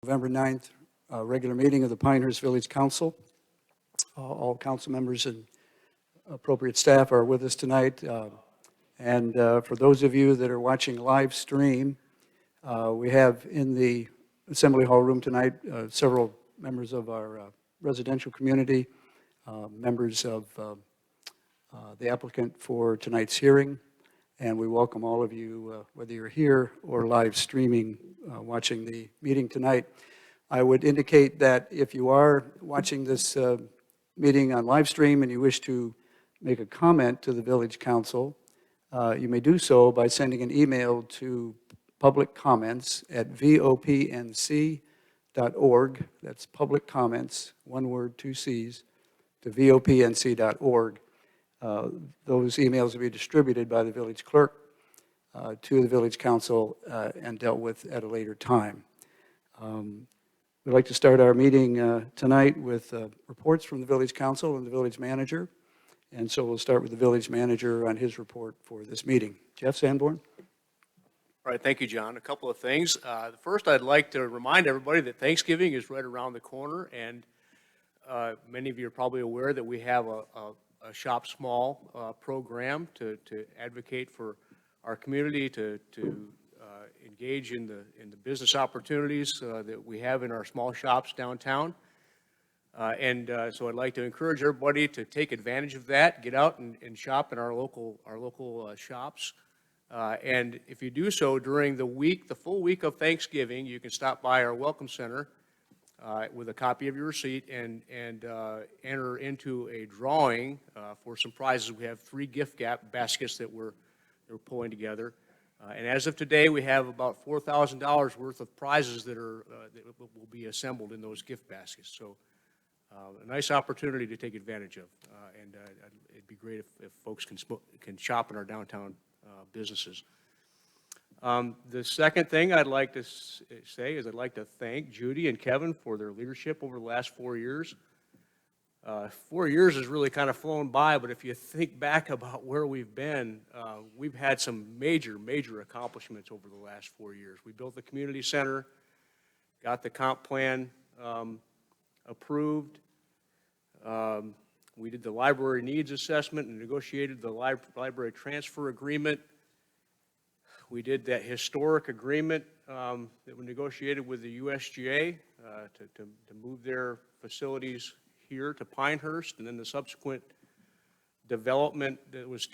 November 9th regular meeting of the Pinehurst Village Council. All council members and appropriate staff are with us tonight. And for those of you that are watching live stream, we have in the Assembly Hall room tonight several members of our residential community, members of the applicant for tonight's hearing, and we welcome all of you, whether you're here or live streaming, watching the meeting tonight. I would indicate that if you are watching this meeting on live stream and you wish to make a comment to the Village Council, you may do so by sending an email to publiccomments@vopnc.org. That's public comments, one word, two C's, to vopnc.org. Those emails will be distributed by the village clerk to the Village Council and dealt with at a later time. We'd like to start our meeting tonight with reports from the Village Council and the Village Manager. And so we'll start with the Village Manager on his report for this meeting. Jeff Sanborn. All right, thank you, John. A couple of things. First, I'd like to remind everybody that Thanksgiving is right around the corner, and many of you are probably aware that we have a Shop Small program to advocate for our community, to engage in the business opportunities that we have in our small shops downtown. So I'd like to encourage everybody to take advantage of that, get out and shop in our local shops. And if you do so during the full week of Thanksgiving, you can stop by our Welcome Center with a copy of your receipt and enter into a drawing for some prizes. We have 3 gift baskets that we're pulling together. And as of today, we have about $4,000 worth of prizes that will be assembled in those gift baskets. So a nice opportunity to take advantage of. It'd be great if folks can shop in our downtown businesses. The second thing I'd like to say is I'd like to thank Judy and Kevin for their leadership over the last 4 years. 4 years has really kind of flown by, but if you think back about where we've been, we've had some major accomplishments over the last 4 years. We built the community center, got the comp plan approved. We did the library needs assessment and negotiated the library transfer agreement. We did that historic agreement that we negotiated with the USGA to move their facilities here to Pinehurst, and then the subsequent development that was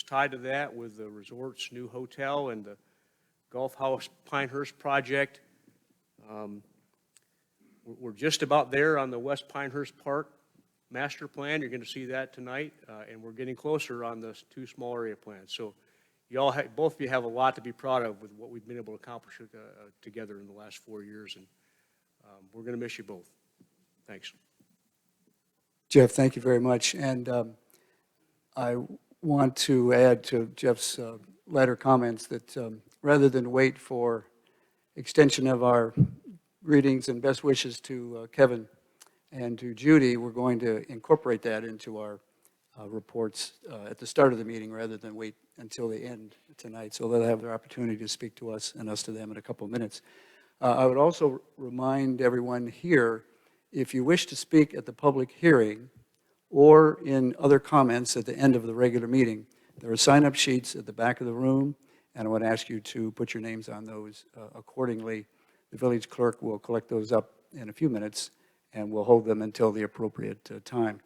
tied to that with the resort's new hotel and the Golf House Pinehurst project. We're just about there on the West Pinehurst Park master plan. You're going to see that tonight, and we're getting closer on the 2 small area plans. So both of you have a lot to be proud of with what we've been able to accomplish together in the last 4 years, and we're going to miss you both. Thanks. Jeff, thank you very much. And I want to add to Jeff's latter comments that rather than wait for extension of our greetings and best wishes to Kevin and to Judy, we're going to incorporate that into our reports at the start of the meeting rather than wait until the end tonight. So they'll have their opportunity to speak to us and us to them in a couple of minutes. I would also remind everyone here, if you wish to speak at the public hearing or in other comments at the end of the regular meeting, there are sign-up sheets at the back of the room, and I would ask you to put your names on those accordingly. The village clerk will collect those up in a few minutes, and we'll hold them until the appropriate time.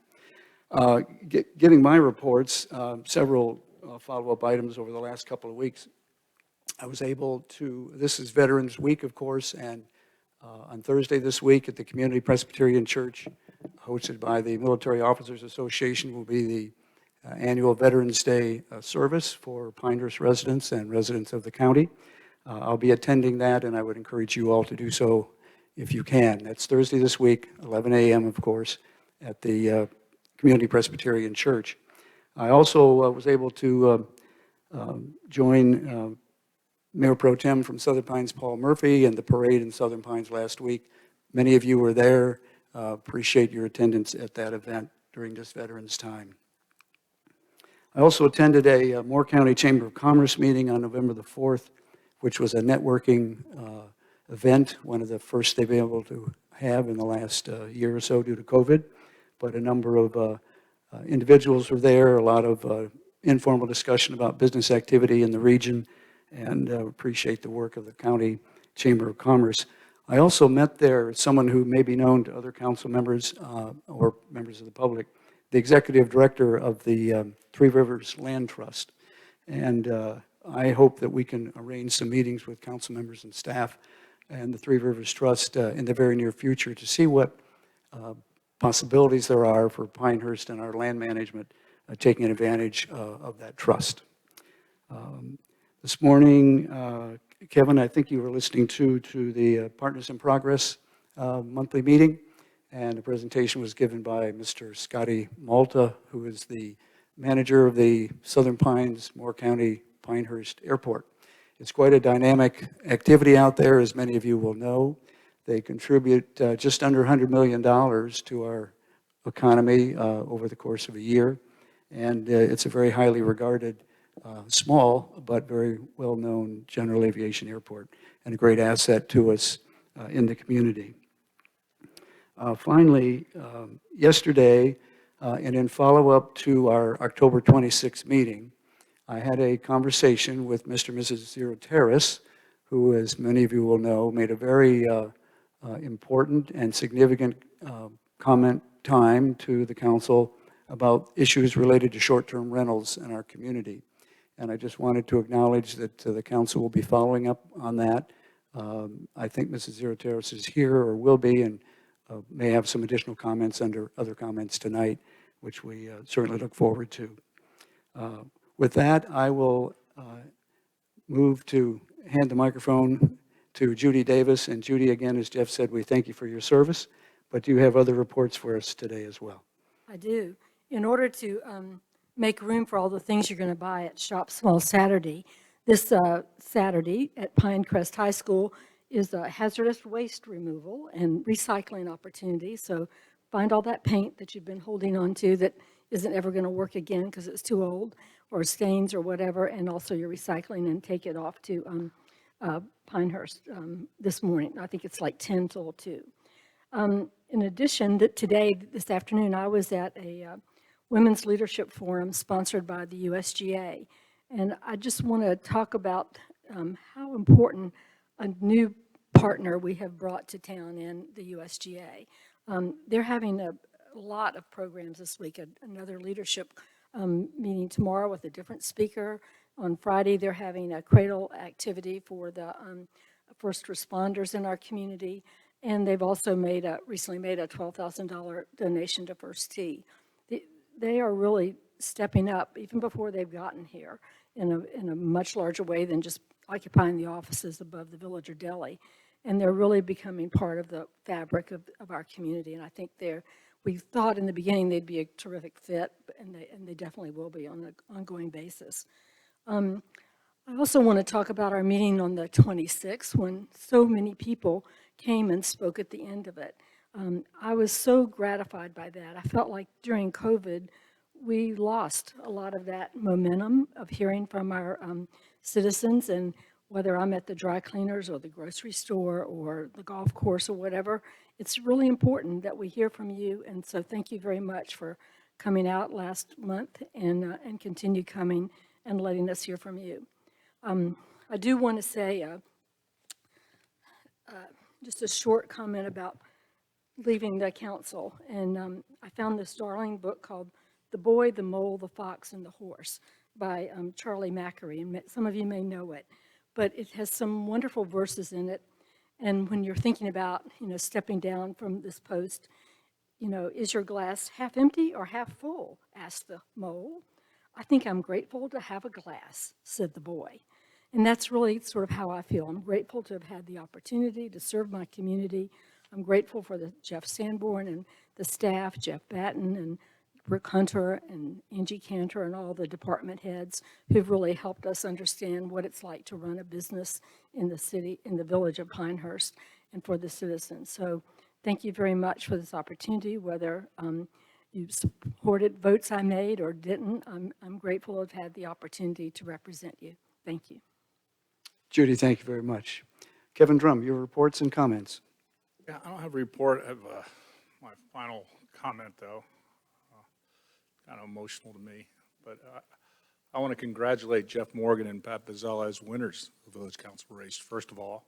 Giving my reports, several follow-up items over the last couple of weeks. I was able to, this is Veterans Week, of course, and on Thursday this week at the Community Presbyterian Church, hosted by the Military Officers Association, will be the annual Veterans Day service for Pinehurst residents and residents of the county. I'll be attending that, and I would encourage you all to do so if you can. That's Thursday this week, 11 a.m., of course, at the Community Presbyterian Church. I also was able to join Mayor Pro Tem from Southern Pines, Paul Murphy, and the parade in Southern Pines last week. Many of you were there. Appreciate your attendance at that event during this Veterans Time. I also attended a Moore County Chamber of Commerce meeting on November the 4th, which was a networking event, one of the first they've been able to have in the last year or so due to COVID. But a number of individuals were there, a lot of informal discussion about business activity in the region, and appreciate the work of the County Chamber of Commerce. I also met there someone who may be known to other council members or members of the public, the executive director of the Three Rivers Land Trust. And I hope that we can arrange some meetings with council members and staff and the Three Rivers Trust in the very near future to see what possibilities there are for Pinehurst and our land management taking advantage of that trust. This morning, Kevin, I think you were listening to the Partners in Progress monthly meeting, and the presentation was given by Mr. Scotty Malta, who is the manager of the Southern Pines, Moore County, Pinehurst Airport. It's quite a dynamic activity out there, as many of you will know. They contribute just under $100 million to our economy over the course of a year, and it's a very highly regarded, small but very well-known general aviation airport, and a great asset to us in the community. Finally, yesterday, and in follow-up to our October 26th meeting, I had a conversation with Mr. and Mrs. Zero Terrace, who, as many of you will know, made a very important and significant comment time to the council about issues related to short-term rentals in our community. And I just wanted to acknowledge that the council will be following up on that. I think Mrs. Zero Terrace is here or will be, and may have some additional comments under other comments tonight, which we certainly look forward to. With that, I will move to hand the microphone to Judy Davis. And Judy, again, as Jeff said, we thank you for your service, but you have other reports for us today as well. I do. In order to make room for all the things you're going to buy at Shop Small Saturday, this Saturday at Pinecrest High School is a hazardous waste removal and recycling opportunity. So find all that paint that you've been holding on to that isn't ever going to work again because it's too old, or stains or whatever, and also your recycling, and take it off to Pinehurst this morning. I think it's like 10 till 2. In addition, this afternoon, I was at a Women's Leadership Forum sponsored by the USGA. And I just want to talk about how important a new partner we have brought to town in the USGA. They're having a lot of programs this week, another leadership meeting tomorrow with a different speaker. On Friday, they're having a cradle activity for the first responders in our community. And they've also recently made a $12,000 donation to First Tee. They are really stepping up, even before they've gotten here, in a much larger way than just occupying the offices above the Villager Deli. And they're really becoming part of the fabric of our community. And I think we thought in the beginning they'd be a terrific fit, and they definitely will be on an ongoing basis. I also want to talk about our meeting on the 26th, when so many people came and spoke at the end of it. I was so gratified by that. I felt like during COVID, we lost a lot of that momentum of hearing from our citizens, and whether I'm at the dry cleaners or the grocery store or the golf course or whatever, it's really important that we hear from you. And so thank you very much for coming out last month and continue coming and letting us hear from you. I do want to say just a short comment about leaving the council. And I found this darling book called The Boy, the Mole, the Fox, and the Horse by Charlie Mccurro. And some of you may know it, but it has some wonderful verses in it. And when you're thinking about, stepping down from this post, is your glass half empty or half full? Asked the mole. I think I'm grateful to have a glass, said the boy. And that's really sort of how I feel. I'm grateful to have had the opportunity to serve my community. I'm grateful for Jeff Sanborn and the staff, Jeff Batten and Rick Hunter and Angie Cantor and all the department heads who've really helped us understand what it's like to run a business in the city, in the village of Pinehurst, and for the citizens. So thank you very much for this opportunity, whether you supported votes I made or didn't. I'm grateful to have had the opportunity to represent you. Thank you. Judy, thank you very much. Kevin Drum, your reports and comments. Yeah, I don't have a report. I have my final comment, though. Kind of emotional to me. But I want to congratulate Jeff Morgan and Pat Bizzella as winners of the Village Council race, first of all,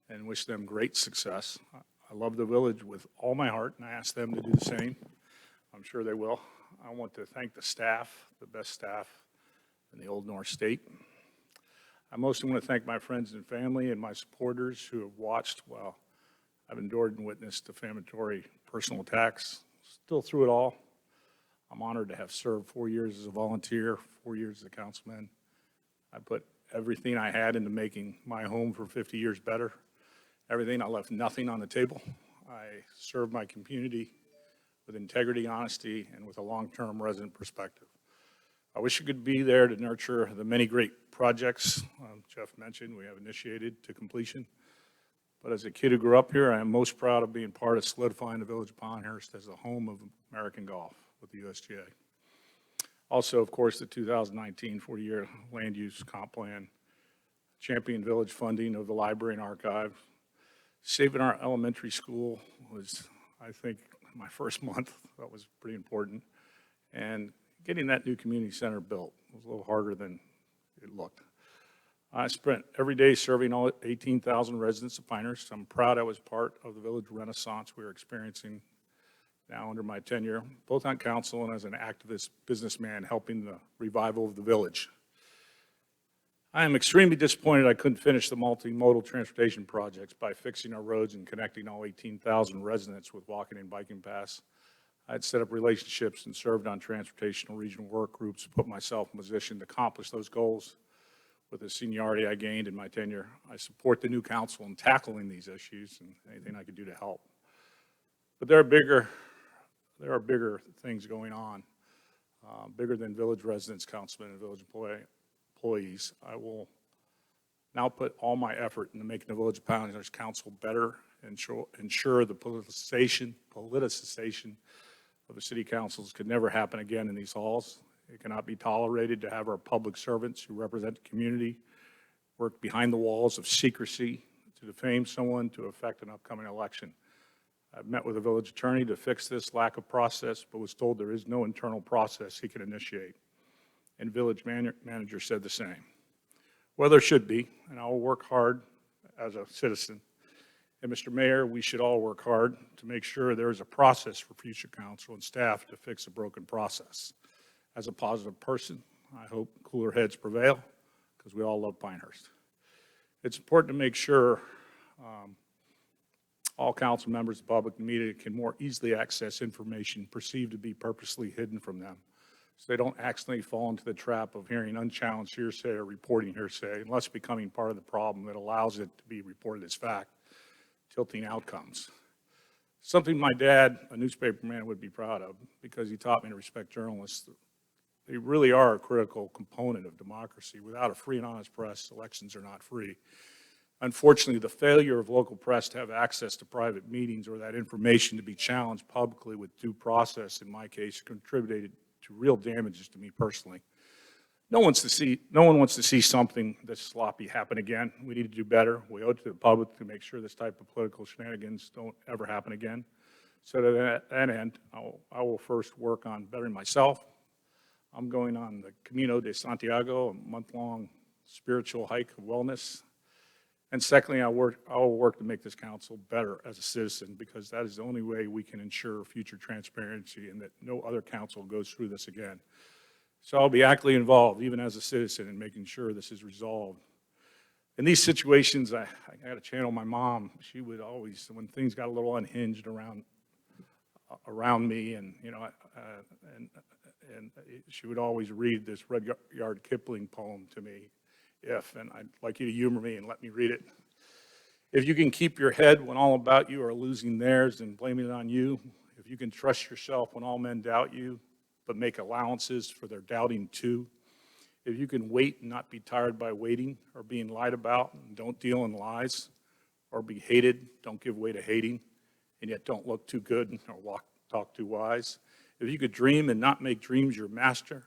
and wish them great success. I love the village with all my heart, and I ask them to do the same. I'm sure they will. I want to thank the staff, the best staff in the Old North State. I mostly want to thank my friends and family and my supporters who have watched while I've endured and witnessed defamatory personal attacks. Still through it all, I'm honored to have served 4 years as a volunteer, 4 years as a councilman. I put everything I had into making my home for 50 years better. Everything, I left nothing on the table. I served my community with integrity, honesty, and with a long-term resident perspective. I wish I could be there to nurture the many great projects Jeff mentioned we have initiated to completion. But as a kid who grew up here, I am most proud of being part of solidifying the village of Pinehurst as the home of American golf with the USGA. Also, of course, the 2019 40-year land use comp plan, champion village funding of the library and archive. Saving our elementary school was, I think, my first month. That was pretty important. And getting that new community center built was a little harder than it looked. I spent every day serving all 18,000 residents of Pinehurst. I'm proud I was part of the village renaissance we're experiencing now under my tenure, both on council and as an activist businessman helping the revival of the village. I am extremely disappointed I couldn't finish the multimodal transportation projects by fixing our roads and connecting all 18,000 residents with walking and biking paths. I had set up relationships and served on transportation regional work groups to put myself in position to accomplish those goals. With the seniority I gained in my tenure, I support the new council in tackling these issues and anything I could do to help. But there are bigger things going on, bigger than village residents, councilmen, and village employees. I will now put all my effort into making the Village of Pinehurst Council better and ensure the politicization of the city councils could never happen again in these halls. It cannot be tolerated to have our public servants who represent the community work behind the walls of secrecy to defame someone to affect an upcoming election. I've met with the village attorney to fix this lack of process, but was told there is no internal process he can initiate. And village manager said the same. Well, there should be, and I will work hard as a citizen. And Mr. Mayor, we should all work hard to make sure there is a process for future council and staff to fix a broken process. As a positive person, I hope cooler heads prevail because we all love Pinehurst. It's important to make sure all council members, the public, and media can more easily access information perceived to be purposely hidden from them, so they don't accidentally fall into the trap of hearing unchallenged hearsay or reporting hearsay, unless becoming part of the problem that allows it to be reported as fact, tilting outcomes. Something my dad, a newspaperman, would be proud of, because he taught me to respect journalists. They really are a critical component of democracy. Without a free and honest press, elections are not free. Unfortunately, the failure of local press to have access to private meetings or that information to be challenged publicly with due process, in my case, contributed to real damages to me personally. No one wants to see something this sloppy happen again. We need to do better. We owe it to the public to make sure this type of political shenanigans don't ever happen again. So to that end, I will first work on bettering myself. I'm going on the Camino de Santiago, a month-long spiritual hike of wellness. And secondly, I will work to make this council better as a citizen, because that is the only way we can ensure future transparency and that no other council goes through this again. So I'll be actively involved, even as a citizen, in making sure this is resolved. In these situations, I got to channel my mom. She would always, when things got a little unhinged around me, and and she would always read this Rudyard Kipling poem to me. And I'd like you to humor me and let me read it. If you can keep your head when all about you are losing theirs and blaming it on you, if you can trust yourself when all men doubt you, but make allowances for their doubting too, if you can wait and not be tired by waiting or being lied about and don't deal in lies, or be hated, don't give way to hating, and yet don't look too good or talk too wise, if you could dream and not make dreams your master,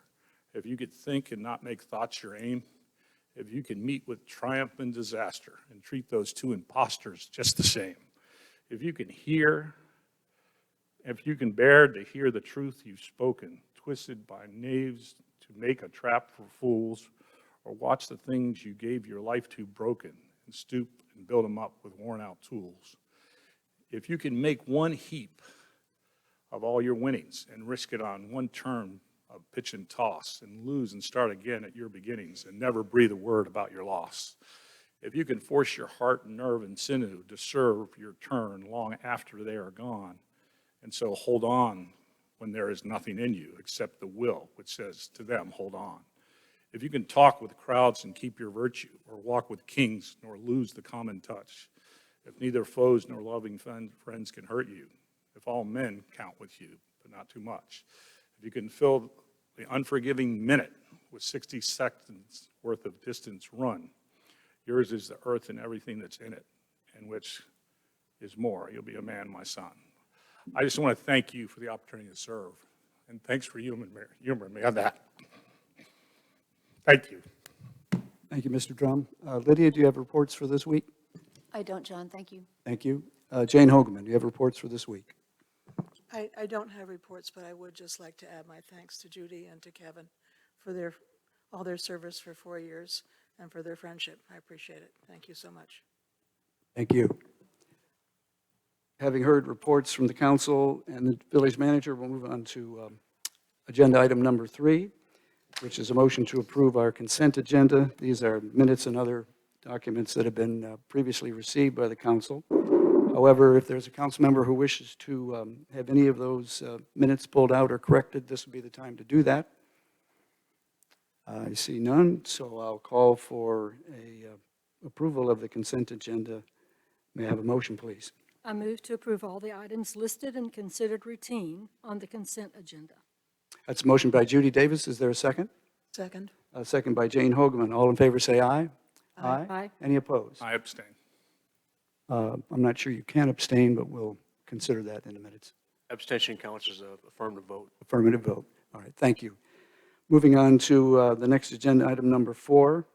if you could think and not make thoughts your aim, if you can meet with triumph and disaster and treat those two imposters just the same, if you can bear to hear the truth you've spoken, twisted by knaves to make a trap for fools, or watch the things you gave your life to broken and stoop and build them up with worn out tools. If you can make one heap of all your winnings and risk it on one turn of pitch and toss and lose and start again at your beginnings and never breathe a word about your loss. If you can force your heart, nerve, and sinew to serve your turn long after they are gone, and so hold on when there is nothing in you except the will which says to them, hold on. If you can talk with crowds and keep your virtue, or walk with kings nor lose the common touch, if neither foes nor loving friends can hurt you, if all men count with you, but not too much, if you can fill the unforgiving minute with 60 seconds worth of distance run, yours is the earth and everything that's in it, and which is more. You'll be a man, my son. I just want to thank you for the opportunity to serve, and thanks for humoring me on that. Thank you. Thank you, Mr. Drum. Lydia, do you have reports for this week? I don't, John, thank you. Thank you. Jane Hogeman, do you have reports for this week? I don't have reports, but I would just like to add my thanks to Judy and to Kevin for all their service for 4 years and for their friendship. I appreciate it. Thank you so much. Thank you. Having heard reports from the council and the village manager, we'll move on to agenda item number 3, which is a motion to approve our consent agenda. These are minutes and other documents that have been previously received by the council. However, if there's a council member who wishes to have any of those minutes pulled out or corrected, this would be the time to do that. I see none, so I'll call for a approval of the consent agenda. May I have a motion, please? I move to approve all the items listed and considered routine on the consent agenda. That's a motion by Judy Davis. Is there a second? Second. A second by Jane Hogeman. All in favor say aye. Aye. Any opposed? I abstain. I'm not sure you can abstain, but we'll consider that in the minutes. Abstention counts as an affirmative vote. Affirmative vote. All right, thank you. Moving on to the next agenda, item number 4,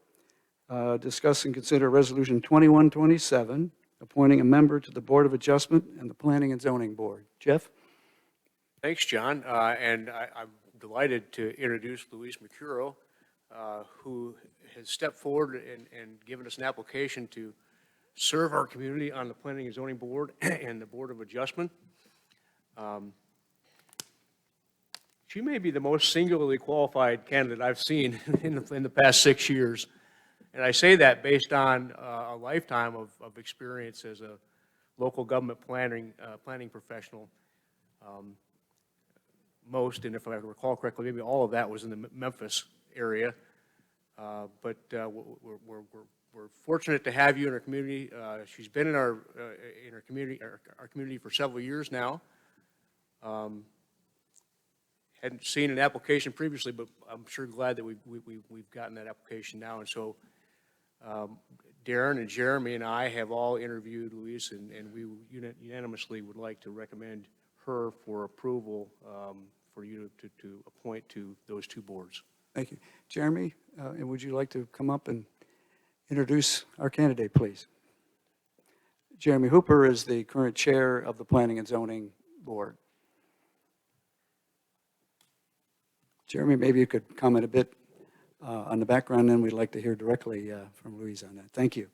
discuss and consider Resolution 2127, appointing a member to the Board of Adjustment and the Planning and Zoning Board. Jeff? Thanks, John. And I'm delighted to introduce Louise Mccurro, who has stepped forward and given us an application to serve our community on the Planning and Zoning Board and the Board of Adjustment. She may be the most singularly qualified candidate I've seen in the past 6 years. And I say that based on a lifetime of experience as a local government planning professional. Most, and if I recall correctly, maybe all of that was in the Memphis area. But we're fortunate to have you in our community. She's been in our community for several years now. Hadn't seen an application previously, but I'm sure glad that we've gotten that application now. And so Darren and Jeremy and I have all interviewed Louise, and we unanimously would like to recommend her for approval for you to appoint to those two boards. Thank you. Jeremy, and would you like to come up and introduce our candidate, please? Jeremy Hooper is the current chair of the Planning and Zoning Board. Jeremy, maybe you could comment a bit on the background, and we'd like to hear directly from Louise on that. Thank you.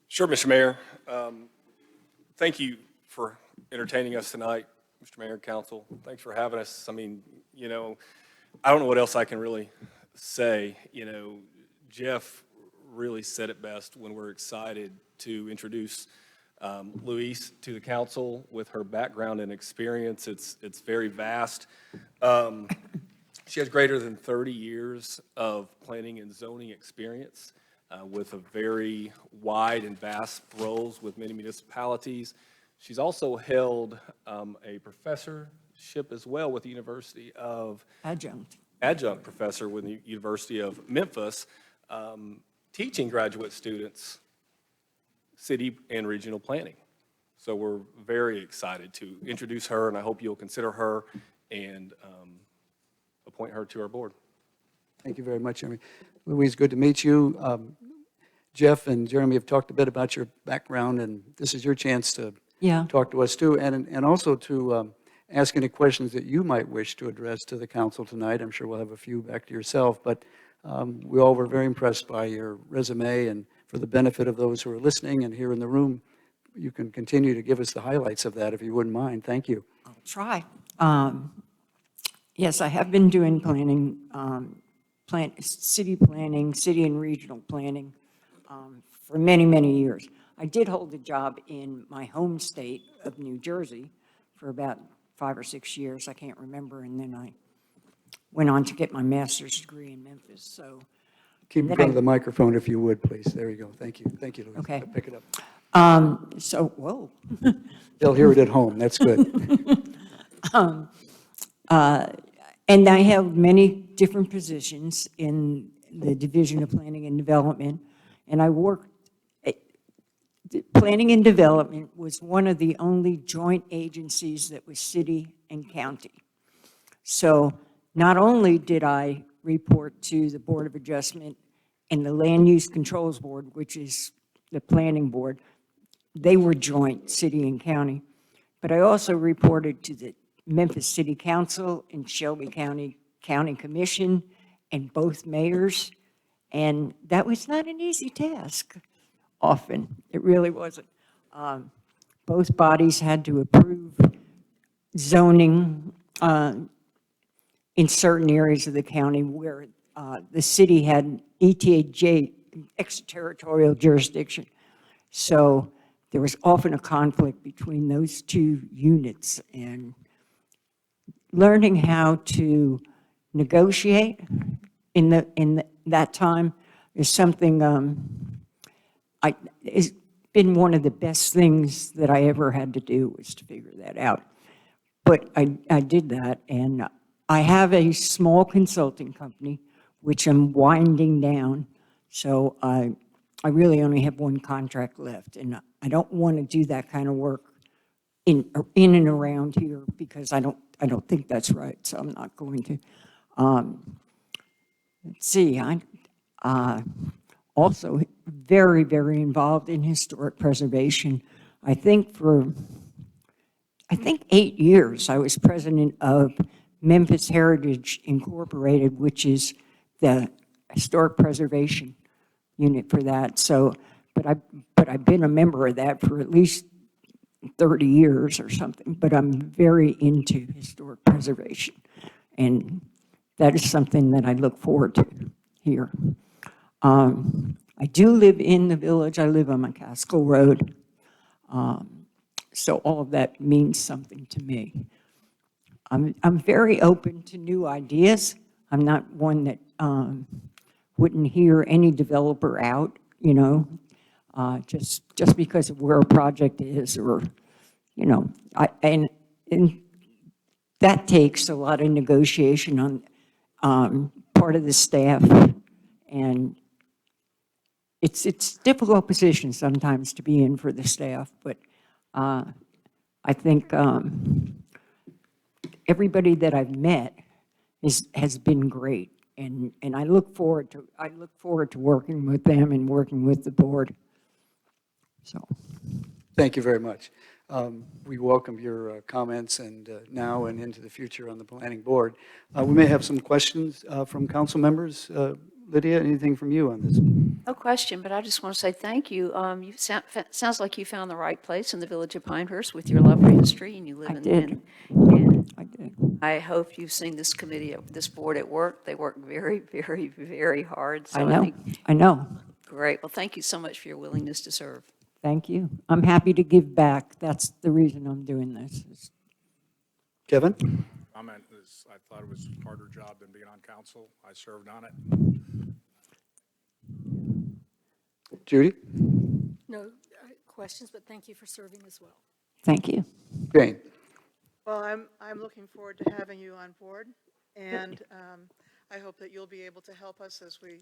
Sure, Mr. Mayor. Thank you for entertaining us tonight, Mr. Mayor and Council. Thanks for having us. I mean, I don't know what else I can really say. Jeff really said it best when we're excited to introduce Louise to the council. With her background and experience, it's very vast. She has greater than 30 years of planning and zoning experience with a very wide and vast roles with many municipalities. She's also held a professorship as well with the University of adjunct professor with the University of Memphis, teaching graduate students city and regional planning. So we're very excited to introduce her, and I hope you'll consider her and appoint her to our board. Thank you very much, Jeremy. Louise, good to meet you. Jeff and Jeremy have talked a bit about your background, and this is your chance to Yeah. talk to us too, and also to ask any questions that you might wish to address to the council tonight. I'm sure we'll have a few back to yourself, but we all were very impressed by your resume, and for the benefit of those who are listening and here in the room, you can continue to give us the highlights of that if you wouldn't mind. Thank you. I'll try. Yes, I have been doing planning, city planning, city and regional planning for many, many years. I did hold a job in my home state of New Jersey for about 5 or 6 years. I can't remember. And then I went on to get my master's degree in Memphis. So Keep in front of the microphone if you would, please. There you go. Thank you. Thank you, Louise. Okay. Pick it up. Whoa. They'll hear it at home. That's good. And I held many different positions in the Division of Planning and Development, and I worked, Planning and Development was one of the only joint agencies that was city and county. So not only did I report to the Board of Adjustment and the Land Use Controls Board, which is the planning board, they were joint, city and county, but I also reported to the Memphis City Council and Shelby County County Commission and both mayors, and that was not an easy task often. It really wasn't. Both bodies had to approve zoning in certain areas of the county where the city had ETJ, extraterritorial jurisdiction. So there was often a conflict between those two units, and learning how to negotiate in that time is something it's been one of the best things that I ever had to do, was to figure that out. But I did that, and I have a small consulting company which I'm winding down, so I really only have one contract left, and I don't want to do that kind of work in and around here because I don't think that's right, so I'm not going to. Let's see, I also very, very involved in historic preservation. I think 8 years I was president of Memphis Heritage Incorporated, which is the historic preservation unit for that. So, but I've been a member of that for at least 30 years or something, but I'm very into historic preservation. And that is something that I look forward to here. I do live in the village. I live on McCaskill Road. So all of that means something to me. I'm very open to new ideas. I'm not one that wouldn't hear any developer out, you know, just because of where a project is, or, you know, and that takes a lot of negotiation on part of the staff, and it's a difficult position sometimes to be in for the staff, but I think everybody that I've met has been great, and I look forward to working with them and working with the board. So, Thank you very much. We welcome your comments and now and into the future on the planning board. We may have some questions from council members. Lydia, anything from you on this? No question, but I just want to say thank you. Sounds like you found the right place in the village of Pinehurst with your lovely history, and you live I did. and I did. I hope you've seen this committee, this board at work. They work very, very, very hard. So I know. Great. Well, thank you so much for your willingness to serve. Thank you. I'm happy to give back. That's the reason I'm doing this. Kevin? Comment is, I thought it was a harder job than being on council. I served on it. Judy? No questions, but thank you for serving as well. Thank you. Jane? Well, I'm looking forward to having you on board, and I hope that you'll be able to help us as we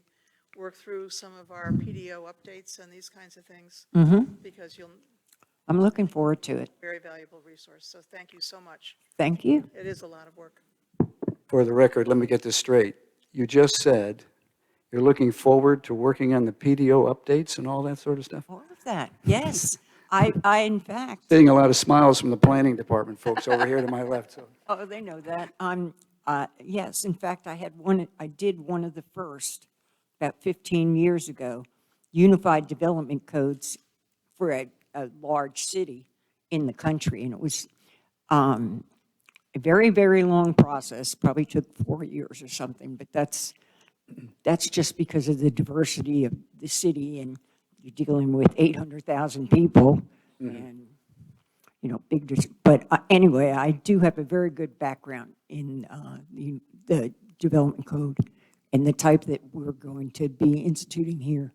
work through some of our PDO updates and these kinds of things, because I'm looking forward to it. very valuable resource. So thank you so much. Thank you. It is a lot of work. For the record, let me get this straight. you just said you're looking forward to working on the PDO updates and all that sort of stuff? All of that, yes. In fact, Seeing a lot of smiles from the planning department folks over here to my left, so. oh, they know that. Yes, in fact, I did one of the first, about 15 years ago, unified development codes for a large city in the country. And it was a very, very long process, probably took 4 years or something, but that's just because of the diversity of the city, and you're dealing with 800,000 people and, big, but anyway, I do have a very good background in the development code and the type that we're going to be instituting here.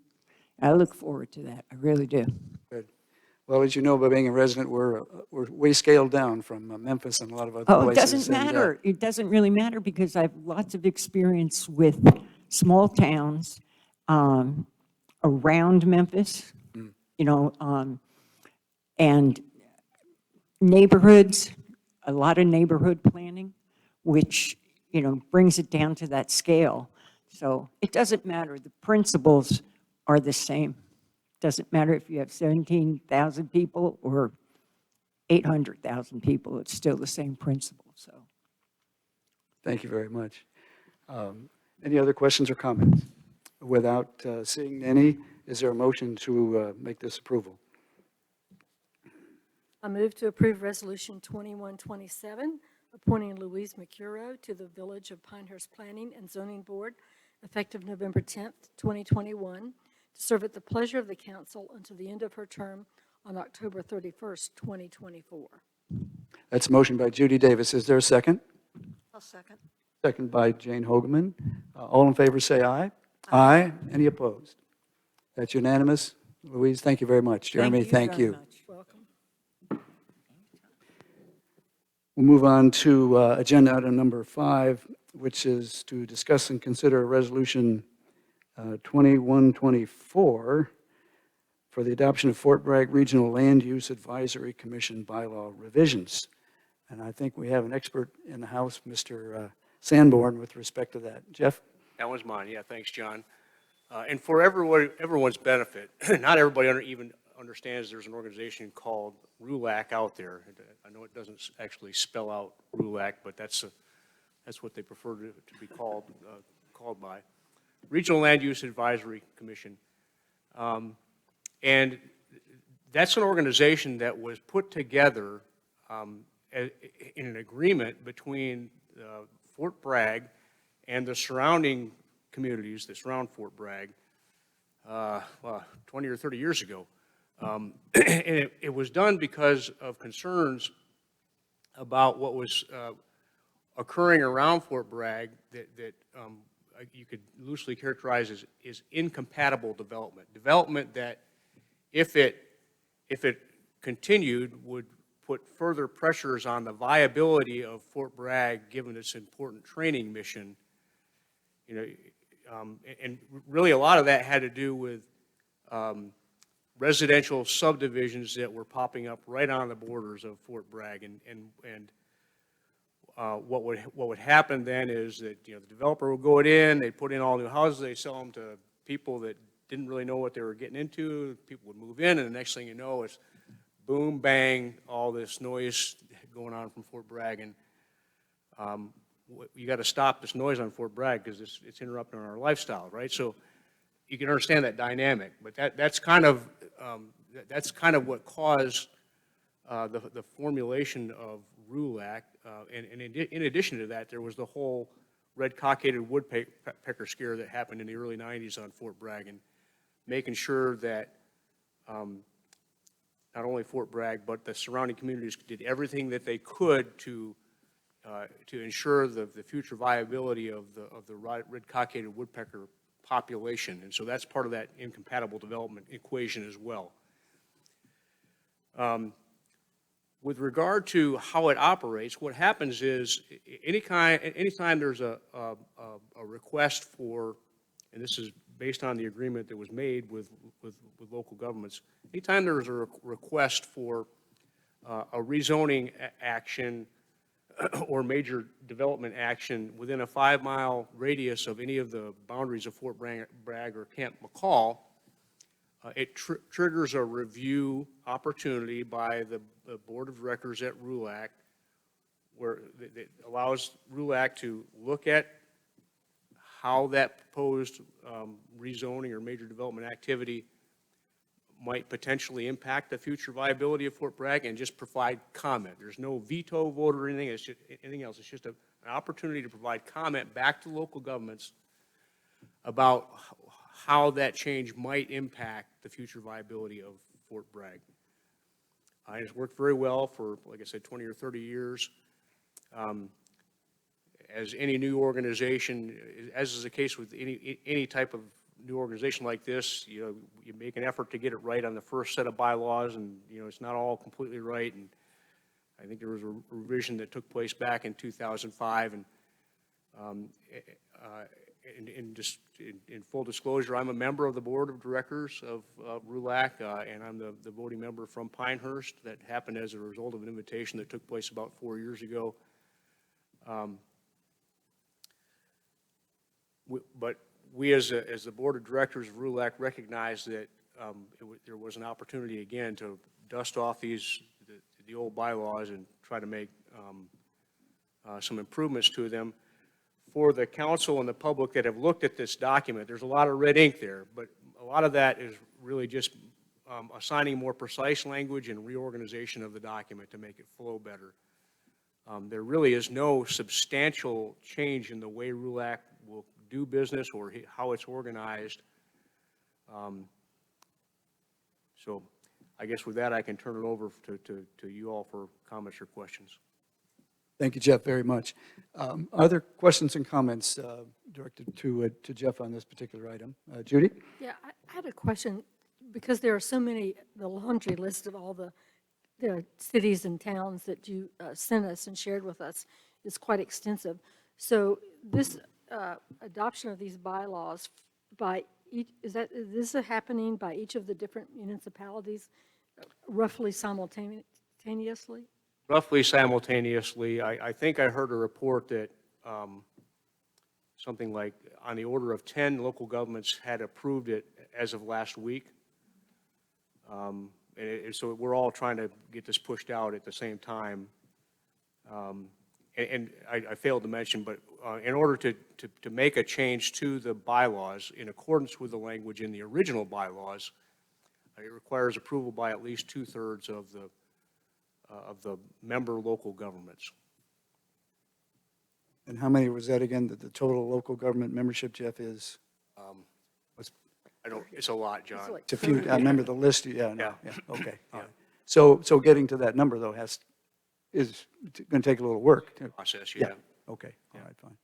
I look forward to that, I really do. Good. Well, as you know, by being a resident, we're way scaled down from Memphis and a lot of other Oh, places. it doesn't and, matter. It doesn't really matter because I have lots of experience with small towns around Memphis, and neighborhoods, a lot of neighborhood planning, which, brings it down to that scale. So it doesn't matter. The principles are the same. Doesn't matter if you have 17,000 people or 800,000 people, it's still the same principle, so. Thank you very much. Any other questions or comments? Without seeing any, is there a motion to make this approval? I move to approve Resolution 2127, appointing Louise Mccurro to the Village of Pinehurst Planning and Zoning Board, effective November 10th, 2021, to serve at the pleasure of the council until the end of her term on October 31st, 2024. That's a motion by Judy Davis. Is there a second? I'll second. Second by Jane Hogeman. All in favor say aye. Aye. Any opposed? That's unanimous. Louise, thank you very much. Jeremy, thank very you. much. Welcome. We'll move on to agenda item number 5, which is to discuss and consider Resolution 2124 for the adoption of Fort Bragg Regional Land Use Advisory Commission bylaw revisions. And I think we have an expert in the house, Mr. Sanborn, with respect to that. Jeff? That was mine, yeah, thanks, John. And for everyone's benefit, not everybody even understands there's an organization called RULAC out there. I know it doesn't actually spell out RULAC, but that's what they prefer to be called by. Regional Land Use Advisory Commission. And that's an organization that was put together in an agreement between Fort Bragg and the surrounding communities that surround Fort Bragg, 20 or 30 years ago. And it was done because of concerns about what was occurring around Fort Bragg that you could loosely characterize as incompatible development. Development that, if it continued, would put further pressures on the viability of Fort Bragg, given its important training mission. And really a lot of that had to do with residential subdivisions that were popping up right on the borders of Fort Bragg, and what would happen then is that the developer would go in, they'd put in all new houses, they sell them to people that didn't really know what they were getting into. People would move in, and the next thing you know, it's boom, bang, all this noise going on from Fort Bragg, and you got to stop this noise on Fort Bragg because it's interrupting our lifestyle, right? So you can understand that dynamic, but that's kind of what caused the formulation of RULAC. And in addition to that, there was the whole red-cockaded woodpecker scare that happened in the early 90s on Fort Bragg, and making sure that not only Fort Bragg, but the surrounding communities did everything that they could to ensure the future viability of the red-cockaded woodpecker population. And so that's part of that incompatible development equation as well. With regard to how it operates, what happens is anytime there's a request for, and this is based on the agreement that was made with local governments, anytime there's a request for a rezoning action or major development action within a 5-mile radius of any of the boundaries of Fort Bragg or Camp McCall, it triggers a review opportunity by the Board of Directors at RULAC, where it allows RULAC to look at how that proposed rezoning or major development activity might potentially impact the future viability of Fort Bragg, and just provide comment. There's no veto vote or anything, it's just anything else. It's just an opportunity to provide comment back to local governments about how that change might impact the future viability of Fort Bragg. It's worked very well for, like I said, 20 or 30 years. As any new organization, as is the case with any type of new organization like this, you know, you make an effort to get it right on the first set of bylaws, and, you know, it's not all completely right. And I think there was a revision that took place back in 2005. And in full disclosure, I'm a member of the Board of Directors of RULAC, and I'm the voting member from Pinehurst. That happened as a result of an invitation that took place about 4 years ago. But we, as the Board of Directors of RULAC, recognize that there was an opportunity again to dust off the old bylaws and try to make some improvements to them. For the council and the public that have looked at this document, there's a lot of red ink there, but a lot of that is really just assigning more precise language and reorganization of the document to make it flow better. There really is no substantial change in the way RULAC will do business or how it's organized. So I guess with that, I can turn it over to you all for comments or questions. Thank you, Jeff, very much. Are there questions and comments directed to Jeff on this particular item? Judy? Yeah, I had a question, because there are so many, the laundry list of all the cities and towns that you sent us and shared with us is quite extensive. So this adoption of these bylaws by each, is this happening by each of the different municipalities roughly simultaneously? Roughly simultaneously. I think I heard a report that something like on the order of 10 local governments had approved it as of last week. So we're all trying to get this pushed out at the same time. And I failed to mention, but in order to make a change to the bylaws in accordance with the language in the original bylaws, it requires approval by at least 2/3 of the member local governments. And how many was that again, that the total local government membership, Jeff, is? It's a lot, John. like It's a few, I remember the list, yeah, no, Yeah. yeah, okay. All right. So getting to that number, though, is going to take a little work. Process, Yeah, yeah. okay, all right, fine.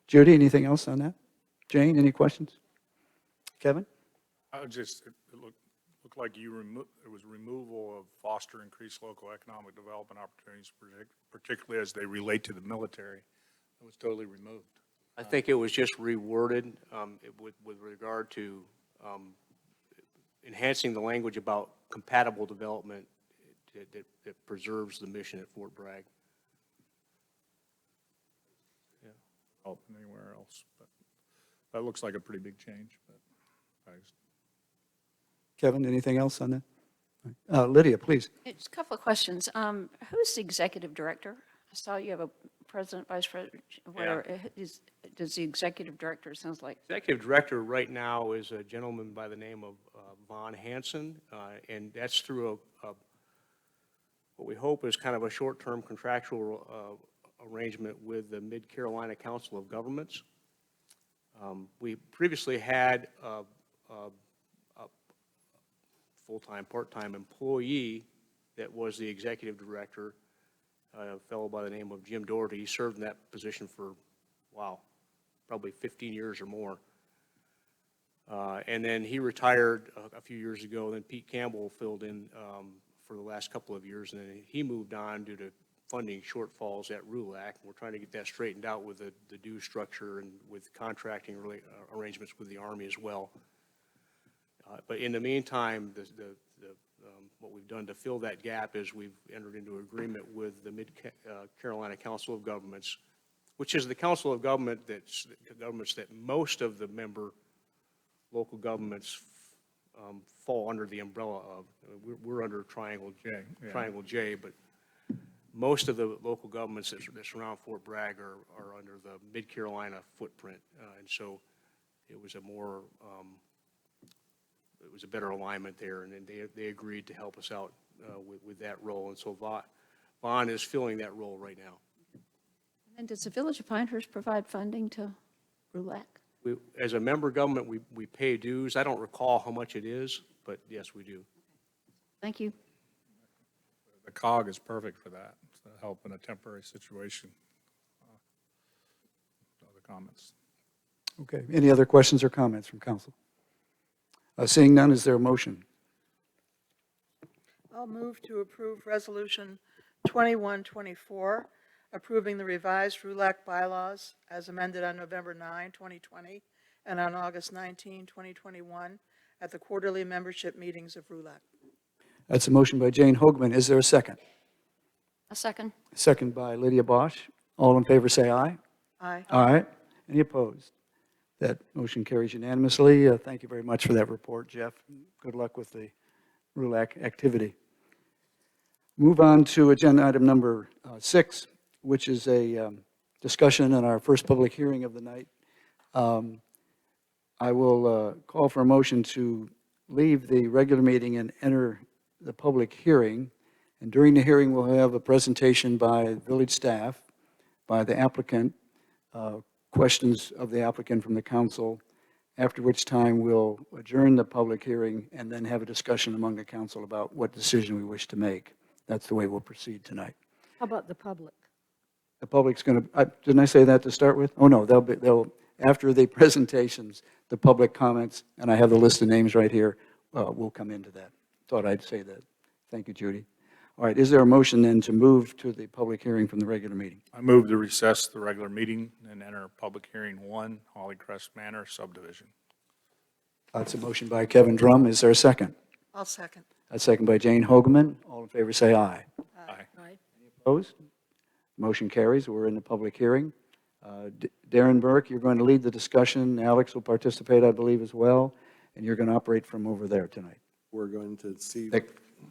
Judy, anything else on that? Jane, any questions? Kevin? It looked like it was removal of foster increased local economic development opportunities, particularly as they relate to the military. It was totally removed. I think it was just reworded with regard to enhancing the language about compatible development that preserves the mission at Fort Bragg. Yeah. Help anywhere else, but that looks like a pretty big change. But Kevin, anything else on that? Lydia, please. Just a couple of questions. Who's the executive director? I saw you have a president, vice president. Does the executive director, sounds like? Executive director right now is a gentleman by the name of Von Hansen, and that's through what we hope is kind of a short-term contractual arrangement with the Mid-Carolina Council of Governments. We previously had a full-time, part-time employee that was the executive director, a fellow by the name of Jim Doherty. He served in that position for, wow, probably 15 years or more. And then he retired a few years ago. Then Pete Campbell filled in for the last couple of years, and then he moved on due to funding shortfalls at RULAC. We're trying to get that straightened out with the due structure and with contracting arrangements with the Army as well. But in the meantime, the what we've done to fill that gap is we've entered into an agreement with the Mid-Carolina Council of Governments, which is the council of governments that most of the member local governments fall under the umbrella of. We're under Triangle J, yeah. Triangle J, but most of the local governments that surround Fort Bragg are under the Mid-Carolina footprint. And so it was a more, it was a better alignment there, and then they agreed to help us out with that role. And so Vaughn is filling that role right now. And does the Village of Pinehurst provide funding to RULAC? As a member government, we pay dues. I don't recall how much it is, but yes, we do. Thank you. The COG is perfect for that, to help in a temporary situation. Other comments? Okay, any other questions or comments from council? Seeing none, is there a motion? I'll move to approve Resolution 2124, approving the revised RULAC bylaws as amended on November 9, 2020, and on August 19, 2021, at the quarterly membership meetings of RULAC. That's a motion by Jane Hoagman. Is there a second? A second. Second by Lydia Bosch. All in favor say aye. Aye. Aye. Any opposed? That motion carries unanimously. Thank you very much for that report, Jeff. Good luck with the RULAC activity. Move on to agenda item number 6, which is a discussion on our first public hearing of the night. I will call for a motion to leave the regular meeting and enter the public hearing. And during the hearing, we'll have a presentation by village staff, by the applicant, questions of the applicant from the council, after which time we'll adjourn the public hearing and then have a discussion among the council about what decision we wish to make. That's the way we'll proceed tonight. How about the public? The public's going to, didn't I say that to start with? Oh, no, they'll after the presentations, the public comments, and I have the list of names right here, will come into that. Thought I'd say that. Thank you, Judy. All right, is there a motion then to move to the public hearing from the regular meeting? I move to recess the regular meeting and enter public hearing 1, Hollycrest Manor subdivision. That's a motion by Kevin Drum. Is there a second? I'll second. A second by Jane Hoagman. All in favor say aye. Aye. Aye. Opposed? Motion carries. We're in the public hearing. Darren Burke, you're going to lead the discussion. Alex will participate, I believe, as well, and you're going to operate from over there tonight. We're going to see.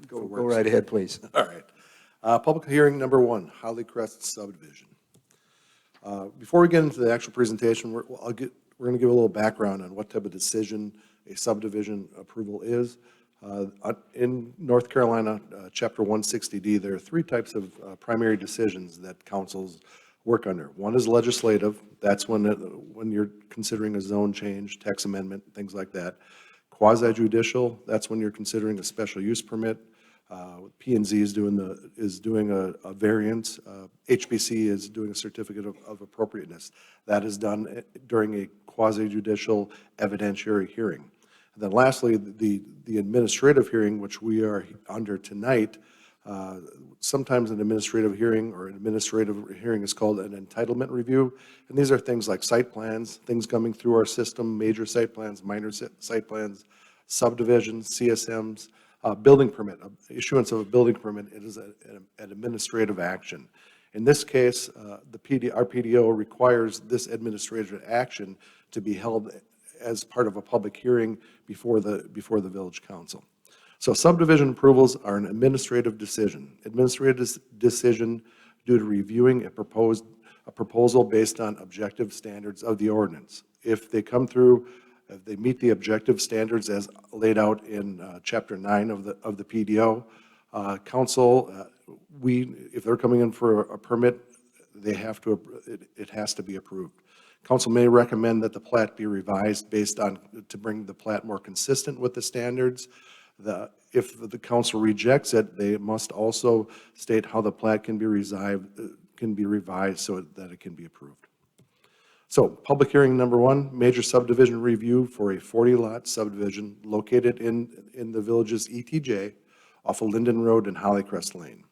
Go right ahead, please. All right. Public hearing number 1, Hollycrest subdivision. Before we get into the actual presentation, we're going to give a little background on what type of decision a subdivision approval is. In North Carolina, Chapter 160D, there are 3 types of primary decisions that councils work under. One is legislative. That's when you're considering a zone change, text amendment, things like that. Quasi-judicial, that's when you're considering a special use permit. P&Z is doing a variance. HBC is doing a certificate of appropriateness. That is done during a quasi-judicial evidentiary hearing. And then lastly, the administrative hearing, which we are under tonight, sometimes an administrative hearing is called an entitlement review. And these are things like site plans, things coming through our system, major site plans, minor site plans, subdivisions, CSMs, building permit, issuance of a building permit. It is an administrative action. In this case, our PDO requires this administrative action to be held as part of a public hearing before the village council. So subdivision approvals are an administrative decision. Administrative decision due to reviewing a proposal based on objective standards of the ordinance. If they come through, if they meet the objective standards as laid out in Chapter 9 of the PDO, council, if they're coming in for a permit, it has to be approved. Council may recommend that the plat be revised to bring the plat more consistent with the standards. If the council rejects it, they must also state how the plat can be revised so that it can be approved. So, public hearing number 1, major subdivision review for a 40-lot subdivision located in the village's ETJ off of Linden Road and Hollycrest Lane.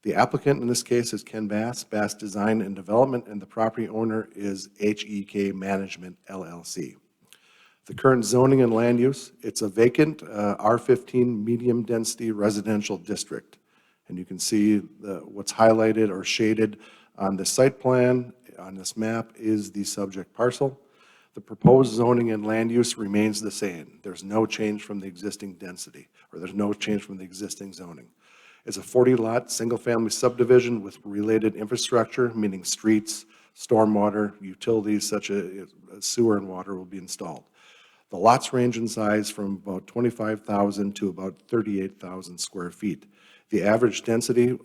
The applicant in this case is Ken Bass, Bass Design and Development, and the property owner is HEK Management, LLC. The current zoning and land use, it's a vacant R15 medium-density residential district. And you can see what's highlighted or shaded on the site plan, on this map, is the subject parcel. The proposed zoning and land use remains the same. There's no change from the existing density, or there's no change from the existing zoning. It's a 40-lot, single-family subdivision with related infrastructure, meaning streets, stormwater, utilities such as sewer and water will be installed. The lots range in size from about 25,000 to about 38,000 square feet. The average density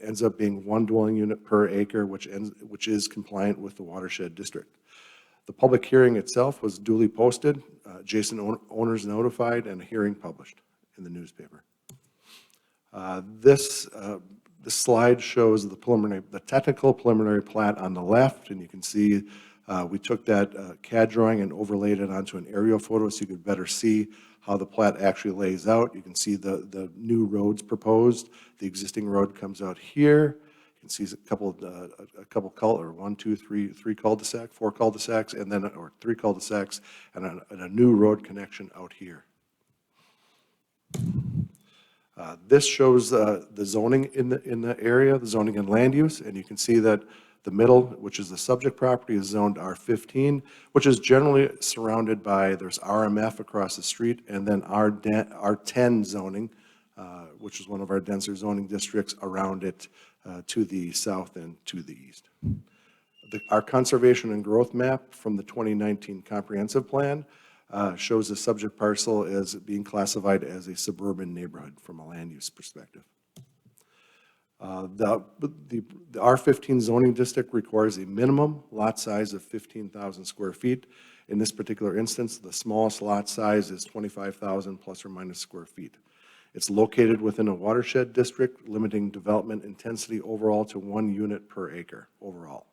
ends up being 1 dwelling unit per acre, which is compliant with the watershed district. The public hearing itself was duly posted, adjacent owners notified, and a hearing published in the newspaper. This slide shows the technical preliminary plat on the left, and you can see we took that CAD drawing and overlaid it onto an aerial photo so you could better see how the plat actually lays out. You can see the new roads proposed. The existing road comes out here. You can see three cul-de-sacs, 4 cul-de-sacs, and then, or 3 cul-de-sacs, and a new road connection out here. This shows the zoning in the area, the zoning and land use, and you can see that the middle, which is the subject property, is zoned R15, which is generally surrounded by, there's RMF across the street, and then R10 zoning, which is one of our denser zoning districts around it to the south and to the east. Our conservation and growth map from the 2019 comprehensive plan shows the subject parcel as being classified as a suburban neighborhood from a land use perspective. The R15 zoning district requires a minimum lot size of 15,000 square feet. In this particular instance, the smallest lot size is 25,000 plus or minus square feet. It's located within a watershed district, limiting development intensity overall to 1 unit per acre overall.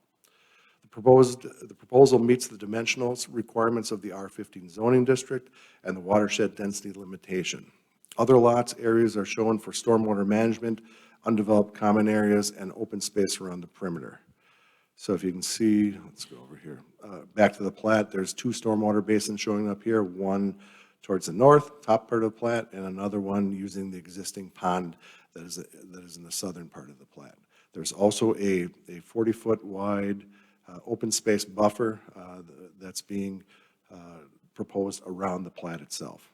The proposal meets the dimensional requirements of the R15 zoning district and the watershed density limitation. Other lots, areas are shown for stormwater management, undeveloped common areas, and open space around the perimeter. So if you can see, let's go over here. Back to the plat, there's 2 stormwater basins showing up here, one towards the north, top part of the plat, and another one using the existing pond that is in the southern part of the plat. There's also a 40-foot wide open space buffer that's being proposed around the plat itself.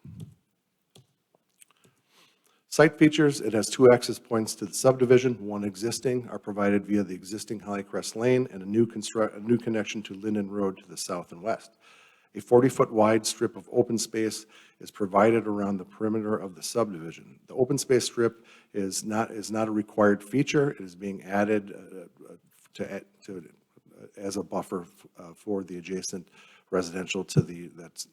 Site features, it has 2 access points to the subdivision. 1 existing are provided via the existing Hollycrest Lane and a new connection to Linden Road to the south and west. A 40-foot wide strip of open space is provided around the perimeter of the subdivision. The open space strip is not a required feature. It is being added as a buffer for the adjacent residential that's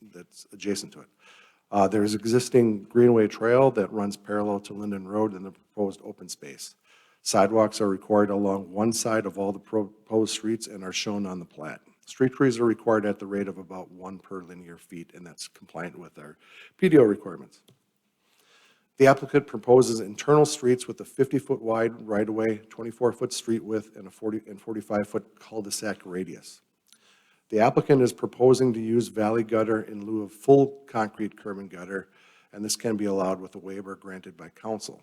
adjacent to it. There is existing greenway trail that runs parallel to Linden Road in the proposed open space. Sidewalks are required along one side of all the proposed streets and are shown on the plat. Street trees are required at the rate of about 1 per linear feet, and that's compliant with our PDO requirements. The applicant proposes internal streets with a 50-foot wide right-of-way, 24-foot street width, and a 45-foot cul-de-sac radius. The applicant is proposing to use valley gutter in lieu of full concrete curb and gutter, and this can be allowed with a waiver granted by council.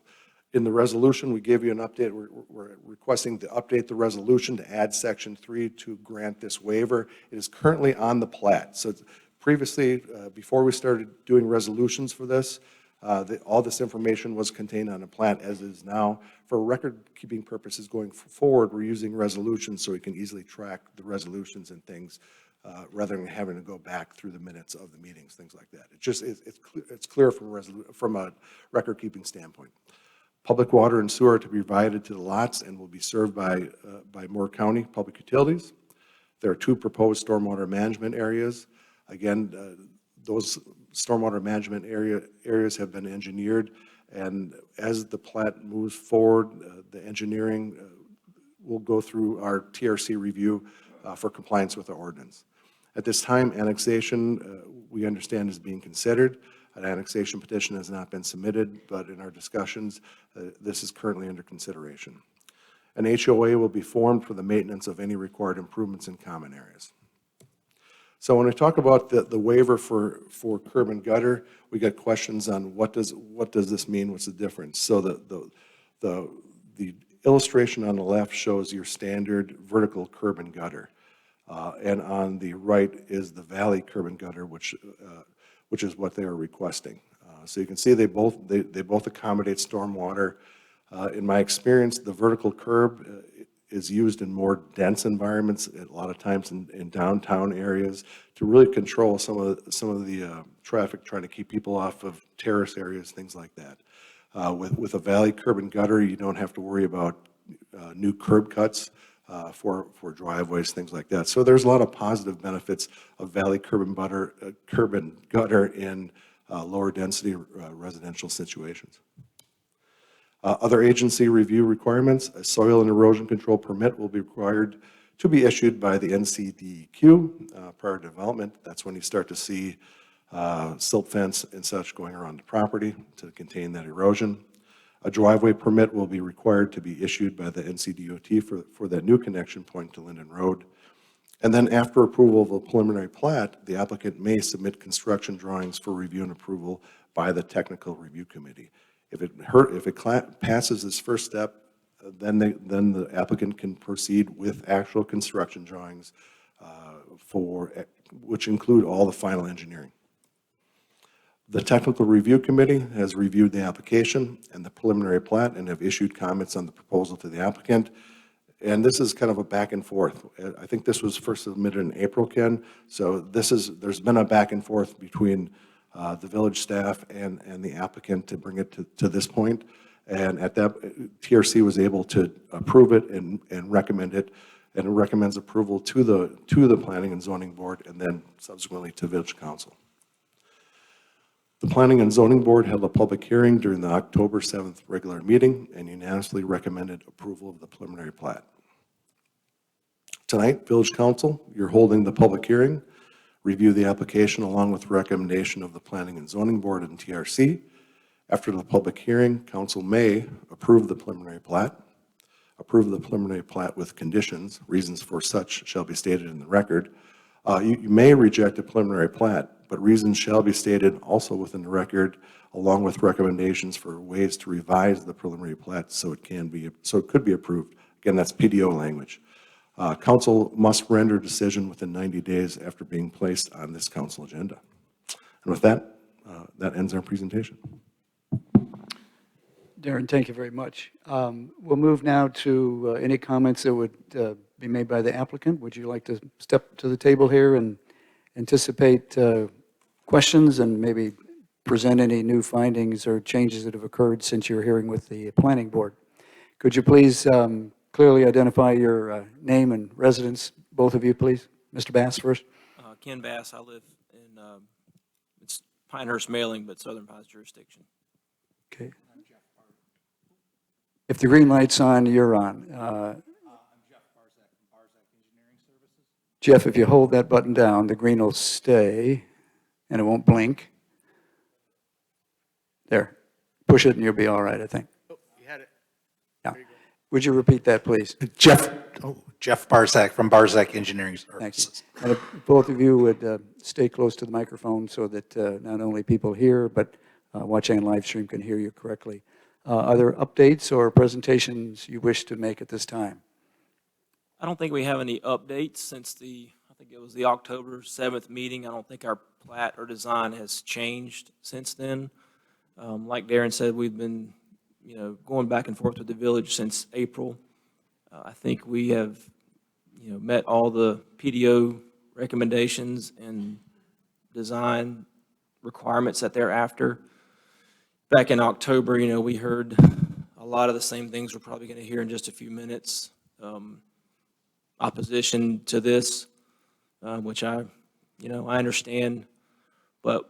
In the resolution, we gave you an update. We're requesting to update the resolution to add section 3 to grant this waiver. It is currently on the plat. So previously, before we started doing resolutions for this, all this information was contained on a plat as is now. For record-keeping purposes going forward, we're using resolutions so we can easily track the resolutions and things rather than having to go back through the minutes of the meetings, things like that. It's clear from a record-keeping standpoint. Public water and sewer to be provided to the lots and will be served by Moore County Public Utilities. There are 2 proposed stormwater management areas. Again, those stormwater management areas have been engineered, and as the plat moves forward, the engineering will go through our TRC review for compliance with the ordinance. At this time, annexation, we understand, is being considered. An annexation petition has not been submitted, but in our discussions, this is currently under consideration. An HOA will be formed for the maintenance of any required improvements in common areas. So when we talk about the waiver for curb and gutter, we got questions on what does this mean? What's the difference? So the illustration on the left shows your standard vertical curb and gutter. And on the right is the valley curb and gutter, which is what they are requesting. So you can see they both accommodate stormwater. In my experience, the vertical curb is used in more dense environments, a lot of times in downtown areas, to really control some of the traffic, trying to keep people off of terrace areas, things like that. With a valley curb and gutter, you don't have to worry about new curb cuts for driveways, things like that. So there's a lot of positive benefits of valley curb and gutter in lower density residential situations. Other agency review requirements: a soil and erosion control permit will be required to be issued by the NCDEQ prior to development. That's when you start to see silt fence and such going around the property to contain that erosion. A driveway permit will be required to be issued by the NCDOT for that new connection point to Linden Road. And then after approval of a preliminary plat, the applicant may submit construction drawings for review and approval by the Technical Review Committee. If it passes this first step, then the applicant can proceed with actual construction drawings which include all the final engineering. The Technical Review Committee has reviewed the application and the preliminary plat and have issued comments on the proposal to the applicant. And this is kind of a back and forth. I think this was first submitted in April, Ken. So there's been a back and forth between the village staff and the applicant to bring it to this point. And at that, TRC was able to approve it and recommend it, and it recommends approval to the Planning and Zoning Board and then subsequently to Village Council. The Planning and Zoning Board held a public hearing during the October 7th regular meeting and unanimously recommended approval of the preliminary plat. Tonight, Village Council, you're holding the public hearing. Review the application along with recommendation of the Planning and Zoning Board and TRC. After the public hearing, Council may approve the preliminary plat, approve the preliminary plat with conditions. Reasons for such shall be stated in the record. You may reject a preliminary plat, but reasons shall be stated also within the record, along with recommendations for ways to revise the preliminary plat so it could be approved. Again, that's PDO language. Council must render decision within 90 days after being placed on this council agenda. And with that, that ends our presentation. Darren, thank you very much. We'll move now to any comments that would be made by the applicant. Would you like to step to the table here and anticipate questions and maybe present any new findings or changes that have occurred since your hearing with the planning board? Could you please clearly identify your name and residence, both of you, please? Mr. Bass first. Ken Bass. I live in it's Pinehurst mailing, but Southern Pines jurisdiction. Okay. If the green light's on, you're on. I'm Jeff Barzak from Barzak Engineering Services. Jeff, if you hold that button down, the green will stay and it won't blink. There. Push it and you'll be all right, I think. Oh, you had it. Yeah. Would you repeat that, please? Jeff Barzak from Barzak Engineering Thank you. Services. And if both of you would stay close to the microphone so that not only people here, but watching on live stream can hear you correctly. Are there updates or presentations you wish to make at this time? I don't think we have any updates since I think it was the October 7th meeting. I don't think our plat or design has changed since then. Like Darren said, we've been, going back and forth with the village since April. I think we have, met all the PDO recommendations and design requirements that they're after. Back in October, we heard a lot of the same things we're probably going to hear in just a few minutes. Opposition to this, which I understand, but,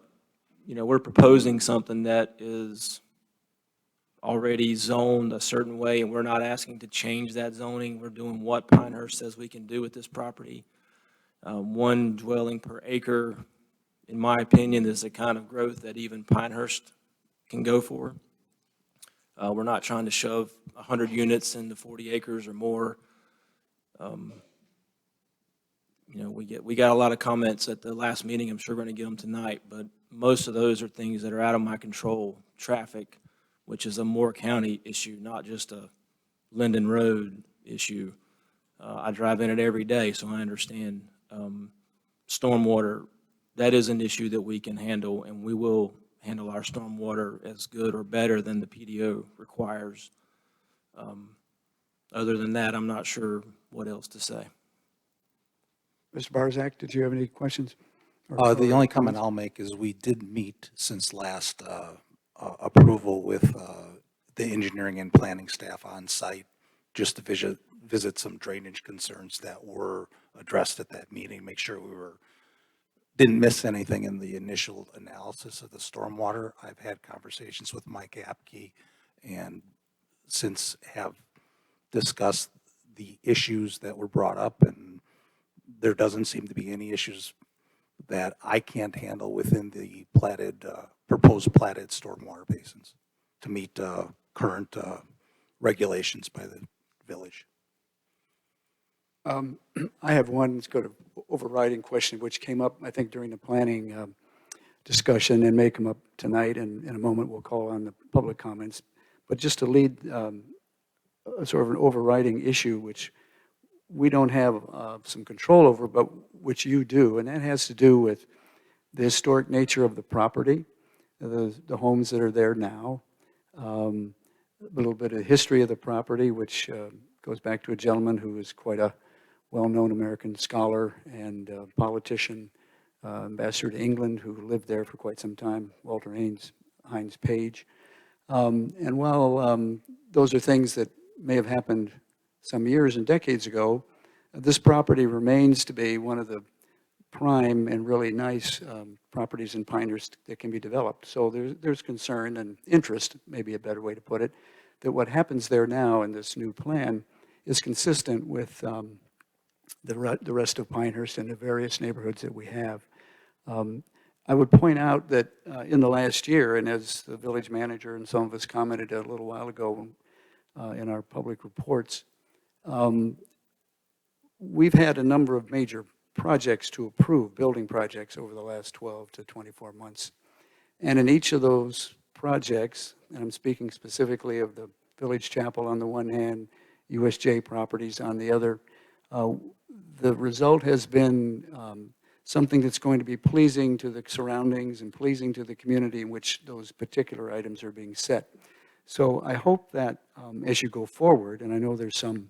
we're proposing something that is already zoned a certain way, and we're not asking to change that zoning. We're doing what Pinehurst says we can do with this property. One dwelling per acre, in my opinion, is the kind of growth that even Pinehurst can go for. We're not trying to shove 100 units into 40 acres or more. you know, we got a lot of comments at the last meeting. I'm sure we're going to get them tonight, but most of those are things that are out of my control. Traffic, which is a Moore County issue, not just a Linden Road issue. I drive in it every day, so I understand. Stormwater, that is an issue that we can handle, and we will handle our stormwater as good or better than the PDO requires. Other than that, I'm not sure what else to say. Mr. Barzak, did you have any questions? The only comment I'll make is we did meet since last approval with the engineering and planning staff on site, just to visit some drainage concerns that were addressed at that meeting, make sure didn't miss anything in the initial analysis of the stormwater. I've had conversations with Mike Apke and since have discussed the issues that were brought up, and there doesn't seem to be any issues that I can't handle within the proposed platted stormwater basins to meet current regulations by the village. I have one sort of overriding question which came up, I think, during the planning discussion and may come up tonight, and in a moment we'll call on the public comments. But just to lead a sort of an overriding issue which we don't have some control over, but which you do, and that has to do with the historic nature of the property, the homes that are there now, a little bit of history of the property, which goes back to a gentleman who is quite a well-known American scholar and politician, ambassador to England, who lived there for quite some time, Walter Hines Page. And while those are things that may have happened some years and decades ago, this property remains to be one of the prime and really nice properties in Pinehurst that can be developed. So there's concern and interest, maybe a better way to put it, that what happens there now in this new plan is consistent with the rest of Pinehurst and the various neighborhoods that we have. I would point out that in the last year, and as the village manager and some of us commented a little while ago in our public reports, we've had a number of major projects to approve, building projects over the last 12 to 24 months. And in each of those projects, and I'm speaking specifically of the village chapel on the one hand, USJ properties on the other, the result has been something that's going to be pleasing to the surroundings and pleasing to the community in which those particular items are being set. So I hope that as you go forward, and I know there's some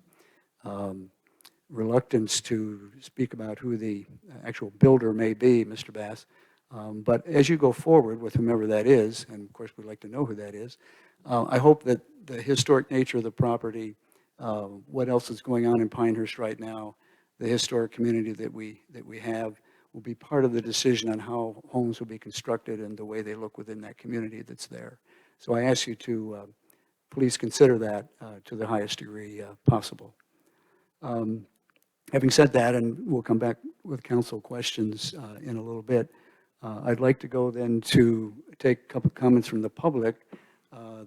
reluctance to speak about who the actual builder may be, Mr. Bass, but as you go forward with whomever that is, and of course we'd like to know who that is, I hope that the historic nature of the property, what else is going on in Pinehurst right now, the historic community that we have, will be part of the decision on how homes will be constructed and the way they look within that community that's there. So I ask you to please consider that to the highest degree possible. Having said that, and we'll come back with council questions in a little bit, I'd like to go then to take a couple comments from the public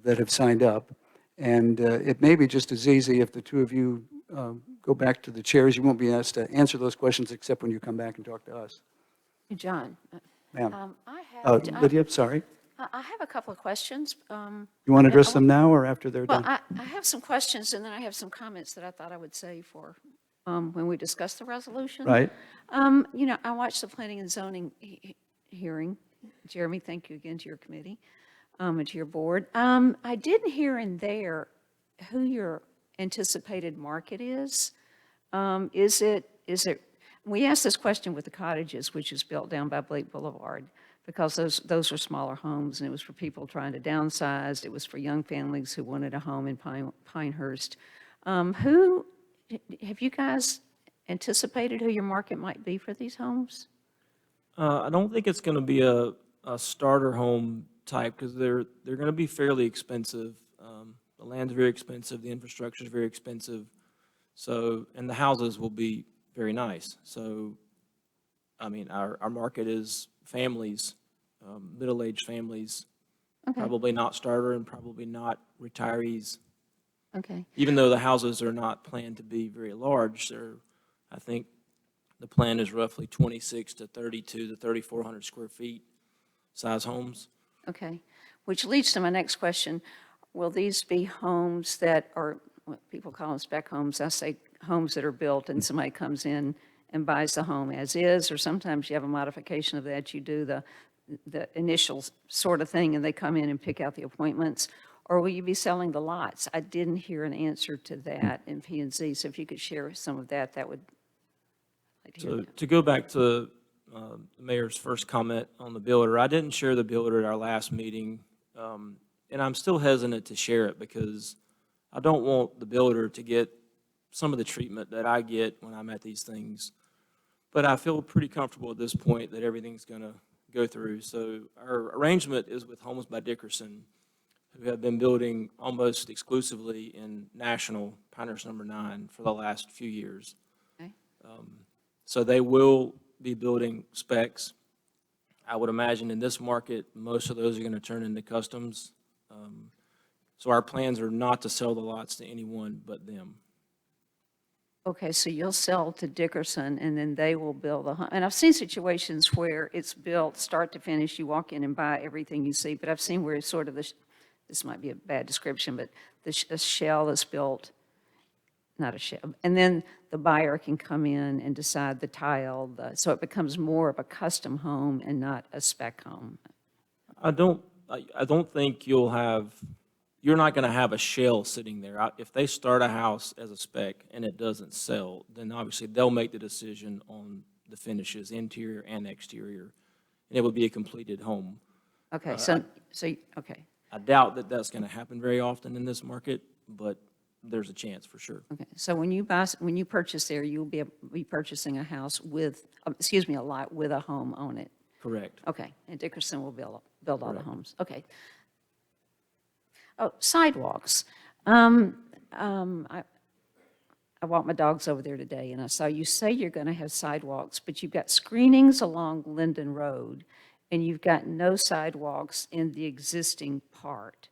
that have signed up. And it may be just as easy if the two of you go back to the chairs. You won't be asked to answer those questions except when you come back and talk to us. John. Ma'am. Lydia, sorry. I have a couple of questions. You want to address them now or after they're Well, done? I have some questions, and then I have some comments that I thought I would say for when we discuss the resolution. Right. You know, I watched the planning and zoning hearing. Jeremy, thank you again to your committee and to your board. I didn't hear in there who your anticipated market is. Is it, we asked this question with the cottages, which is built down by Blake Boulevard, because those are smaller homes, and it was for people trying to downsize. It was for young families who wanted a home in Pinehurst. Have you guys anticipated who your market might be for these homes? I don't think it's going to be a starter home type, because they're going to be fairly expensive. The land's very expensive, the infrastructure is very expensive, so, and the houses will be very nice. So, I mean, our market is families, middle-aged families, Okay. probably not starter and probably not retirees. Okay. Even though the houses are not planned to be very large, they're, I think, The plan is roughly 26 to 32 to 3,400 square feet size homes. Okay, which leads to my next question. Will these be homes that are, what people call them spec homes? I say homes that are built and somebody comes in and buys the home as is, or sometimes you have a modification of that. You do the initial sort of thing and they come in and pick out the appointments? Or will you be selling the lots? I didn't hear an answer to that in P and Z, so if you could share some of that, that would like to hear So that. to go back to the mayor's first comment on the builder, I didn't share the builder at our last meeting, and I'm still hesitant to share it because I don't want the builder to get some of the treatment that I get when I'm at these things. But I feel pretty comfortable at this point that everything's going to go through. So our arrangement is with Homes by Dickerson, who have been building almost exclusively in National Pinehurst number 9 for the last few years. Okay. So they will be building specs. I would imagine in this market, most of those are going to turn into customs. So our plans are not to sell the lots to anyone but them. Okay, so you'll sell to Dickerson, and then they will build a home. And I've seen situations where it's built start to finish, you walk in and buy everything you see, but I've seen where it's sort of this might be a bad description, but a shell is built, not a shell, and then the buyer can come in and decide the tile, so it becomes more of a custom home and not a spec home. I don't think you're not going to have a shell sitting there. If they start a house as a spec and it doesn't sell, then obviously they'll make the decision on the finishes, interior and exterior, and it would be a completed home. Okay, okay. I doubt that that's going to happen very often in this market, but there's a chance for sure. Okay, so when you purchase there, you'll be purchasing a house with, a lot with a home on it. Correct. Okay, and Dickerson will build all the homes. Okay. Oh, sidewalks. I walked my dogs over there today, and I saw you say you're going to have sidewalks, but you've got screenings along Linden Road, and you've got no sidewalks in the existing part.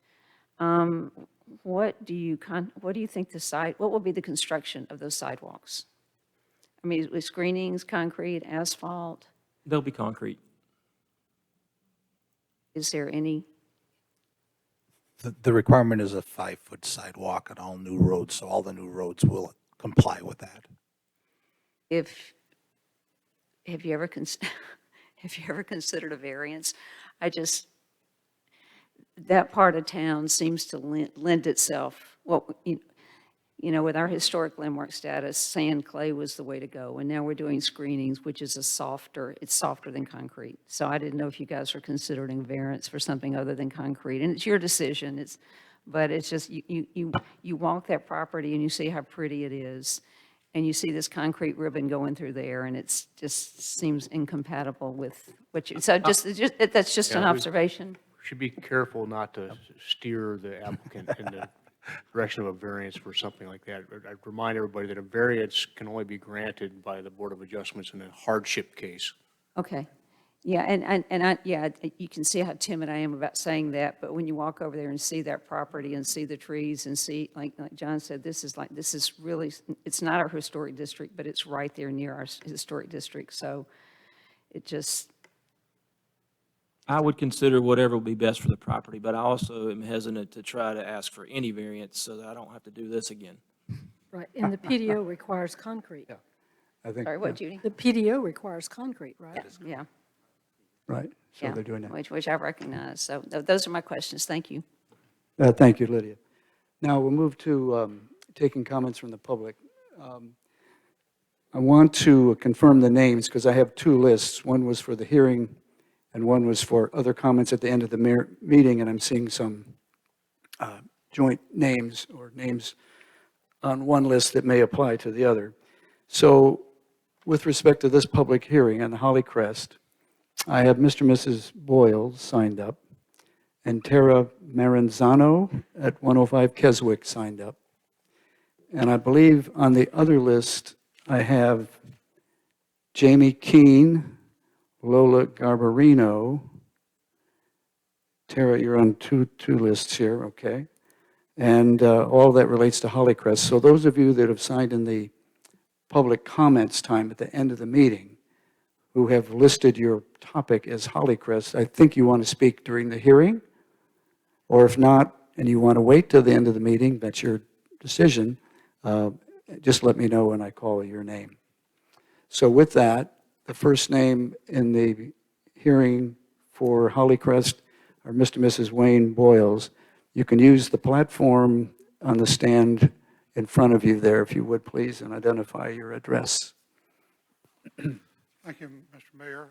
What do you think what will be the construction of those sidewalks? I mean, with screenings, concrete, asphalt? They'll be concrete. Is there any? The requirement is a 5-foot sidewalk on all new roads, so all the new roads will comply with that. Have you ever considered a variance? That part of town seems to lend itself, well, with our historic landmark status, sand, clay was the way to go, and now we're doing screenings, which is it's softer than concrete. So I didn't know if you guys were considering variance for something other than concrete, and it's your decision. But it's just, you walk that property and you see how pretty it is, and you see this concrete ribbon going through there, and it's just seems incompatible with what you, so that's just an observation. Should be careful not to steer the applicant in the direction of a variance for something like that. I'd remind everybody that a variance can only be granted by the Board of Adjustments in a hardship case. Okay. Yeah, you can see how timid I am about saying that, but when you walk over there and see that property and see the trees and see, like John said, this is really, it's not our historic district, but it's right there near our historic district, so it just. I would consider whatever would be best for the property, but I also am hesitant to try to ask for any variance so that I don't have to do this again. Right, and the PDO requires concrete. Yeah, I think. Sorry, what, Judy? The PDO requires concrete, right? Yeah. Right, so Yeah, they're doing that. which I recognize. So those are my questions. Thank you. Thank you, Lydia. Now, we'll move to taking comments from the public. I want to confirm the names because I have two lists. One was for the hearing and one was for other comments at the end of the meeting, and I'm seeing some joint names or names on one list that may apply to the other. So with respect to this public hearing on the Holly Crest, I have Mr. and Mrs. Boyle signed up, and Tara Maranzano at 105 Keswick signed up. And I believe on the other list, I have Jamie Keene, Lola Garbarino. Tara, you're on two lists here, okay. And all that relates to Holly Crest. So those of you that have signed in the public comments time at the end of the meeting who have listed your topic as Hollycrest, I think you want to speak during the hearing. Or if not, and you want to wait till the end of the meeting, that's your decision, just let me know when I call your name. So with that, the first name in the hearing for Hollycrest are Mr. and Mrs. Wayne Boyles. You can use the platform on the stand in front of you there, if you would, please, and identify your address. Thank you, Mr. Mayor.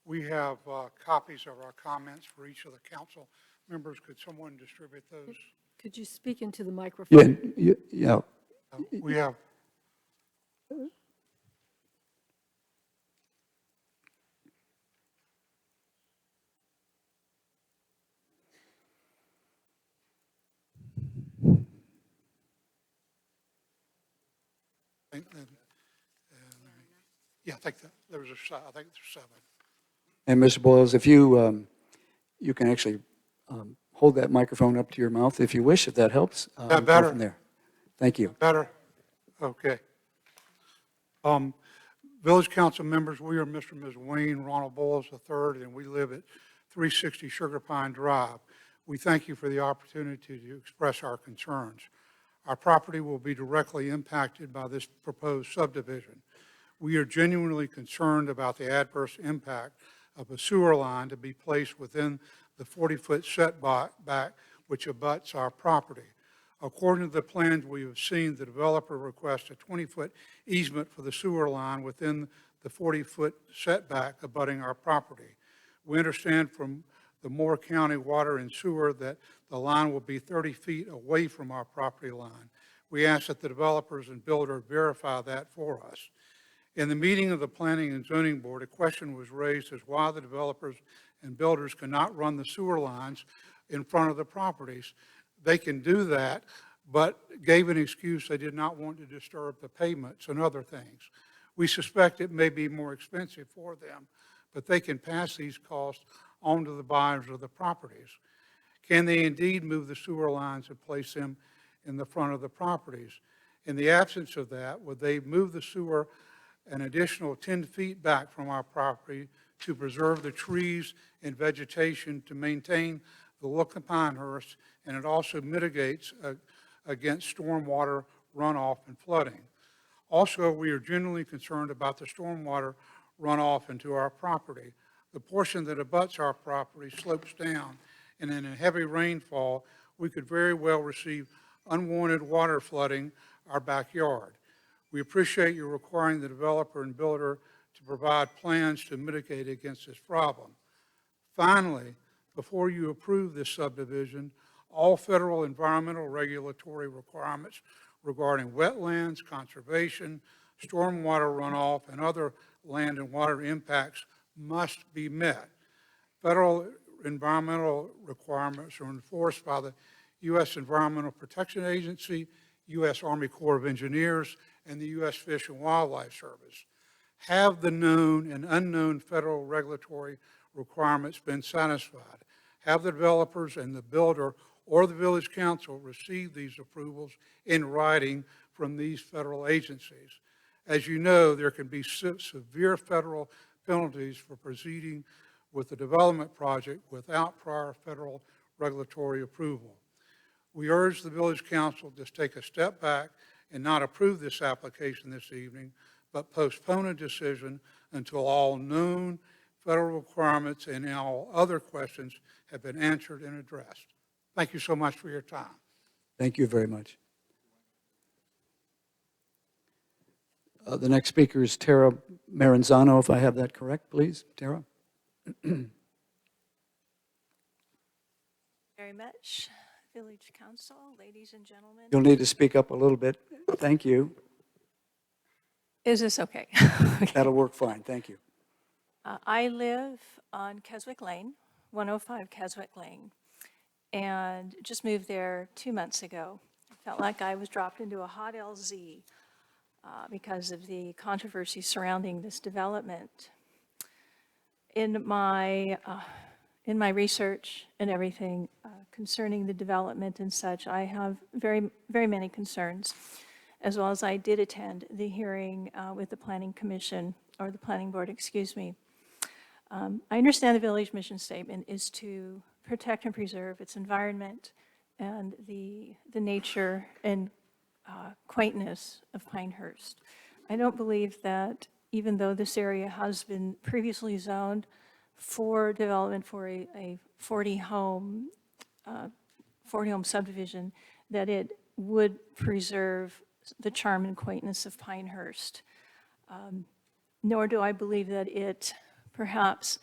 We have copies of our comments for each of the council members. Could someone distribute those? Could you speak into the microphone? Yeah. We have. Yeah, I think there was I think there's 7. And Mr. Boyles, if you, you can actually hold that microphone up to your mouth if you wish, if that helps. That better? Go from there. Thank you. Better? Okay. Village council members, we are Mr. and Ms. Wayne Ronald Boyles III, and we live at 360 Sugar Pine Drive. We thank you for the opportunity to express our concerns. Our property will be directly impacted by this proposed subdivision. We are genuinely concerned about the adverse impact of a sewer line to be placed within the 40-foot setback which abuts our property. According to the plans we have seen, the developer requests a 20-foot easement for the sewer line within the 40-foot setback abutting our property. We understand from the Moore County Water and Sewer that the line will be 30 feet away from our property line. We ask that the developers and builder verify that for us. In the meeting of the Planning and Zoning Board, a question was raised as why the developers and builders cannot run the sewer lines in front of the properties. They can do that, but gave an excuse they did not want to disturb the pavements and other things. We suspect it may be more expensive for them, but they can pass these costs on to the buyers of the properties. Can they indeed move the sewer lines and place them in the front of the properties? In the absence of that, would they move the sewer an additional 10 feet back from our property to preserve the trees and vegetation to maintain the look of Pinehurst, and it also mitigates against stormwater runoff and flooding. Also, we are genuinely concerned about the stormwater runoff into our property. The portion that abuts our property slopes down, and in a heavy rainfall, we could very well receive unwanted water flooding our backyard. We appreciate you requiring the developer and builder to provide plans to mitigate against this problem. Finally, before you approve this subdivision, all federal environmental regulatory requirements regarding wetlands, conservation, stormwater runoff, and other land and water impacts must be met. Federal environmental requirements are enforced by the U.S. Environmental Protection Agency, U.S. Army Corps of Engineers, and the U.S. Fish and Wildlife Service. Have the known and unknown federal regulatory requirements been satisfied? Have the developers and the builder or the village council received these approvals in writing from these federal agencies? As you know, there can be severe federal penalties for proceeding with the development project without prior federal regulatory approval. We urge the village council to take a step back and not approve this application this evening, but postpone a decision until all known federal requirements and all other questions have been answered and addressed. Thank you so much for your time. Thank you very much. The next speaker is Tara Maranzano, if I have that correct, please. Tara? Very much. Village Council, ladies and gentlemen. You'll need to speak up a little bit. Thank you. Is this okay? Okay. That'll work fine. Thank you. I live on Keswick Lane, 105 Keswick Lane, and just moved there 2 months ago. I felt like I was dropped into a hot LZ because of the controversy surrounding this development. In my research and everything concerning the development and such, I have very, very many concerns. as well as I did attend the hearing with the Planning Commission, or the Planning Board, excuse me. I understand the village mission statement is to protect and preserve its environment and the nature and quaintness of Pinehurst. I don't believe that, even though this area has been previously zoned for development for a 40-home subdivision, that it would preserve the charm and quaintness of Pinehurst. Nor do I believe that it perhaps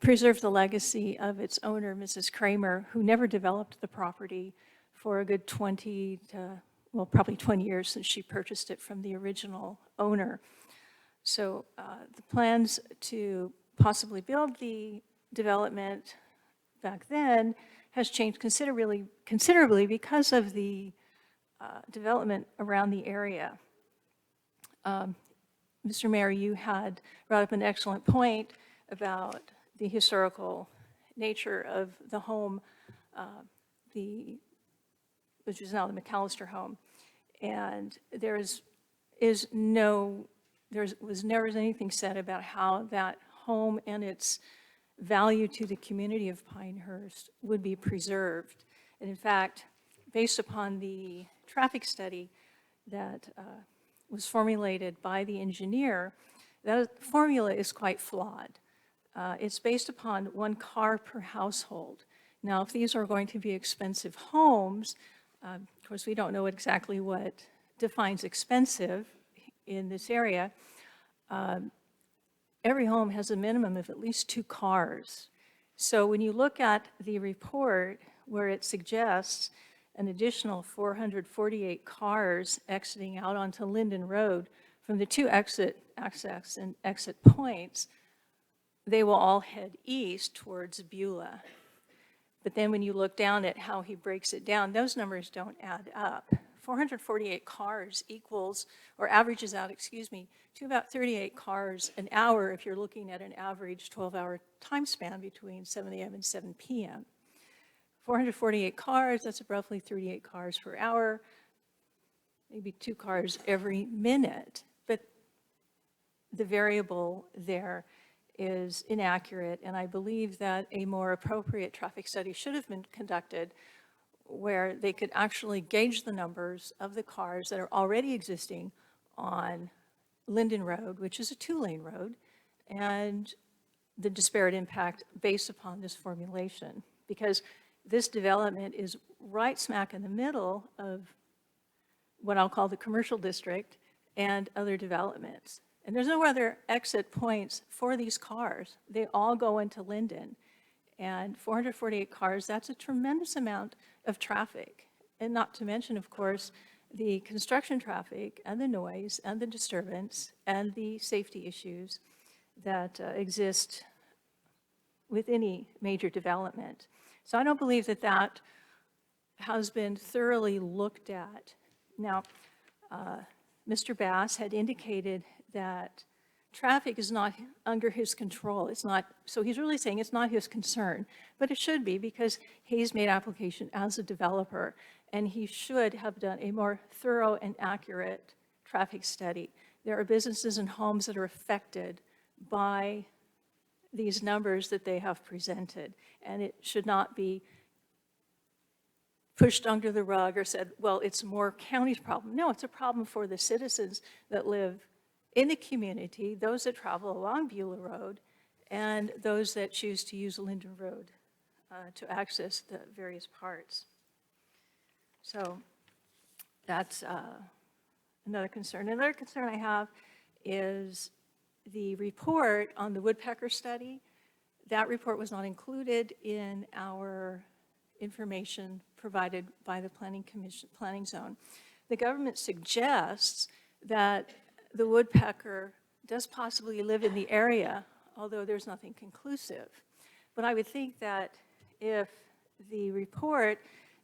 preserve the legacy of its owner, Mrs. Kramer, who never developed the property for a good 20 to, well, probably 20 years since she purchased it from the original owner. So the plans to possibly build the development back then has changed considerably because of the development around the area. Mr. Mayor, you had brought up an excellent point about the historical nature of the home, which is now the McAllister home. And there was never anything said about how that home and its value to the community of Pinehurst would be preserved. And in fact, based upon the traffic study that was formulated by the engineer, that formula is quite flawed. It's based upon 1 car per household. Now, if these are going to be expensive homes, of course, we don't know exactly what defines expensive in this area. Every home has a minimum of at least 2 cars. So when you look at the report where it suggests an additional 448 cars exiting out onto Linden Road from the 2 access and exit points, they will all head east towards Beulah. But then when you look down at how he breaks it down, those numbers don't add up. 448 cars equals, or averages out, to about 38 cars an hour if you're looking at an average 12-hour time span between 7 a.m. and 7 p.m. 448 cars, that's roughly 38 cars per hour, maybe 2 cars every minute. But the variable there is inaccurate, and I believe that a more appropriate traffic study should have been conducted where they could actually gauge the numbers of the cars that are already existing on Linden Road, which is a 2-lane road, and the disparate impact based upon this formulation. Because this development is right smack in the middle of what I'll call the commercial district and other developments. And there's no other exit points for these cars. They all go into Linden. And 448 cars, that's a tremendous amount of traffic. And not to mention, of course, the construction traffic and the noise and the disturbance and the safety issues that exist with any major development. So I don't believe that that has been thoroughly looked at. Now, Mr. Bass had indicated that traffic is not under his control. It's not, so he's really saying it's not his concern, but it should be because he's made application as a developer and he should have done a more thorough and accurate traffic study. There are businesses and homes that are affected by these numbers that they have presented, and it should not be pushed under the rug or said, well, it's Moore County's problem. No, it's a problem for the citizens that live in the community, those that travel along Beulah Road, and those that choose to use Linden Road to access the various parts. So that's another concern. Another concern I have is the report on the Woodpecker study. That report was not included in our information provided by the Planning Commission, Planning Zone. The government suggests that the woodpecker does possibly live in the area, although there's nothing conclusive. But I would think that if the report,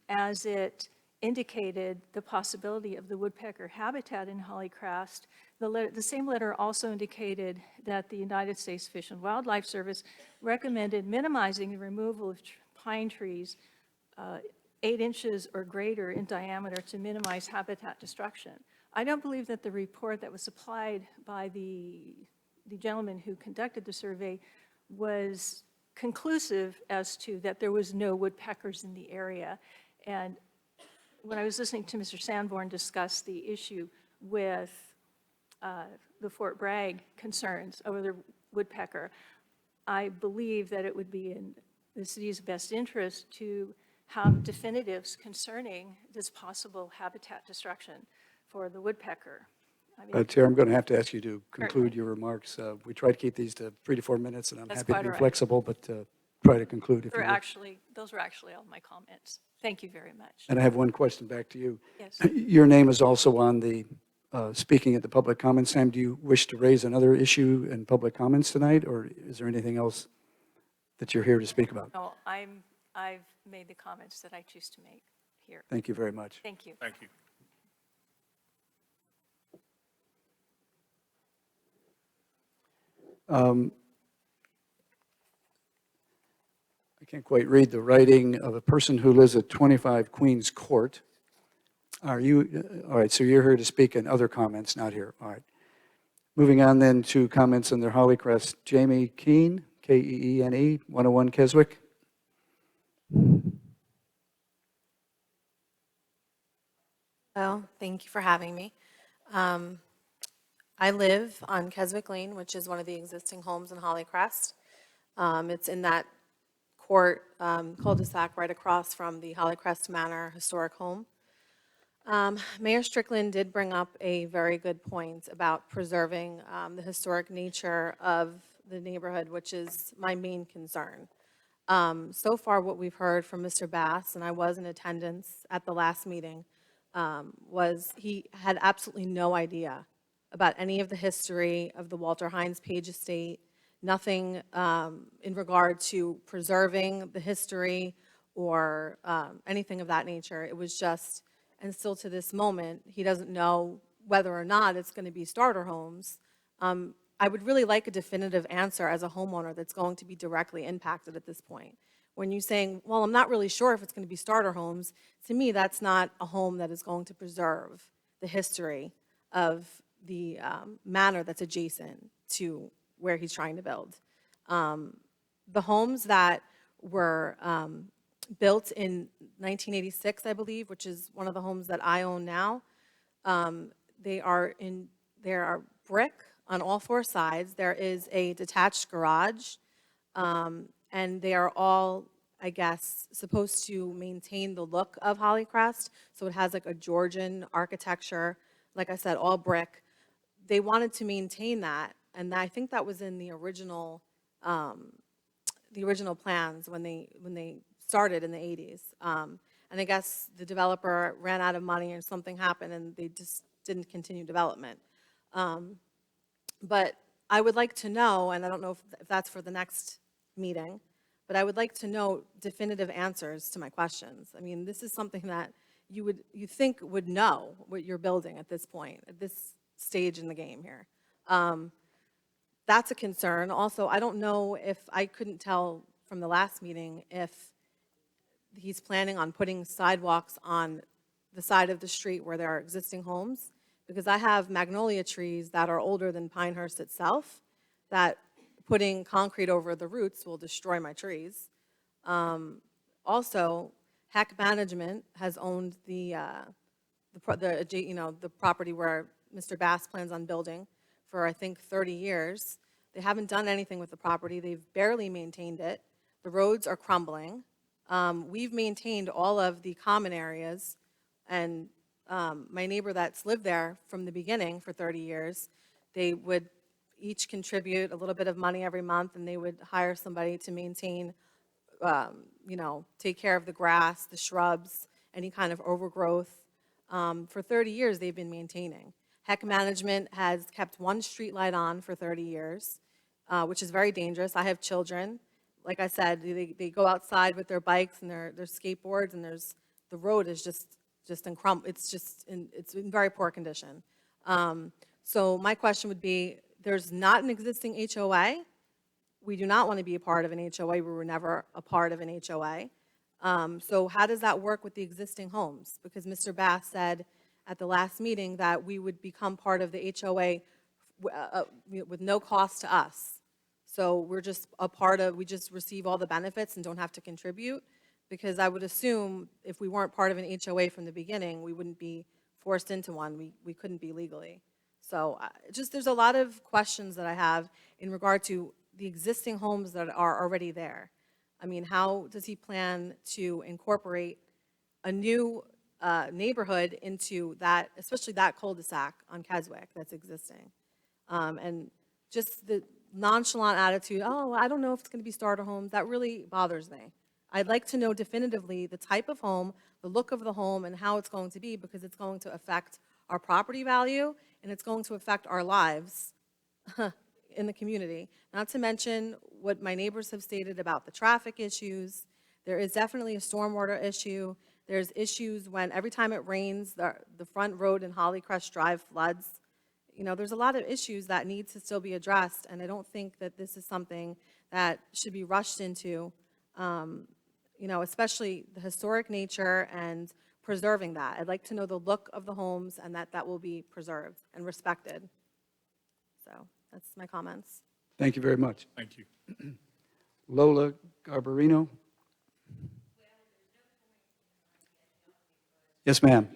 as it indicated the possibility of the woodpecker habitat in Hollycrest, the same letter also indicated that the United States Fish and Wildlife Service recommended minimizing the removal of pine trees 8 inches or greater in diameter to minimize habitat destruction. I don't believe that the report that was supplied by the gentleman who conducted the survey was conclusive as to that there was no woodpeckers in the area. And when I was listening to Mr. Sanborn discuss the issue with the Fort Bragg concerns over the woodpecker, I believe that it would be in the city's best interest to have definitives concerning this possible habitat destruction for the woodpecker. I mean, Chair, I'm going to have to ask you to conclude your remarks. We try to keep these to 3 to 4 minutes, and I'm That's happy to quite be all right. flexible, but try to conclude if you would. those were actually all my comments. Thank you very much. And I have one question back to you. Yes. Your name is also on the, speaking at the public comments time. Do you wish to raise another issue in public comments tonight, or is there anything else that you're here to speak about? No, I've made the comments that I choose to make here. Thank you very much. Thank you. Thank you. I can't quite read the writing of a person who lives at 25 Queens Court. Are you, all right, so you're here to speak in other comments, not here. All right. Moving on then to comments under Hollycrest. Jamie Keene, Keene, 101 Keswick. Well, thank you for having me. I live on Keswick Lane, which is one of the existing homes in Hollycrest. It's in that court cul-de-sac right across from the Hollycrest Manor historic home. Mayor Strickland did bring up a very good point about preserving the historic nature of the neighborhood, which is my main concern. So far, what we've heard from Mr. Bass, and I was in attendance at the last meeting, was he had absolutely no idea about any of the history of the Walter Hines Page estate, nothing in regard to preserving the history or anything of that nature. It was just, and still to this moment, he doesn't know whether or not it's going to be starter homes. I would really like a definitive answer as a homeowner that's going to be directly impacted at this point. When you're saying, well, I'm not really sure if it's going to be starter homes, to me, that's not a home that is going to preserve the history of the manor that's adjacent to where he's trying to build. The homes that were built in 1986, I believe, which is one of the homes that I own now, they are brick on all 4 sides. There is a detached garage, and they are all, I guess, supposed to maintain the look of Hollycrest. So it has like a Georgian architecture, like I said, all brick. They wanted to maintain that, and I think that was in the original plans when they started in the 80s. And I guess the developer ran out of money or something happened, and they just didn't continue development. But I would like to know, and I don't know if that's for the next meeting, but I would like to know definitive answers to my questions. I mean, this is something that you think would know what you're building at this point, at this stage in the game here. That's a concern. Also, I don't know if, I couldn't tell from the last meeting if he's planning on putting sidewalks on the side of the street where there are existing homes, because I have magnolia trees that are older than Pinehurst itself, that putting concrete over the roots will destroy my trees. Also, Heck Management has owned the property where Mr. Bass plans on building for, I think, 30 years. They haven't done anything with the property. They've barely maintained it. The roads are crumbling. We've maintained all of the common areas, and my neighbor that's lived there from the beginning for 30 years, they would each contribute a little bit of money every month, and they would hire somebody to maintain, take care of the grass, the shrubs, any kind of overgrowth. For 30 years, they've been maintaining. Heck Management has kept one street light on for 30 years, which is very dangerous. I have children. Like I said, they go outside with their bikes and their skateboards, and the road is just it's in very poor condition. So my question would be, there's not an existing HOA. We do not want to be a part of an HOA. We were never a part of an HOA. So how does that work with the existing homes? Because Mr. Bass said at the last meeting that we would become part of the HOA with no cost to us. So we're just a part of, we just receive all the benefits and don't have to contribute? Because I would assume if we weren't part of an HOA from the beginning, we wouldn't be forced into one. We couldn't be legally. So there's a lot of questions that I have in regard to the existing homes that are already there. I mean, how does he plan to incorporate a new neighborhood into that, especially that cul-de-sac on Keswick that's existing? And just the nonchalant attitude, oh, I don't know if it's going to be starter homes, that really bothers me. I'd like to know definitively the type of home, the look of the home, and how it's going to be, because it's going to affect our property value, and it's going to affect our lives in the community. Not to mention what my neighbors have stated about the traffic issues. There is definitely a stormwater issue. There's issues when every time it rains, the front road in Hollycrest Drive floods. You know, there's a lot of issues that need to still be addressed, and I don't think that this is something that should be rushed into, you know, especially the historic nature and preserving that. I'd like to know the look of the homes and that will be preserved and respected. So that's my comments. Thank you very much. Thank you. Lola Garbarino? Yes, ma'am.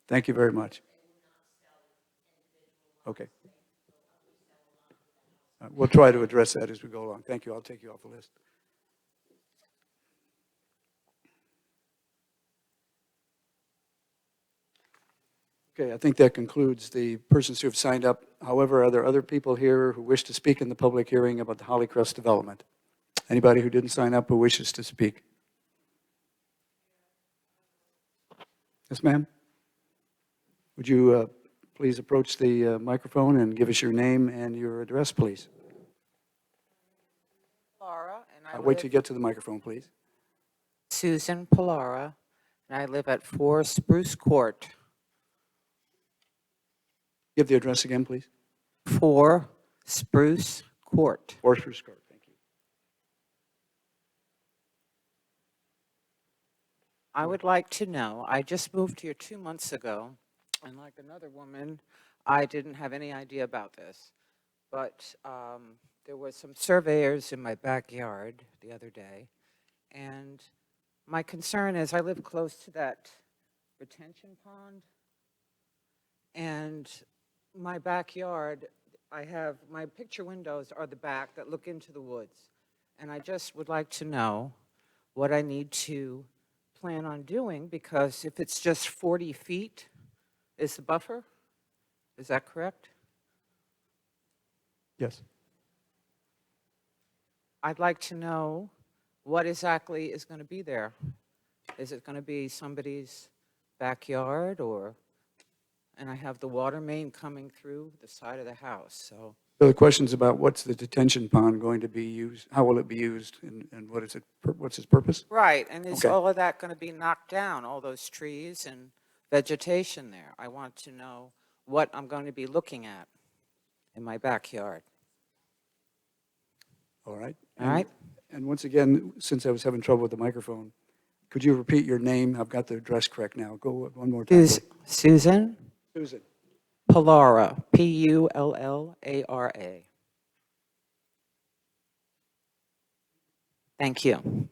Thank you very much. Okay. We'll try to address that as we go along. Thank you. I'll take you off the list. Okay, I think that concludes the persons who have signed up. However, are there other people here who wish to speak in the public hearing about the Hollycrest development? Anybody who didn't sign up who wishes to speak? Yes, ma'am? Would you please approach the microphone and give us your name and your address, please? Laura, and Wait till you get to the microphone, please. Susan Pilara, and I live at 4 Spruce Court. Give the address again, please. 4 Spruce Court. Spruce Court, thank you. I would like to know, I just moved here 2 months ago, and like another woman, I didn't have any idea about this. But there were some surveyors in my backyard the other day, and my concern is I live close to that retention pond, and my backyard, I have, my picture windows are the back that look into the woods. And I just would like to know what I need to plan on doing, because if it's just 40 feet is the buffer, is that correct? Yes. I'd like to know what exactly is going to be there. Is it going to be somebody's backyard, or, and I have the water main coming through the side of the house, so. So the question's about what's the detention pond going to be used, how will it be used, and what is it, what's its purpose? Right, and is Okay. all of that going to be knocked down, all those trees and vegetation there? I want to know what I'm going to be looking at in my backyard. All right. All right. And once again, since I was having trouble with the microphone, could you repeat your name? I've got the address correct now. Go one more time. Susan Susan. Pilara, P-U-L-L-A-R-A. Thank you.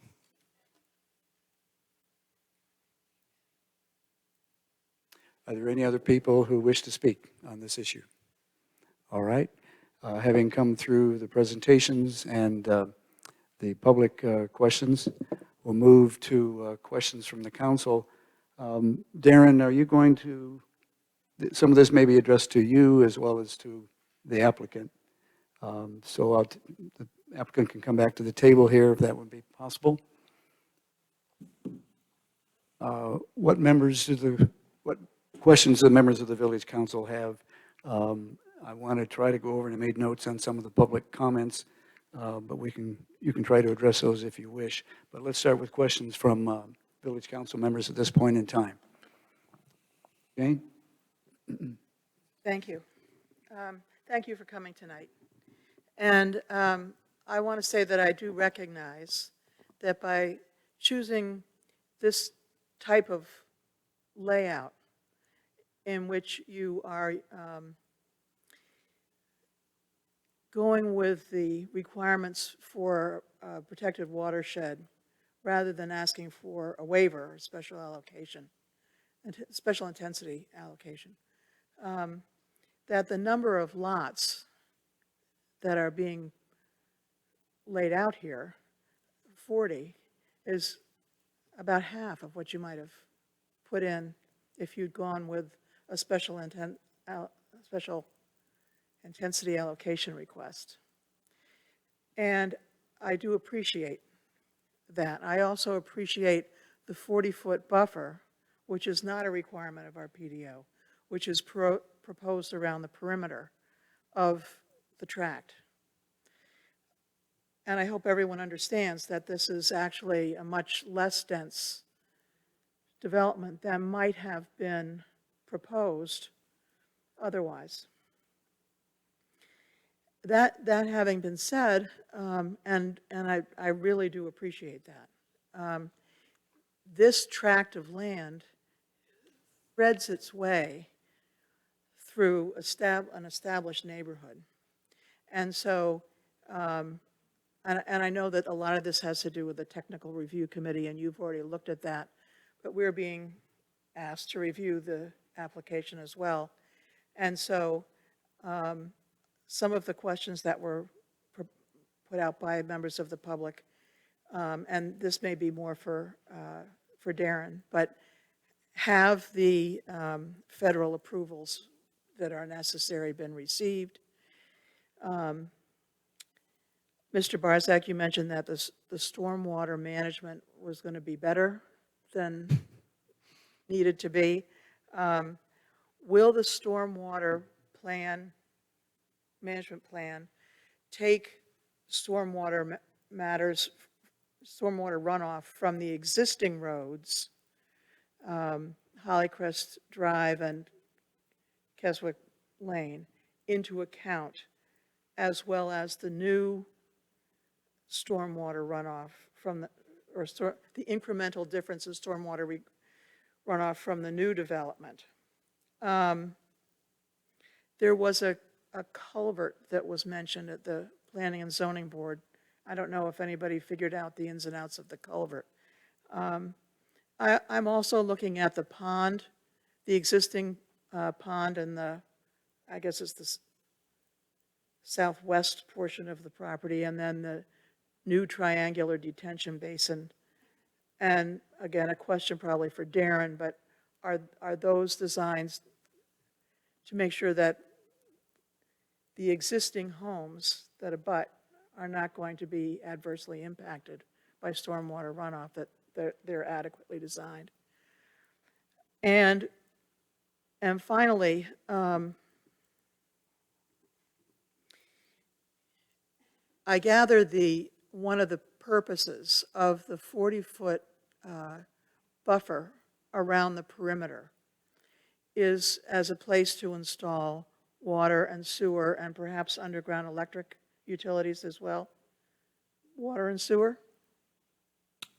Are there any other people who wish to speak on this issue? All right. Having come through the presentations and the public questions, we'll move to questions from the council. Darren, are you going to, some of this may be addressed to you as well as to the applicant. So the applicant can come back to the table here if that would be possible. What questions do the members of the village council have? I want to try to go over, and I made notes on some of the public comments, but you can try to address those if you wish. But let's start with questions from village council members at this point in time. Jane? Thank you. Thank you for coming tonight. And I want to say that I do recognize that by choosing this type of layout in which you are going with the requirements for a protected watershed rather than asking for a waiver or special allocation, special intensity allocation, that the number of lots that are being laid out here, 40, is about half of what you might have put in if you'd gone with a special intensity allocation request. And I do appreciate that. I also appreciate the 40-foot buffer, which is not a requirement of our PDO, which is proposed around the perimeter of the tract. And I hope everyone understands that this is actually a much less dense development than might have been proposed otherwise. That having been said, and I really do appreciate that, this tract of land threads its way through an established neighborhood. And so, and I know that a lot of this has to do with the technical review committee, and you've already looked at that, but we're being asked to review the application as well. And so some of the questions that were put out by members of the public, and this may be more for Darren, but have the federal approvals that are necessary been received? Mr. Barzak, you mentioned that the stormwater management was going to be better than needed to be. Will the stormwater management plan take stormwater matters, stormwater runoff from the existing roads, Hollycrest Drive and Keswick Lane, into account, as well as the new stormwater runoff from the incremental difference in stormwater runoff from the new development? There was a culvert that was mentioned at the Planning and Zoning Board. I don't know if anybody figured out the ins and outs of the culvert. I'm also looking at the pond, the existing pond, and I guess it's the southwest portion of the property, and then the new triangular detention basin. And again, a question probably for Darren, but are those designs to make sure that the existing homes that abut are not going to be adversely impacted by stormwater runoff, that they're adequately designed? And finally, I gather one of the purposes of the 40-foot buffer around the perimeter is as a place to install water and sewer and perhaps underground electric utilities as well? Water and sewer?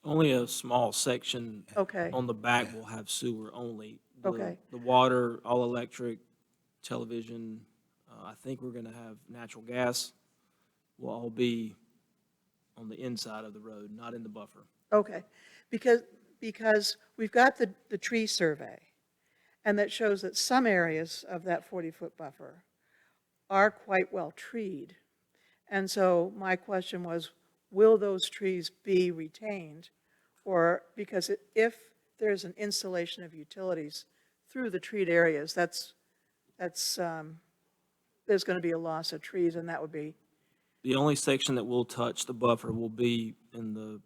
Only a small section Okay. on the back will have sewer only. Okay. The water, all electric, television, I think we're going to have natural gas, will all be on the inside of the road, not in the buffer. Okay, because we've got the tree survey, and that shows that some areas of that 40-foot buffer are quite well treed. And so my question was, will those trees be retained? Or, because if there's an installation of utilities through the treed areas, there's going to be a loss of trees, and that would be... The only section that will touch the buffer will be in the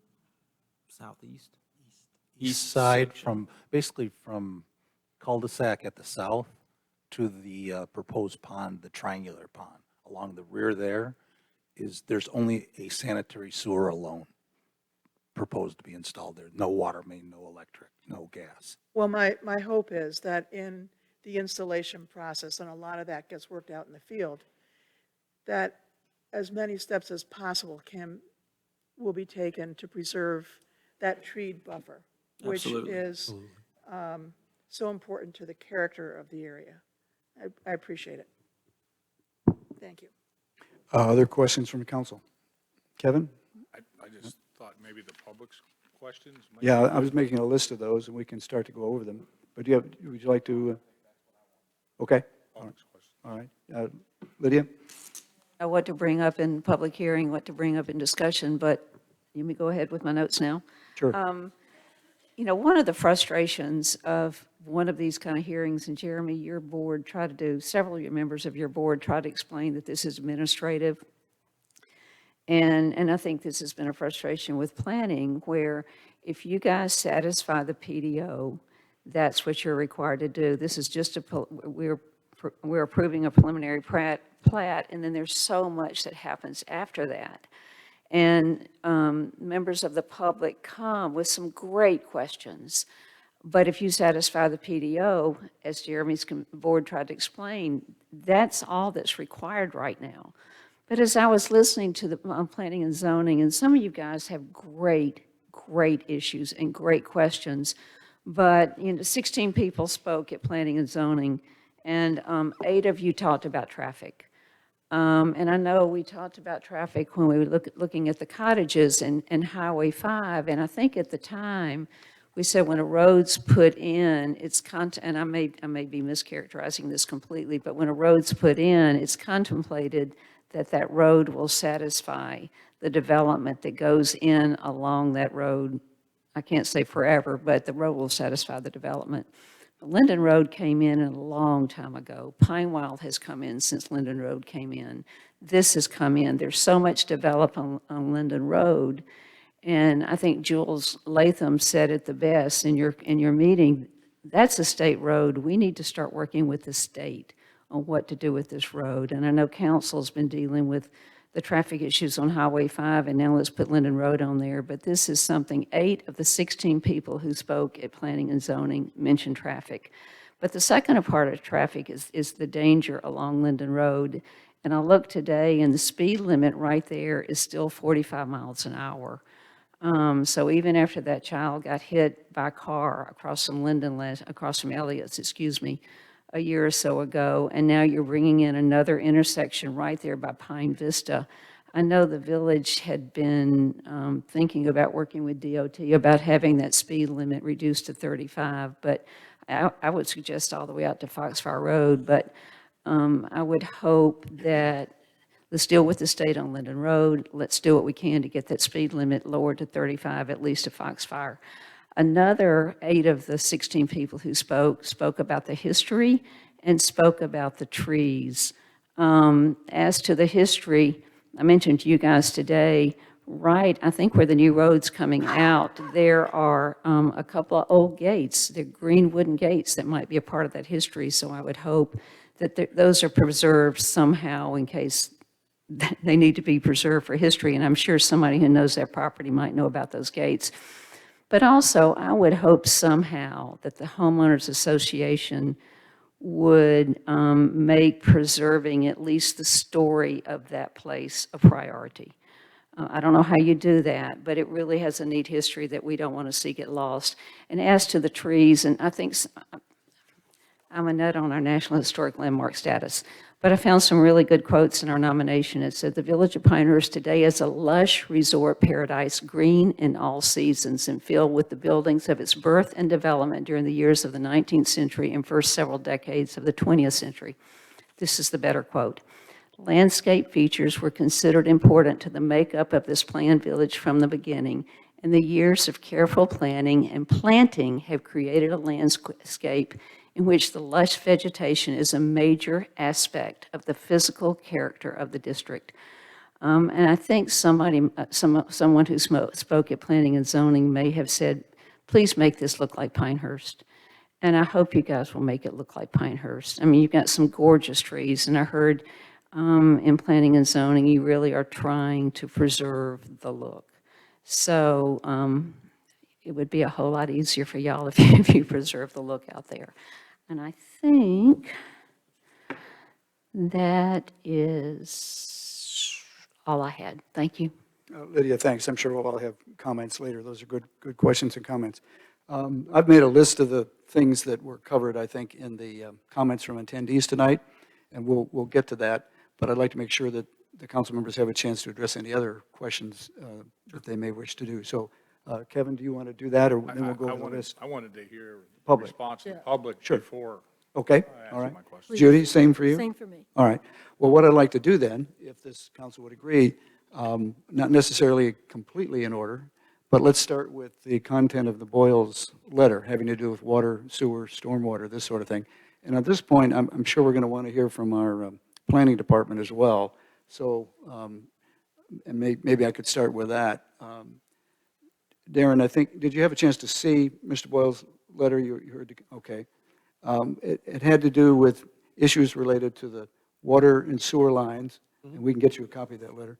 southeast. East side section. basically from cul-de-sac at the south to the proposed pond, the triangular pond. Along the rear there's only a sanitary sewer alone proposed to be installed there. No water main, no electric, no gas. Well, my hope is that in the installation process, and a lot of that gets worked out in the field, that as many steps as possible can will be taken to preserve that treed buffer, which Absolutely. is so important to the character of the area. I appreciate it. Thank you. Other questions from the council? Kevin? I just thought maybe the public's questions. might Yeah, be I was good. making a list of those, and we can start to go over them. But would you like to? Okay, Public's questions. all right. Lydia? What to bring up in public hearing, what to bring up in discussion, but let me go ahead with my notes now. Sure. You know, one of the frustrations of one of these kind of hearings, and Jeremy, your board tried to do, several of your members of your board tried to explain that this is administrative. And I think this has been a frustration with planning, where if you guys satisfy the PDO, that's what you're required to do. This is just we're approving a preliminary plat, and then there's so much that happens after that. And members of the public come with some great questions. But if you satisfy the PDO, as Jeremy's board tried to explain, that's all that's required right now. But as I was listening to the planning and zoning, and some of you guys have great issues and great questions, but 16 people spoke at planning and zoning, and 8 of you talked about traffic. And I know we talked about traffic when we were looking at the cottages and Highway 5, and I think at the time, we said when a road's put in, and I may be mischaracterizing this completely, but when a road's put in, it's contemplated that that road will satisfy the development that goes in along that road. I can't say forever, but the road will satisfy the development. Linden Road came in a long time ago. Pine Wild has come in since Linden Road came in. This has come in. There's so much developed on Linden Road. And I think Jules Latham said it the best in your meeting. That's a state road. We need to start working with the state on what to do with this road. And I know council's been dealing with the traffic issues on Highway 5, and now let's put Linden Road on there. But this is something 8 of the 16 people who spoke at planning and zoning mentioned traffic. But the second part of traffic is the danger along Linden Road. And I looked today, and the speed limit right there is still 45 miles an hour. So even after that child got hit by a car across from Elliott's, a year or so ago, and now you're bringing in another intersection right there by Pine Vista. I know the village had been thinking about working with DOT about having that speed limit reduced to 35, but I would suggest all the way out to Foxfire Road, but I would hope that let's deal with the state on Linden Road. Let's do what we can to get that speed limit lowered to 35, at least to Foxfire. Another 8 of the 16 people who spoke about the history and spoke about the trees. As to the history, I mentioned to you guys today, right, I think where the new road's coming out, there are a couple of old gates, the green wooden gates that might be a part of that history, so I would hope that those are preserved somehow in case they need to be preserved for history, and I'm sure somebody who knows that property might know about those gates. But also, I would hope somehow that the homeowners association would make preserving at least the story of that place a priority. I don't know how you do that, but it really has a neat history that we don't want to see get lost. And as to the trees, and I think I'm a nut on our National Historic Landmark status, but I found some really good quotes in our nomination. It said, "The village of Pinehurst today is a lush resort paradise, green in all seasons and filled with the buildings of its birth and development during the years of the 19th century and first several decades of the 20th century." This is the better quote. "Landscape features were considered important to the makeup of this planned village from the beginning, and the years of careful planning and planting have created a landscape in which the lush vegetation is a major aspect of the physical character of the district." And I think someone who spoke at planning and zoning may have said, please make this look like Pinehurst. And I hope you guys will make it look like Pinehurst. I mean, you've got some gorgeous trees, and I heard in planning and zoning, you really are trying to preserve the look. So it would be a whole lot easier for y'all if you preserve the look out there. And I think that is all I had. Thank you. Lydia, thanks. I'm sure we'll all have comments later. Those are good questions and comments. I've made a list of the things that were covered, I think, in the comments from attendees tonight, and we'll get to that. But I'd like to make sure that the council members have a chance to address any other questions that they may wish to do. So, Kevin, do you want to do that, or then we'll go over the list? I wanted to hear the Public. response from the Yeah. public Sure. before Okay, I all right. answer my question. Judy, same for you? Same for me. All right. Well, what I'd like to do then, if this council would agree, not necessarily completely in order, but let's start with the content of the Boyle's letter having to do with water, sewer, stormwater, this sort of thing. And at this point, I'm sure we're going to want to hear from our planning department as well. So, and maybe I could start with that. Darren, I think, did you have a chance to see Mr. Boyle's letter? You heard, okay. It had to do with issues related to the water and sewer lines, and we can get you a copy of that letter.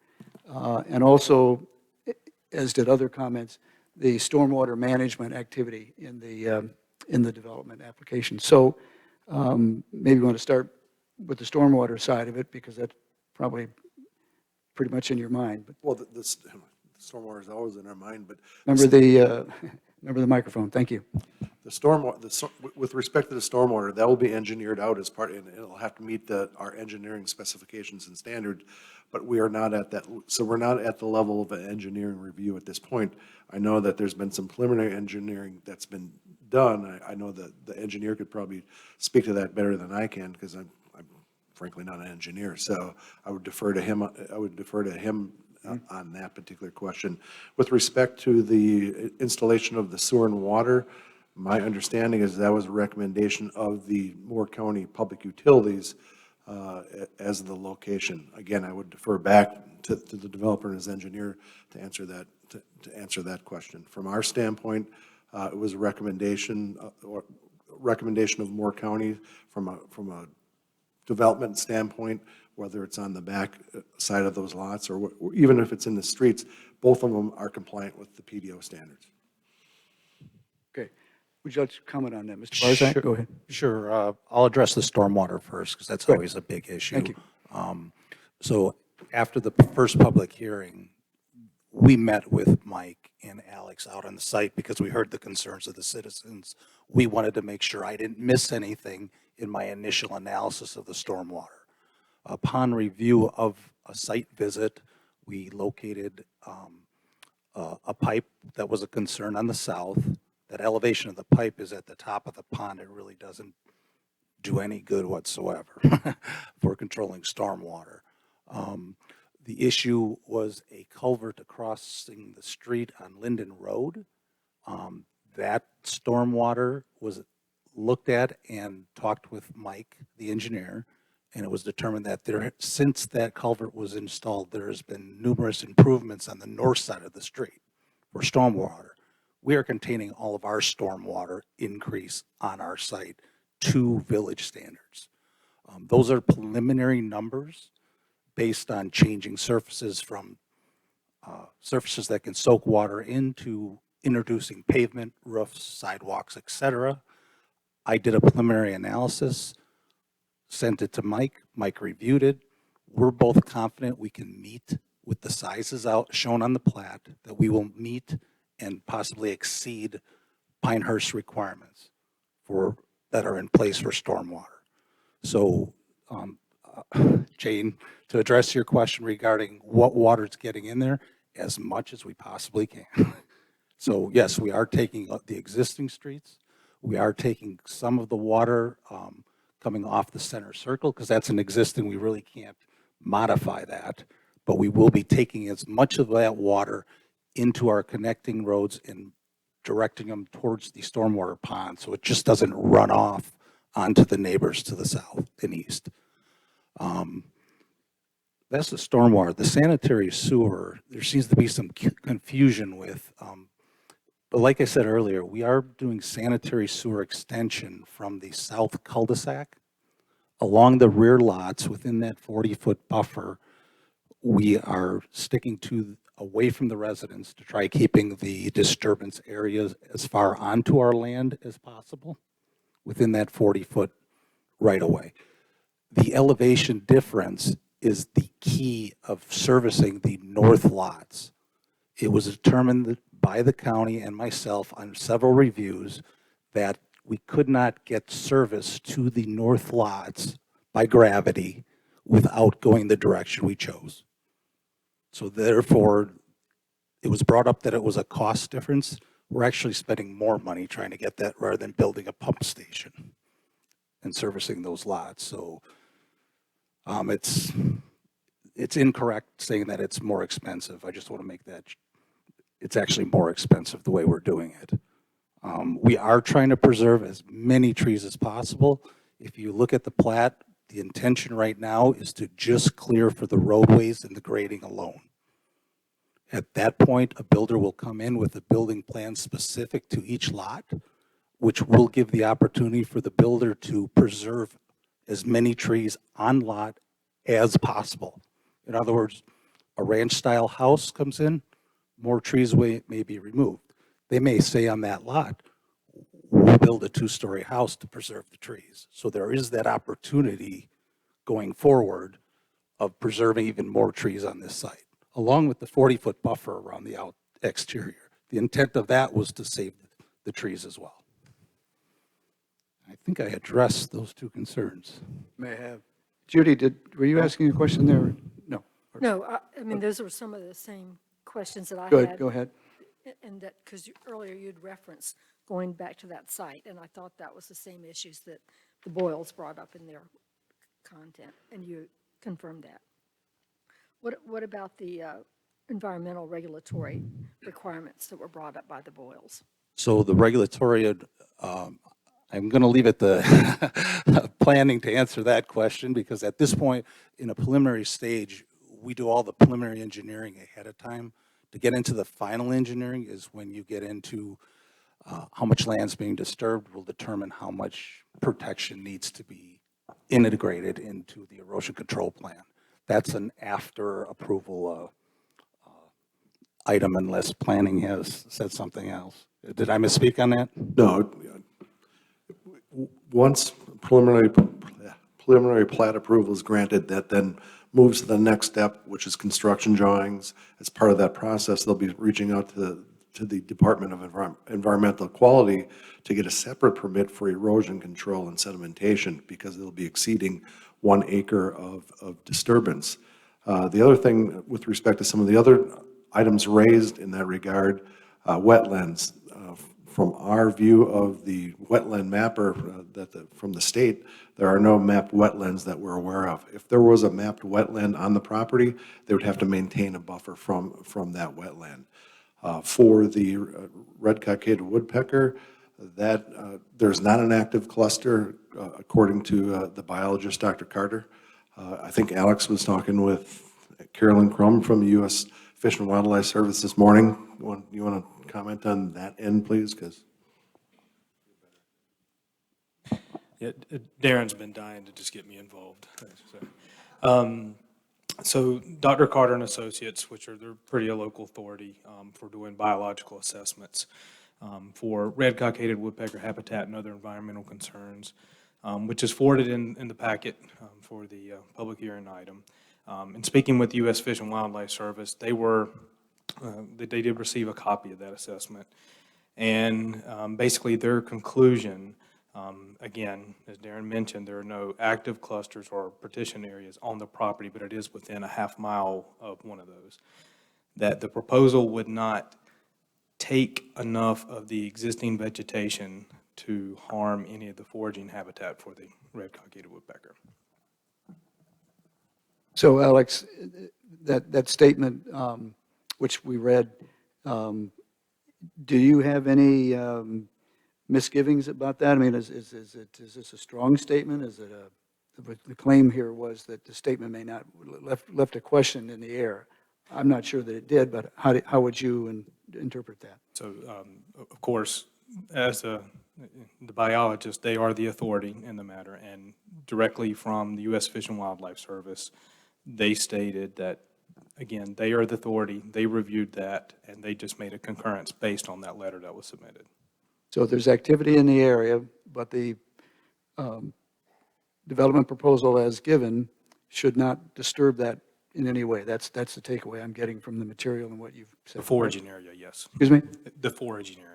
And also, as did other comments, the stormwater management activity in the development application. So maybe you want to start with the stormwater side of it, because that's probably pretty much in your mind. But Well, the stormwater is always in our mind, but remember the microphone. Thank you. the stormwater, with respect to the stormwater, that will be engineered out as part, and it'll have to meet our engineering specifications and standards, but we are not at that, so we're not at the level of an engineering review at this point. I know that there's been some preliminary engineering that's been done. I know that the engineer could probably speak to that better than I can, because I'm frankly not an engineer, so I would defer to him. On that particular question. With respect to the installation of the sewer and water, my understanding is that was a recommendation of the Moore County Public Utilities as the location. Again, I would defer back to the developer and his engineer to answer that question. From our standpoint, it was a recommendation of Moore County from a development standpoint, whether it's on the back side of those lots or even if it's in the streets, both of them are compliant with the PDO standards. Okay. Would you like to comment on that, Mr. Barzak? Sure. Go ahead. Sure. I'll address the stormwater first, because that's always a big issue. Thank you. So after the first public hearing, we met with Mike and Alex out on the site because we heard the concerns of the citizens. We wanted to make sure I didn't miss anything in my initial analysis of the stormwater. Upon review of a site visit, we located a pipe that was a concern on the south. That elevation of the pipe is at the top of the pond. It really doesn't do any good whatsoever for controlling stormwater. The issue was a culvert crossing the street on Linden Road. That stormwater was looked at and talked with Mike, the engineer, and it was determined that since that culvert was installed, there has been numerous improvements on the north side of the street for stormwater. We are containing all of our stormwater increase on our site to village standards. Those are preliminary numbers based on changing surfaces from surfaces that can soak water into introducing pavement, roofs, sidewalks, etc. I did a preliminary analysis, sent it to Mike. Mike reviewed it. We're both confident we can meet with the sizes shown on the plat, that we will meet and possibly exceed Pinehurst requirements that are in place for stormwater. So, Jane, to address your question regarding what water is getting in there, as much as we possibly can. So yes, we are taking the existing streets. We are taking some of the water coming off the center circle, because that's an existing, we really can't modify that. But we will be taking as much of that water into our connecting roads and directing them towards the stormwater pond, so it just doesn't run off onto the neighbors to the south and east. That's the stormwater. The sanitary sewer, there seems to be some confusion with, but like I said earlier, we are doing sanitary sewer extension from the south cul-de-sac along the rear lots within that 40-foot buffer. We are sticking to away from the residents to try keeping the disturbance areas as far onto our land as possible within that 40-foot right-of-way. The elevation difference is the key of servicing the north lots. it was determined by the county and myself on several reviews that we could not get service to the north lots by gravity without going the direction we chose. So therefore, it was brought up that it was a cost difference. We're actually spending more money trying to get that rather than building a pump station and servicing those lots. So it's incorrect saying that it's more expensive. I just want to make that, it's actually more expensive the way we're doing it. We are trying to preserve as many trees as possible. If you look at the plat, the intention right now is to just clear for the roadways and the grading alone. At that point, a builder will come in with a building plan specific to each lot, which will give the opportunity for the builder to preserve as many trees on lot as possible. In other words, a ranch-style house comes in, more trees may be removed. They may say on that lot, we'll build a 2-story house to preserve the trees. So there is that opportunity going forward of preserving even more trees on this site, along with the 40-foot buffer around the exterior. The intent of that was to save the trees as well. I think I addressed those two concerns. May have. Judy, were you asking a question there? No. No, I mean, those were some of the same questions that I Good, had. go ahead. And that, because earlier you'd referenced going back to that site, and I thought that was the same issues that the Boyles brought up in their content, and you confirmed that. What about the environmental regulatory requirements that were brought up by the Boyles? So the regulatory, I'm going to leave it the planning to answer that question, because at this point, in a preliminary stage, we do all the preliminary engineering ahead of time. To get into the final engineering is when you get into how much land's being disturbed will determine how much protection needs to be integrated into the erosion control plan. That's an after approval item unless planning has said something else. Did I misspeak on that? No. Once preliminary plat approval is granted, that then moves to the next step, which is construction drawings. As part of that process, they'll be reaching out to the Department of Environmental Quality to get a separate permit for erosion control and sedimentation, because they'll be exceeding 1 acre of disturbance. The other thing with respect to some of the other items raised in that regard, wetlands. From our view of the wetland mapper from the state, there are no mapped wetlands that we're aware of. If there was a mapped wetland on the property, they would have to maintain a buffer from that wetland. For the red-cockaded woodpecker, that there's not an active cluster according to the biologist, Dr. Carter. I think Alex was talking with Carolyn Crum from the U.S. Fish and Wildlife Service this morning. You want to comment on that end, please? Yeah, Darren's been dying to just get me involved. So Dr. Carter and Associates, they're pretty a local authority for doing biological assessments for red-cockaded woodpecker habitat and other environmental concerns, which is forwarded in the packet for the public hearing item. And speaking with the U.S. Fish and Wildlife Service, they did receive a copy of that assessment. And basically their conclusion, again, as Darren mentioned, there are no active clusters or partition areas on the property, but it is within a half mile of one of those, that the proposal would not take enough of the existing vegetation to harm any of the foraging habitat for the red-cockaded woodpecker. So Alex, that statement, which we read, do you have any misgivings about that? I mean, is this a strong statement? Is it the claim here was that the statement may not, left a question in the air. I'm not sure that it did, but how would you interpret that? So, of course, as the biologist, they are the authority in the matter, and directly from the U.S. Fish and Wildlife Service, they stated that, again, they are the authority, they reviewed that, and they just made a concurrence based on that letter that was submitted. So there's activity in the area, but the development proposal as given should not disturb that in any way. That's the takeaway I'm getting from the material and what you've said. The foraging area, yes. Excuse me? The foraging area.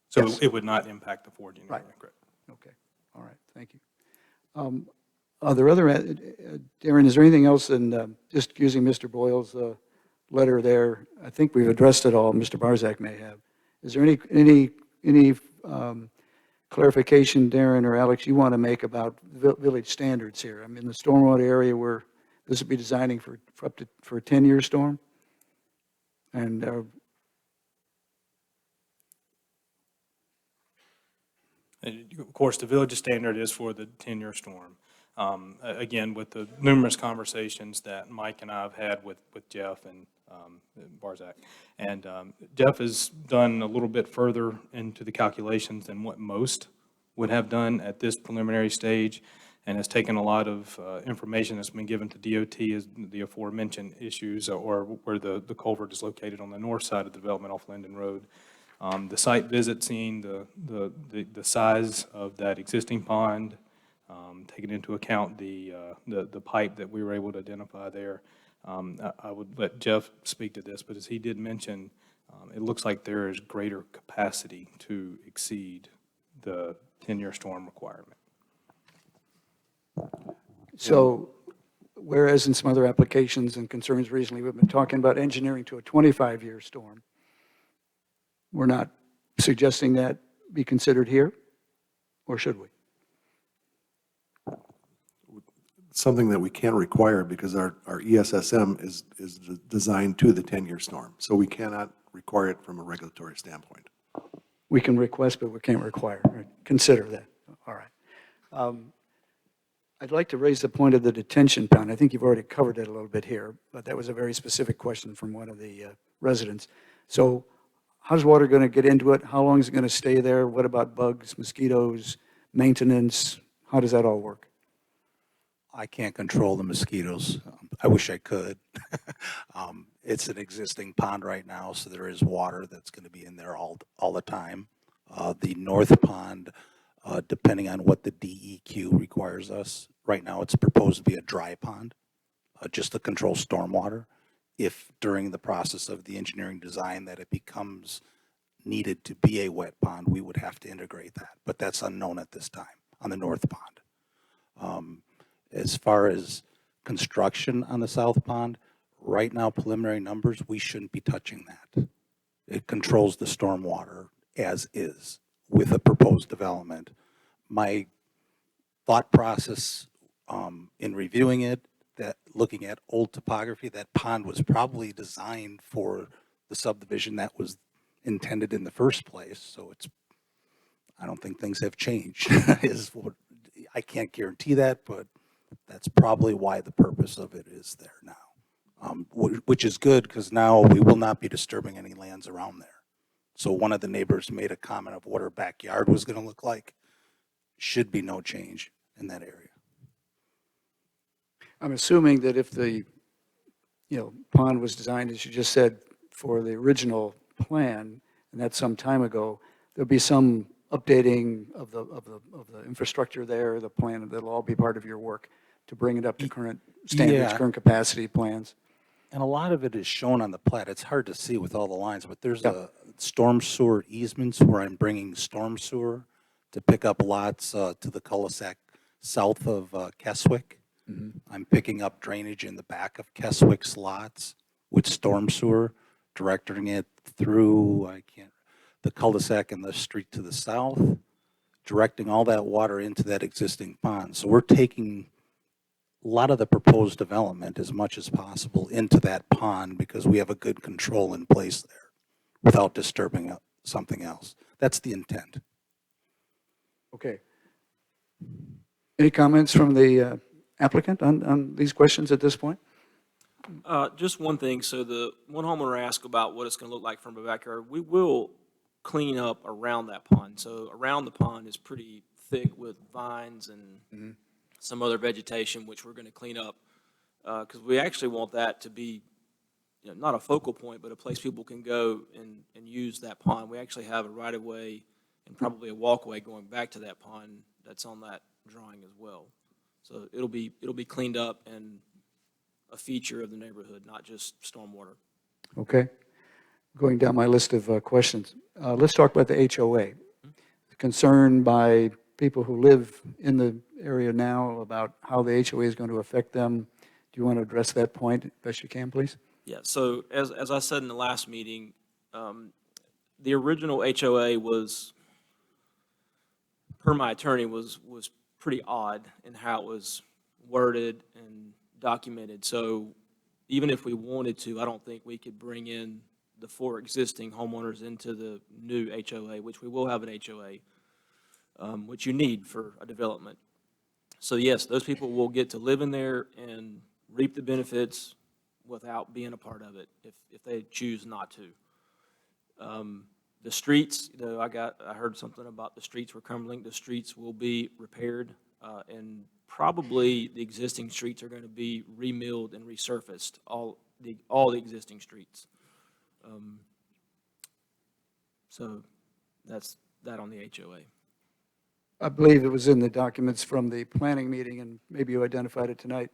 So Yes. it would not impact the foraging area, Right. correct? Okay, all right, thank you. Are there other, Darren, is there anything else in, just using Mr. Boyle's letter there? I think we've addressed it all, Mr. Barzak may have. Is there any clarification, Darren or Alex, you want to make about village standards here? I mean, the stormwater area where this would be designing for a 10-year storm? And And of course, the village standard is for the 10-year storm. Again, with the numerous conversations that Mike and I have had with Jeff and Barzak. And Jeff has done a little bit further into the calculations than what most would have done at this preliminary stage, and has taken a lot of information that's been given to DOT as the aforementioned issues, or where the culvert is located on the north side of the development off Linden Road. The site visit, seeing the size of that existing pond, taking into account the pipe that we were able to identify there. I would let Jeff speak to this, but as he did mention, it looks like there is greater capacity to exceed the 10-year storm requirement. so, whereas in some other applications and concerns recently, we've been talking about engineering to a 25-year storm, we're not suggesting that be considered here, or should we? Something that we can't require because our ESSM is designed to the 10-year storm. So we cannot require it from a regulatory standpoint. We can request, but we can't require. Right? Consider that. All right. I'd like to raise the point of the detention pond. I think you've already covered it a little bit here, but that was a very specific question from one of the residents. So how's water going to get into it? How long is it going to stay there? What about bugs, mosquitoes, maintenance? How does that all work? I can't control the mosquitoes. I wish I could. It's an existing pond right now, so there is water that's going to be in there all the time. The north pond, depending on what the DEQ requires us, right now it's proposed to be a dry pond, just to control stormwater. If during the process of the engineering design that it becomes needed to be a wet pond, we would have to integrate that, but that's unknown at this time on the north pond. As far as construction on the south pond, right now preliminary numbers, we shouldn't be touching that. It controls the stormwater as is with a proposed development. My thought process in reviewing it, that looking at old topography, that pond was probably designed for the subdivision that was intended in the first place. So I don't think things have changed. I can't guarantee that, but that's probably why the purpose of it is there now, which is good because now we will not be disturbing any lands around there. So one of the neighbors made a comment of what her backyard was going to look like. Should be no change in that area. I'm assuming that if the pond was designed, as you just said, for the original plan, and that's some time ago, there'll be some updating of the infrastructure there, the plan, that'll all be part of your work to bring it up to current standards, Yeah. current capacity plans. And a lot of it is shown on the plat. It's hard to see with all the lines, but there's a storm sewer easements where I'm bringing storm sewer to pick up lots to the cul-de-sac south of Keswick. I'm picking up drainage in the back of Keswick's lots with storm sewer, directing it through the cul-de-sac and the street to the south, directing all that water into that existing pond. So we're taking a lot of the proposed development as much as possible into that pond because we have a good control in place there without disturbing something else. That's the intent. Okay. Any comments from the applicant on these questions at this point? Just one thing. So the one homeowner asked about what it's going to look like from the backyard. We will clean up around that pond. So around the pond is pretty thick with vines and some other vegetation, which we're going to clean up because we actually want that to be not a focal point, but a place people can go and use that pond. We actually have a right-of-way and probably a walkway going back to that pond that's on that drawing as well. So it'll be cleaned up and a feature of the neighborhood, not just stormwater. Okay. Going down my list of questions. Let's talk about the HOA. Concern by people who live in the area now about how the HOA is going to affect them. Do you want to address that point best you can, please? Yeah, so as I said in the last meeting, the original HOA was, per my attorney, was pretty odd in how it was worded and documented. So even if we wanted to, I don't think we could bring in the 4 existing homeowners into the new HOA, which we will have an HOA, which you need for a development. So yes, those people will get to live in there and reap the benefits without being a part of it if they choose not to. The streets, though, I heard something about the streets were crumbling. The streets will be repaired, and probably the existing streets are going to be remilled and resurfaced, all the existing streets. So that's that on the HOA. I believe it was in the documents from the planning meeting, and maybe you identified it tonight.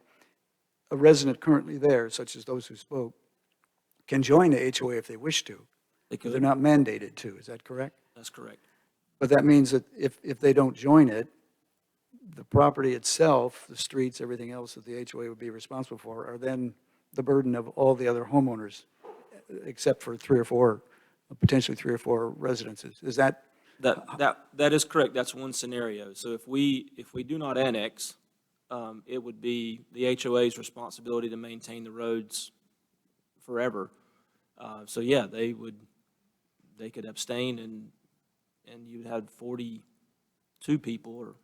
A resident currently there, such as those who spoke, can join the HOA if they wish to. They They're could. not mandated to, is that correct? That's correct. But that means that if they don't join it, the property itself, the streets, everything else that the HOA would be responsible for are then the burden of all the other homeowners, except for 3 or 4, potentially 3 or 4 residences. Is that? That is correct. That's one scenario. So if we do not annex, it would be the HOA's responsibility to maintain the roads forever. So yeah, they could abstain and you'd have 42 people or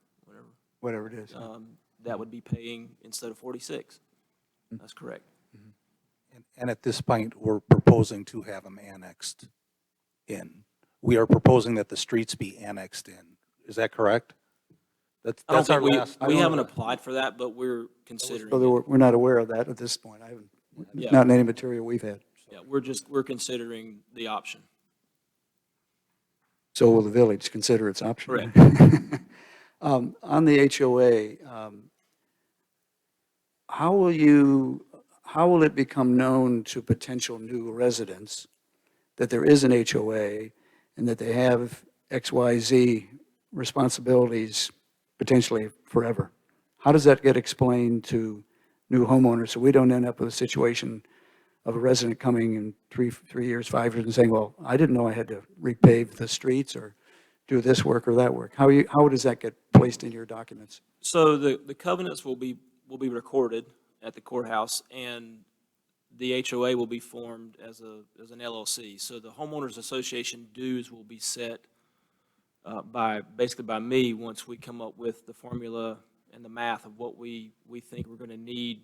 Whatever it is. that would be paying instead of 46. That's correct. And at this point, we're proposing to have them annexed in. We are proposing that the streets be annexed in. Is that correct? That's our last. We haven't applied for that, but we're considering it. We're not aware of that at this point. I haven't, Yeah. not in any material we've had. Yeah, we're considering the option. So will the village consider its option? Correct. On the HOA, how will it become known to potential new residents that there is an HOA and that they have XYZ responsibilities potentially forever? How does that get explained to new homeowners so we don't end up with a situation of a resident coming in 3 years, 5 years and saying, well, I didn't know I had to repave the streets or do this work or that work? How does that get placed in your documents? So the covenants will be recorded at the courthouse, and the HOA will be formed as an LLC. So the homeowners association dues will be set basically by me once we come up with the formula and the math of what we think we're going to need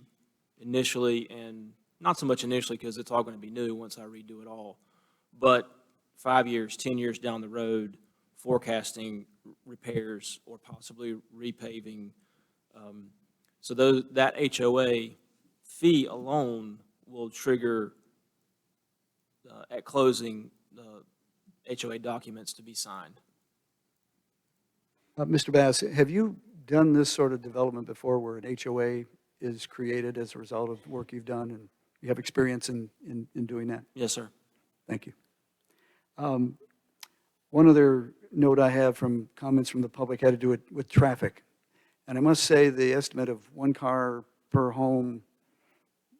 initially, and not so much initially because it's all going to be new once I redo it all, but 5 years, 10 years down the road, forecasting repairs or possibly repaving. So that HOA fee alone will trigger at closing the HOA documents to be signed. Mr. Bass, have you done this sort of development before where an HOA is created as a result of work you've done, and you have experience in doing that? Yes, sir. Thank you. One other note I have from comments from the public had to do with traffic. And I must say the estimate of 1 car per home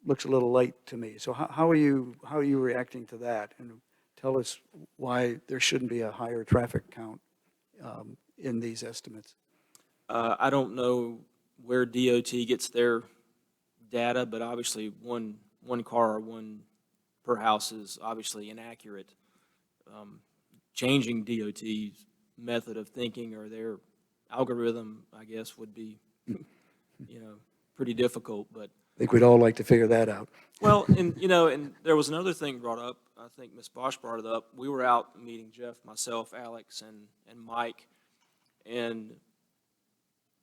looks a little light to me. So how are you reacting to that? And tell us why there shouldn't be a higher traffic count in these estimates. I don't know where DOT gets their data, but obviously one car or 1 per house is obviously inaccurate. Changing DOT's method of thinking or their algorithm, I guess, would be, pretty difficult, but. I think we'd all like to figure that out. Well, and there was another thing brought up, I think Ms. Bosch brought it up. We were out meeting Jeff, myself, Alex, and Mike, and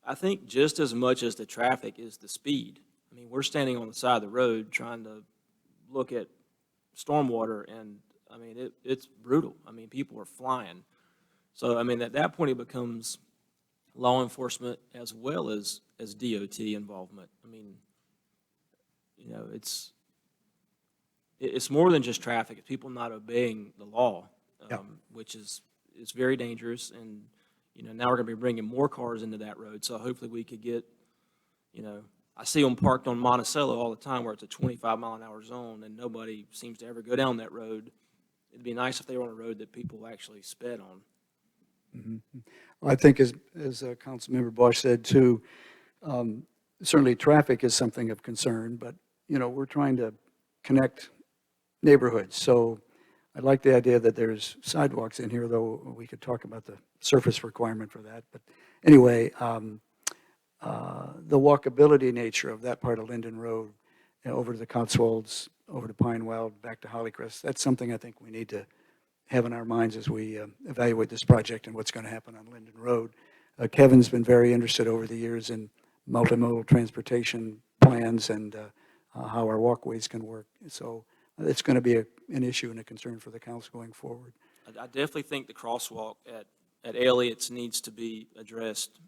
I think just as much as the traffic is the speed. I mean, we're standing on the side of the road trying to look at stormwater, and I mean, it's brutal. I mean, people are flying. So, I mean, at that point, it becomes law enforcement as well as DOT involvement. I mean, you know, it's more than just traffic. It's people not obeying the law, which is very dangerous. And, you know, now we're going to be bringing more cars into that road. So hopefully we could get, you know, I see them parked on Monticello all the time where it's a 25-mile-an-hour zone and nobody seems to ever go down that road. It'd be nice if they were on a road that people actually sped on. I think as Councilmember Bosch said too, certainly traffic is something of concern, but, you know, we're trying to connect neighborhoods. So I like the idea that there's sidewalks in here, though we could talk about the surface requirement for that. But anyway, the walkability nature of that part of Linden Road, you know, over to the Cotswolds, over to Pinewell, back to Hollycrest, that's something I think we need to have in our minds as we evaluate this project and what's going to happen on Linden Road. Kevin's been very interested over the years in multimodal transportation plans and how our walkways can work. So it's going to be an issue and a concern for the council going forward. I definitely think the crosswalk at Elliott's needs to be addressed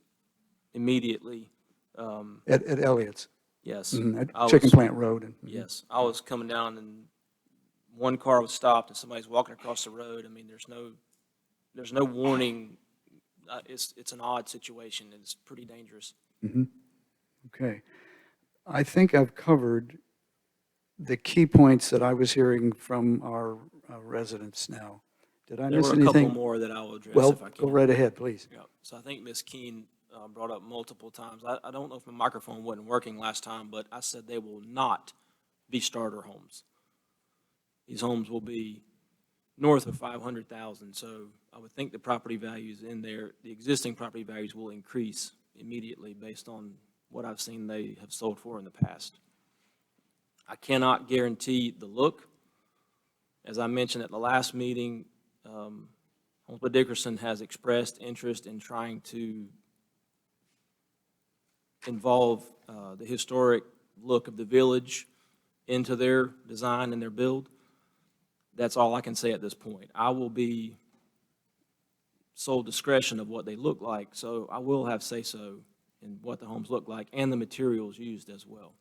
immediately. At Elliott's? Yes. At Chicken Plant Road. Yes. I was coming down and one car was stopped and somebody's walking across the road. I mean, there's no warning. It's an odd situation. It's pretty dangerous. Okay. I think I've covered the key points that I was hearing from our residents now. Did I miss anything? There were a couple more that I will address if I can. Well, go right ahead, please. Yeah. So I think Ms. Keene brought up multiple times. I don't know if my microphone wasn't working last time, but I said they will not be starter homes. These homes will be north of 500,000. So I would think the property values in there, the existing property values will increase immediately based on what I've seen they have sold for in the past. I cannot guarantee the look. As I mentioned at the last meeting, Holmesburg Dickerson has expressed interest in trying to involve the historic look of the village into their design and their build. That's all I can say at this point. I will be sole discretion of what they look like, so I will have say-so in what the homes look like and the materials used as well.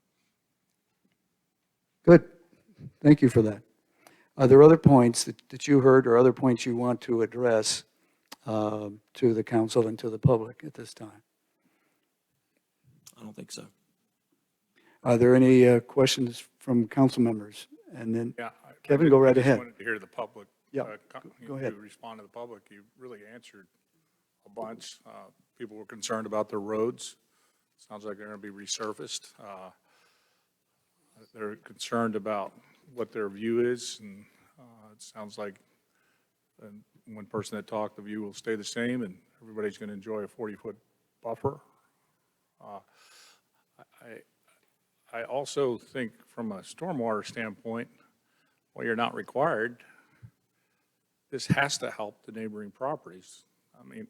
Good. Thank you for that. Are there other points that you heard or other points you want to address to the council and to the public at this time? I don't think so. Are there any questions from council members? And then, Yeah, Kevin, go right I just ahead. wanted to hear the public. Yeah, go ahead. You respond to the public. You really answered a bunch. People were concerned about their roads. Sounds like they're going to be resurfaced. They're concerned about what their view is, and it sounds like one person that talked, the view will stay the same, and everybody's going to enjoy a 40-foot buffer. I also think from a stormwater standpoint, while you're not required, this has to help the neighboring properties. I mean,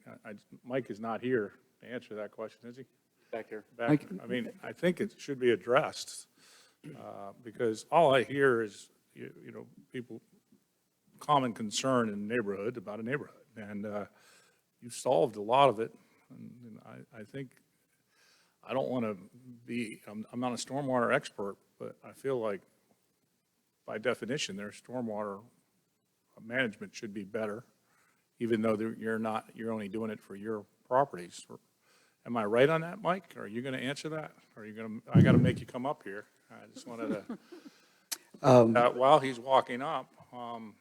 Mike is not here to answer that question, is he? Back here. Mike? I mean, I think it should be addressed, because all I hear is, you know, people, common concern in the neighborhood about a neighborhood. And you've solved a lot of it. And I think, I don't want to be, I'm not a stormwater expert, but I feel like by definition, their stormwater management should be better, even though you're only doing it for your properties. Am I right on that, Mike? Are you going to answer that? Or are you going to, I got to make you come up here. I just wanted to, while he's walking up, I'm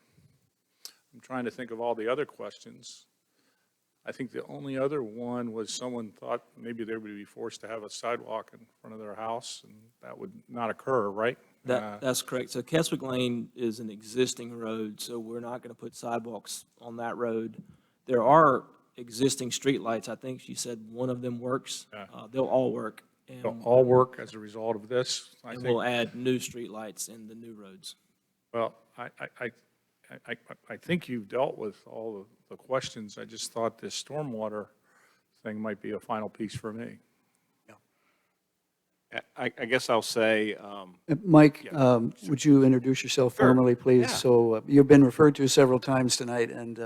trying to think of all the other questions. I think the only other one was someone thought maybe they would be forced to have a sidewalk in front of their house, and that would not occur, right? That's correct. So Keswick Lane is an existing road, so we're not going to put sidewalks on that road. There are existing streetlights. I think she said one of them works. They'll all work. And They'll all work as a result of this, I and think. we'll add new streetlights in the new roads. Well, I think you've dealt with all the questions. I just thought this stormwater thing might be a final piece for me. I guess I'll say. Mike, would you introduce yourself formally, please? Yeah. So you've been referred to several times tonight, and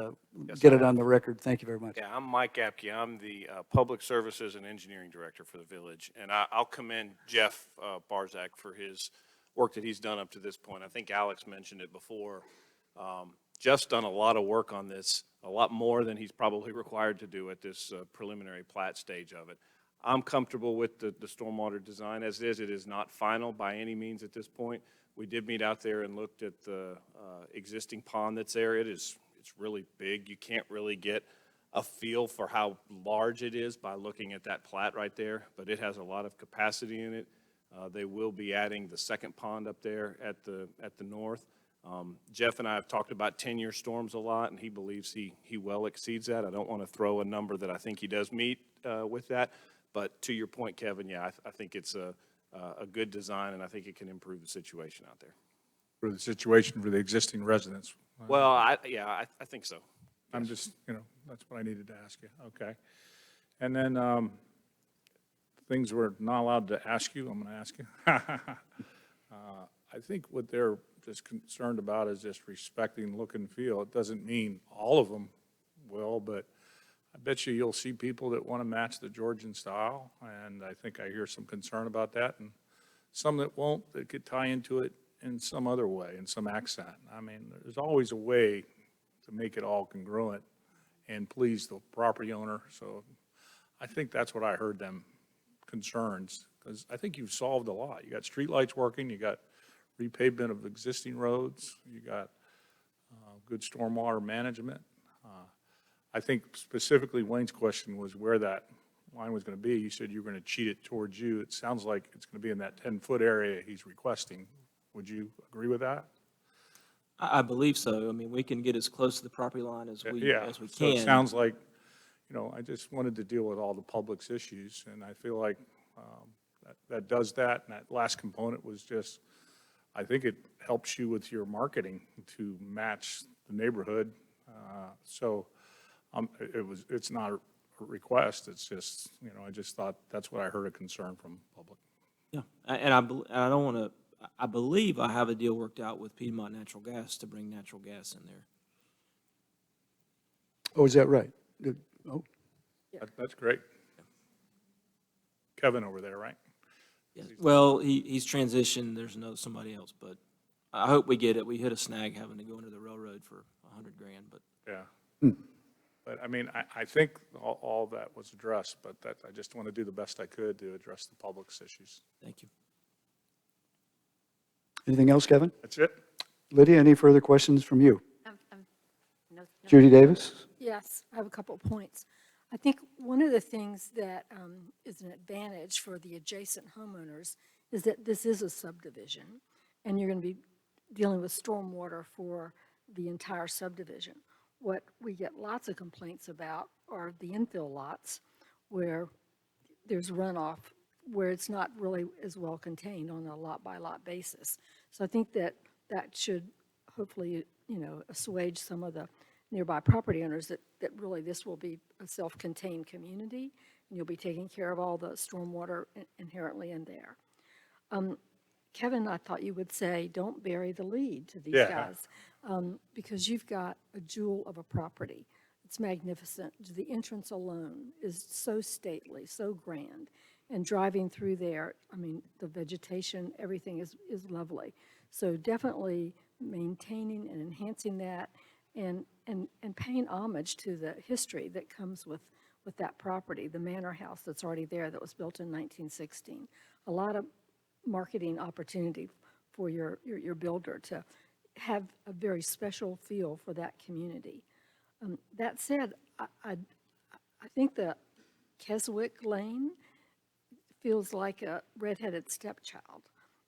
get it on the record. Thank you very much. Yeah, I'm Mike Apke. I'm the Public Services and Engineering Director for the village. And I'll commend Jeff Barzak for his work that he's done up to this point. I think Alex mentioned it before. Jeff's done a lot of work on this, a lot more than he's probably required to do at this preliminary plat stage of it. I'm comfortable with the stormwater design as is. It is not final by any means at this point. We did meet out there and looked at the existing pond that's there. It's really big. You can't really get a feel for how large it is by looking at that plat right there, but it has a lot of capacity in it. They will be adding the second pond up there at the north. Jeff and I have talked about 10-year storms a lot, and he believes he well exceeds that. I don't want to throw a number that I think he does meet with that, but to your point, Kevin, yeah, I think it's a good design, and I think it can improve the situation out there. For the situation for the existing residents. Well, I think so. I'm just, that's what I needed to ask you. Okay. And then things we're not allowed to ask you, I'm going to ask you. I think what they're just concerned about is just respecting look and feel. It doesn't mean all of them will, but I bet you'll see people that want to match the Georgian style, and I think I hear some concern about that, and some that won't, that could tie into it in some other way, in some accent. I mean, there's always a way to make it all congruent and please the property owner. So I think that's what I heard them concerns, because I think you've solved a lot. You got streetlights working, you got repavement of existing roads, you got good stormwater management. I think specifically Wayne's question was where that line was going to be. You said you were going to cheat it towards you. It sounds like it's going to be in that 10-foot area he's requesting. Would you agree with that? I believe so. I mean, we can get as close to the property line as we So can. it sounds like, I just wanted to deal with all the public's issues, and I feel like that does that. And that last component was just, I think it helps you with your marketing to match the neighborhood. It's not a request. It's just, I just thought that's what I heard a concern from public. Yeah, and I don't want to, I believe I have a deal worked out with Piedmont Natural Gas to bring natural gas in there. Oh, is that right? Oh, That's great. Kevin over there, right? Yes. Well, he's transitioned. There's somebody else, but I hope we get it. We hit a snag having to go into the railroad for $100,000, but. Yeah. But I mean, I think all that was addressed, but I just want to do the best I could to address the public's issues. Thank you. anything else, Kevin? That's it. Lydia, any further questions from you? No. Judy Davis? Yes, I have a couple of points. I think one of the things that is an advantage for the adjacent homeowners is that this is a subdivision, and you're going to be dealing with stormwater for the entire subdivision. What we get lots of complaints about are the infill lots where there's runoff, where it's not really as well contained on a lot-by-lot basis. So I think that should hopefully, assuage some of the nearby property owners that really this will be a self-contained community, and you'll be taking care of all the stormwater inherently in there. Kevin, I thought you would say, don't bury the lead to these guys, because you've got a jewel of a property. It's magnificent. The entrance alone is so stately, so grand. And driving through there, I mean, the vegetation, everything is lovely. So definitely maintaining and enhancing that and paying homage to the history that comes with that property, the manor house that's already there that was built in 1916. A lot of marketing opportunity for your builder to have a very special feel for that community. That said, I think the Keswick Lane feels like a redheaded stepchild.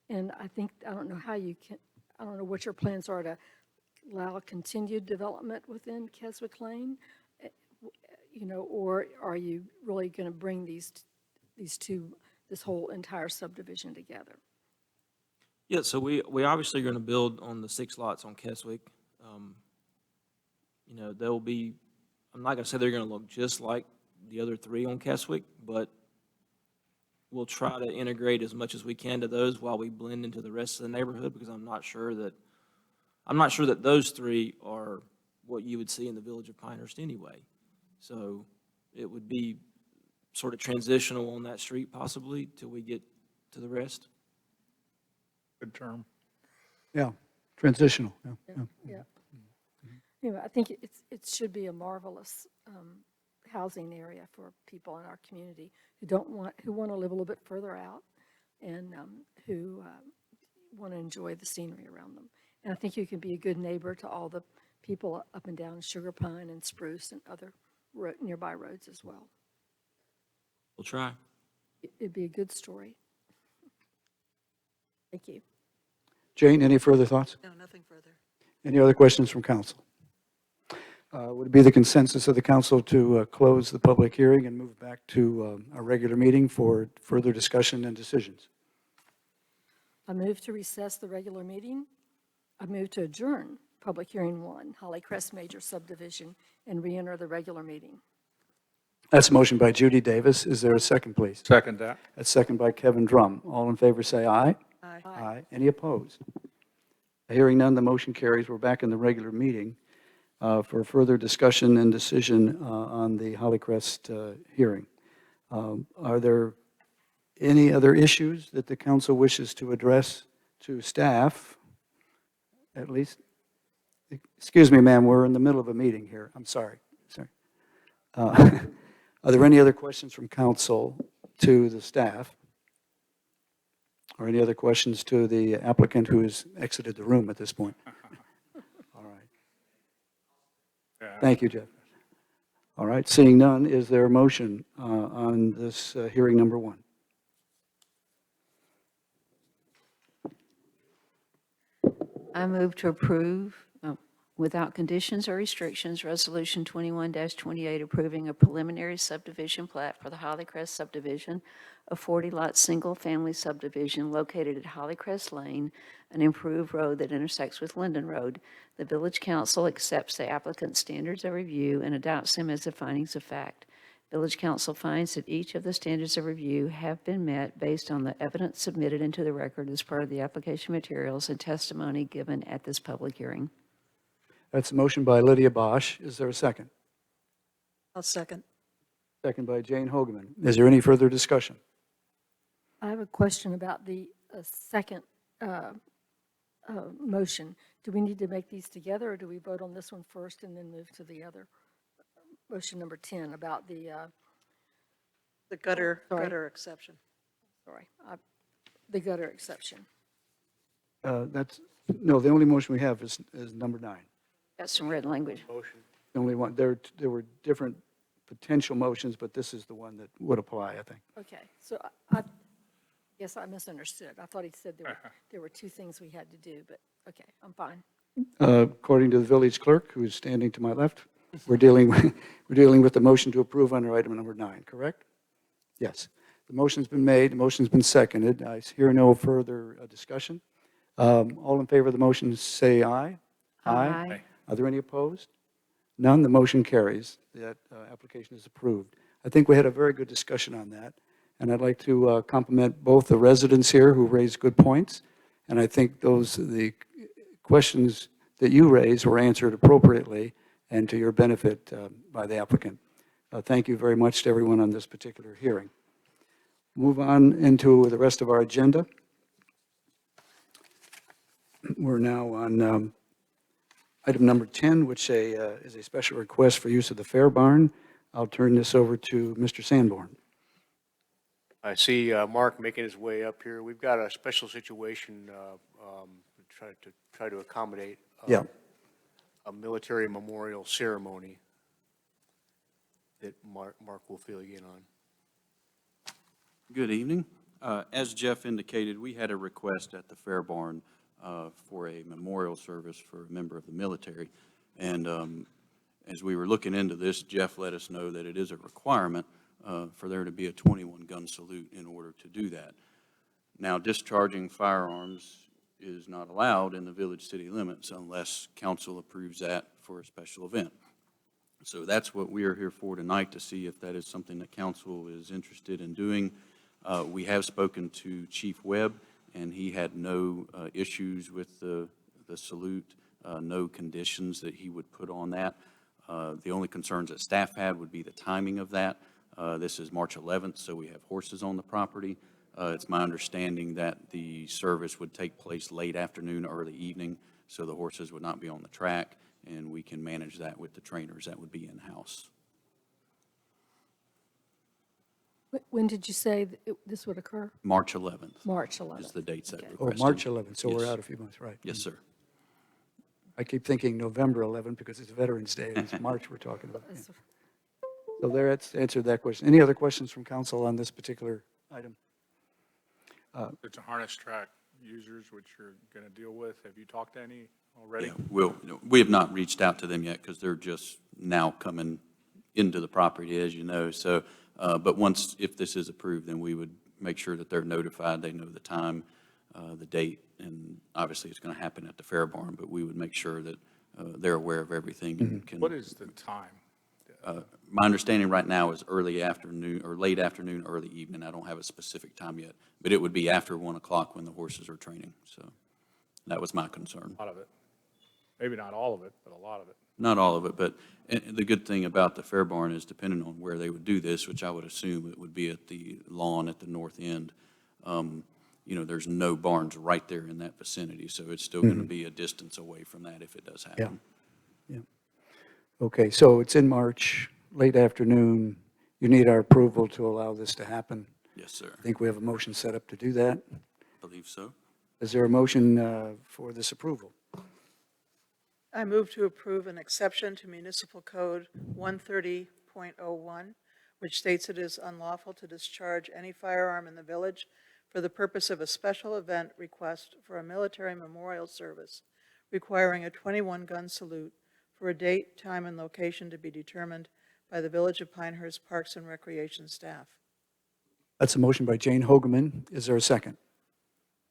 And I don't know what your plans are to allow continued development within Keswick Lane, or are you really going to bring this whole entire subdivision together? Yeah, so we obviously are going to build on the 6 lots on Keswick. They'll be, I'm not going to say they're going to look just like the other 3 on Keswick, but we'll try to integrate as much as we can to those while we blend into the rest of the neighborhood, because I'm not sure that those 3 are what you would see in the village of Pinehurst anyway. So it would be sort of transitional on that street possibly till we get to the rest. Good term. Yeah, transitional, yeah, yeah. Yeah. Anyway, I think it should be a marvelous housing area for people in our community who want to live a little bit further out and who want to enjoy the scenery around them. And I think you can be a good neighbor to all the people up and down Sugar Pine and Spruce and other nearby roads as well. We'll try. It'd be a good story. Thank you. Jane, any further thoughts? No, nothing further. Any other questions from council? Would it be the consensus of the council to close the public hearing and move back to our regular meeting for further discussion and decisions? I move to recess the regular meeting. I move to adjourn Public Hearing 1, Hollycrest Major Subdivision, and re-enter the regular meeting. That's a motion by Judy Davis. Is there a second, please? Second that. A second by Kevin Drum. All in favor say aye. Aye. Aye. Any opposed? Hearing none, the motion carries. We're back in the regular meeting for further discussion and decision on the Hollycrest hearing. Are there any other issues that the council wishes to address to staff? At least, excuse me, ma'am, we're in the middle of a meeting here. I'm sorry. Are there any other questions from council to the staff? Or any other questions to the applicant who has exited the room at this point? All right. Yeah. Thank you, Jeff. All right, seeing none, is there a motion on this hearing number 1? I move to approve, without conditions or restrictions, Resolution 21-28 approving a preliminary subdivision plat for the Hollycrest subdivision, a 40-lot single-family subdivision located at Hollycrest Lane, an improved road that intersects with Linden Road. The Village Council accepts the applicant's standards of review and adopts them as the findings of fact. Village Council finds that each of the standards of review have been met based on the evidence submitted into the record as part of the application materials and testimony given at this public hearing. That's a motion by Lydia Bosch. Is there a second? I'll second. Second by Jane Hogeman. Is there any further discussion? I have a question about the second motion. Do we need to make these together, or do we vote on this one first and then move to the other? Motion number 10 about the gutter exception. Sorry, the gutter exception. No, the only motion we have is number 9. Got some red language. The only one, there were different potential motions, but this is the one that would apply, I think. Okay, so I guess I misunderstood. I thought he said there were 2 things we had to do, but okay, I'm fine. According to the village clerk, who is standing to my left, we're dealing with the motion to approve under item number 9, correct? Yes. The motion's been made, the motion's been seconded. I hear no further discussion. All in favor of the motion say aye. Aye. Are there any opposed? None. The motion carries. That application is approved. I think we had a very good discussion on that, and I'd like to compliment both the residents here who raised good points, and I think the questions that you raised were answered appropriately and to your benefit by the applicant. Thank you very much to everyone on this particular hearing. Move on into the rest of our agenda. We're now on item number 10, which is a special request for use of the Fair Barn. I'll turn this over to Mr. Sanborn. I see Mark making his way up here. We've got a special situation try to accommodate a military memorial ceremony that Mark will fill you in on. Good evening. As Jeff indicated, we had a request at the Fair Barn for a memorial service for a member of the military. And as we were looking into this, Jeff let us know that it is a requirement for there to be a 21-gun salute in order to do that. Now, discharging firearms is not allowed in the village city limits unless council approves that for a special event. So that's what we are here for tonight, to see if that is something that council is interested in doing. We have spoken to Chief Webb, and he had no issues with the salute, no conditions that he would put on that. The only concerns that staff had would be the timing of that. This is March 11th, so we have horses on the property. It's my understanding that the service would take place late afternoon, early evening, so the horses would not be on the track, and we can manage that with the trainers. That would be in-house. When did you say this would occur? March 11th. March 11th. Is the dates that Okay. requested. Oh, March 11th, so we're Yes. out a few months, right? Yes, sir. I keep thinking November 11th because it's Veterans Day, and it's March we're talking about. Yeah. So there, that's answered that question. Any other questions from council on this particular item? It's a harness track users which you're going to deal with. Have you talked to any already? Yeah, we have not reached out to them yet because they're just now coming into the property, as you know. So, but once, if this is approved, then we would make sure that they're notified, they know the time, the date, and obviously it's going to happen at the Fair Barn, but we would make sure that they're aware of everything and can. What is the time? My understanding right now is early afternoon, or late afternoon, early evening. I don't have a specific time yet, but it would be after 1 o'clock when the horses are training. So that was my concern. A lot of it. Maybe not all of it, but a lot of it. Not all of it, but the good thing about the Fair Barn is depending on where they would do this, which I would assume it would be at the lawn at the north end, you know, there's no barns right there in that vicinity, so it's still going to be a distance away from that if it does happen. Yeah. Okay, so it's in March, late afternoon. You need our approval to allow this to happen. Yes, sir. I think we have a motion set up to do that. I believe so. Is there a motion for this approval? I move to approve an exception to Municipal Code 130.01, which states it is unlawful to discharge any firearm in the village for the purpose of a special event request for a military memorial service requiring a 21-gun salute for a date, time, and location to be determined by the Village of Pinehurst Parks and Recreation staff. That's a motion by Jane Hogeman. Is there a second?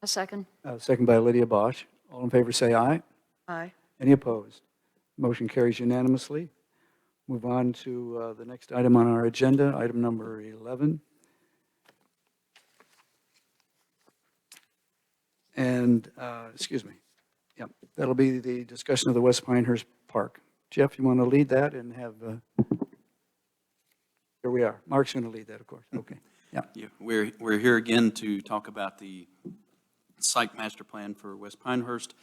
A second. Second by Lydia Bosch. All in favor, say aye. Aye. Any opposed? Motion carries unanimously. Move on to the next item on our agenda, item number 11. And, excuse me, yep, that'll be the discussion of the West Pinehurst Park. Jeff, you want to lead that and have, here we are. Mark's going to lead that, of course. Okay, yeah. Yeah, we're here again to talk about the site master plan for West Pinehurst.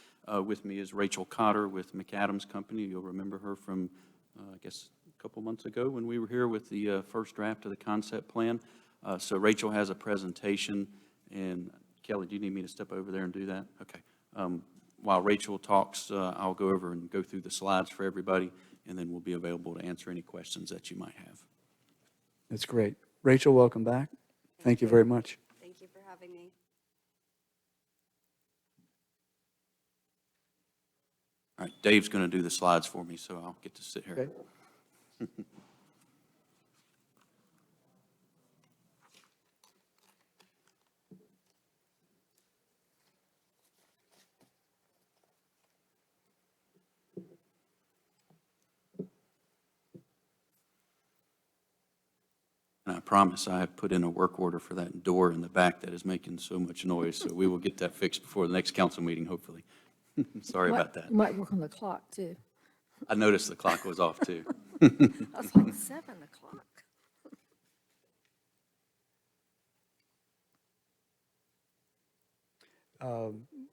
With me is Rachel Cotter with McAdams Company. You'll remember her from, I guess, a couple months ago when we were here with the first draft of the concept plan. So Rachel has a presentation, and Kelly, do you need me to step over there and do that? Okay. While Rachel talks, I'll go over and go through the slides for everybody, and then we'll be available to answer any questions that you might have. That's great. Rachel, welcome back. Thank you very much. Thank you for having me. All right, Dave's going to do the slides for me, so I'll get to sit here. Okay. And I promise I have put in a work order for that door in the back that is making so much noise, so we will get that fixed before the next council meeting, hopefully. Sorry about that. You might work on the clock, too. I noticed the clock was off, too. I was like, 7 o'clock.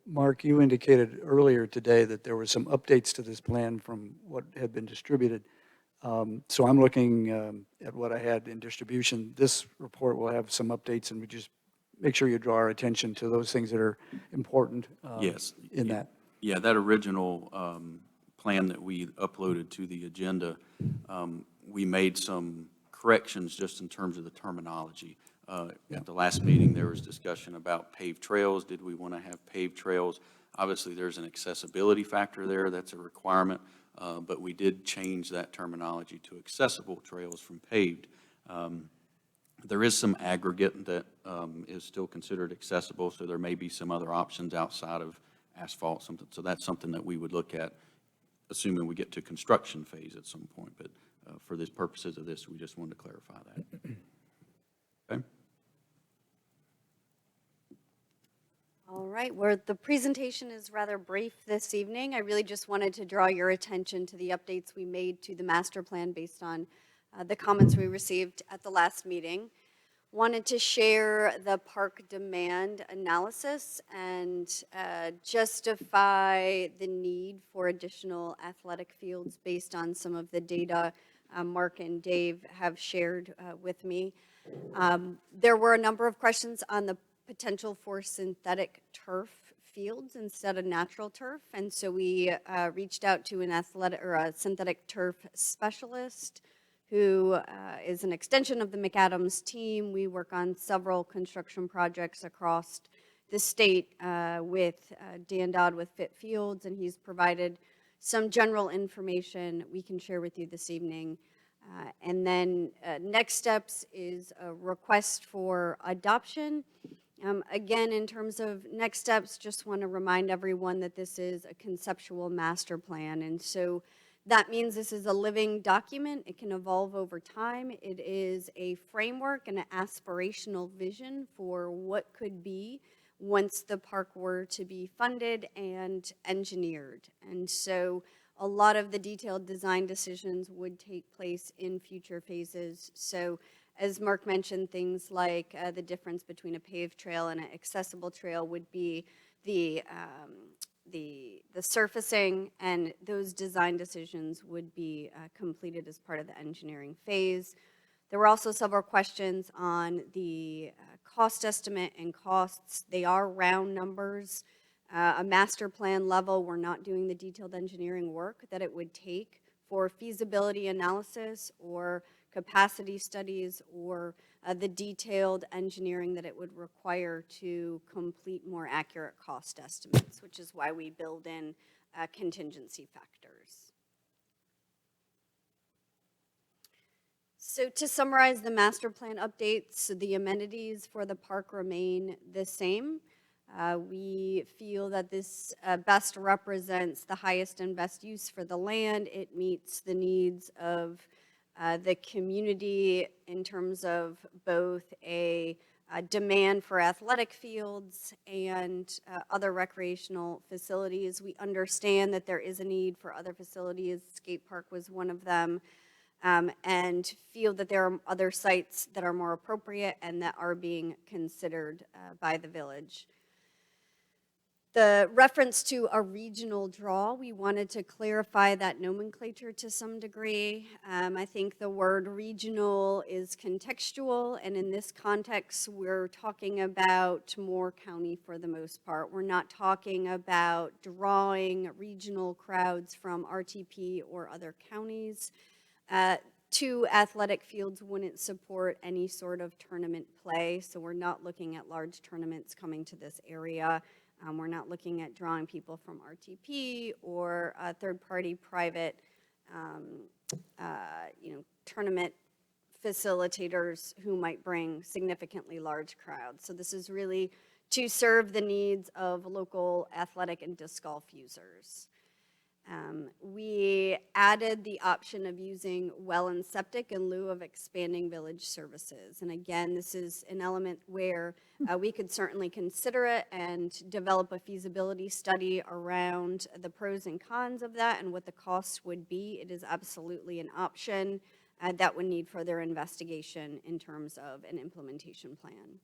Mark, you indicated earlier today that there were some updates to this plan from what had been distributed. So I'm looking at what I had in distribution. This report will have some updates, and we just make sure you draw our attention to those things that are important Yes. in that. Yeah, that original plan that we uploaded to the agenda, we made some corrections just in terms of the terminology. At the last meeting, there was discussion about paved trails. Did we want to have paved trails? Obviously, there's an accessibility factor there. That's a requirement. But we did change that terminology to accessible trails from paved. There is some aggregate that is still considered accessible, so there may be some other options outside of asphalt, something. So that's something that we would look at, assuming we get to construction phase at some point. But for the purposes of this, we just wanted to clarify that. Okay. All right, where the presentation is rather brief this evening, I really just wanted to draw your attention to the updates we made to the master plan based on the comments we received at the last meeting. wanted to share the park demand analysis and justify the need for additional athletic fields based on some of the data Mark and Dave have shared with me. There were a number of questions on the potential for synthetic turf fields instead of natural turf, and so we reached out to an athletic or a synthetic turf specialist who is an extension of the McAdams team. We work on several construction projects across the state with Dan Dodd with Fit Fields, and he's provided some general information we can share with you this evening. And then next steps is a request for adoption. Again, in terms of next steps, just want to remind everyone that this is a conceptual master plan, and so that means this is a living document. It can evolve over time. It is a framework and an aspirational vision for what could be once the park were to be funded and engineered. And so a lot of the detailed design decisions would take place in future phases. So as Mark mentioned, things like the difference between a paved trail and an accessible trail would be the surfacing, and those design decisions would be completed as part of the engineering phase. There were also several questions on the cost estimate and costs. They are round numbers. A master plan level, we're not doing the detailed engineering work that it would take for feasibility analysis or capacity studies or the detailed engineering that it would require to complete more accurate cost estimates, which is why we build in contingency factors. So to summarize the master plan updates, the amenities for the park remain the same. We feel that this best represents the highest and best use for the land. It meets the needs of the community in terms of both a demand for athletic fields and other recreational facilities. We understand that there is a need for other facilities. Skate park was one of them, and feel that there are other sites that are more appropriate and that are being considered by the village. The reference to a regional draw, we wanted to clarify that nomenclature to some degree. I think the word regional is contextual, and in this context, we're talking about Moore County for the most part. We're not talking about drawing regional crowds from RTP or other counties. Two athletic fields wouldn't support any sort of tournament play, so we're not looking at large tournaments coming to this area. We're not looking at drawing people from RTP or third-party private, tournament facilitators who might bring significantly large crowds. So this is really to serve the needs of local athletic and disc golf users. We added the option of using well and septic in lieu of expanding village services. And again, this is an element where we could certainly consider it and develop a feasibility study around the pros and cons of that and what the costs would be. It is absolutely an option that would need further investigation in terms of an implementation plan.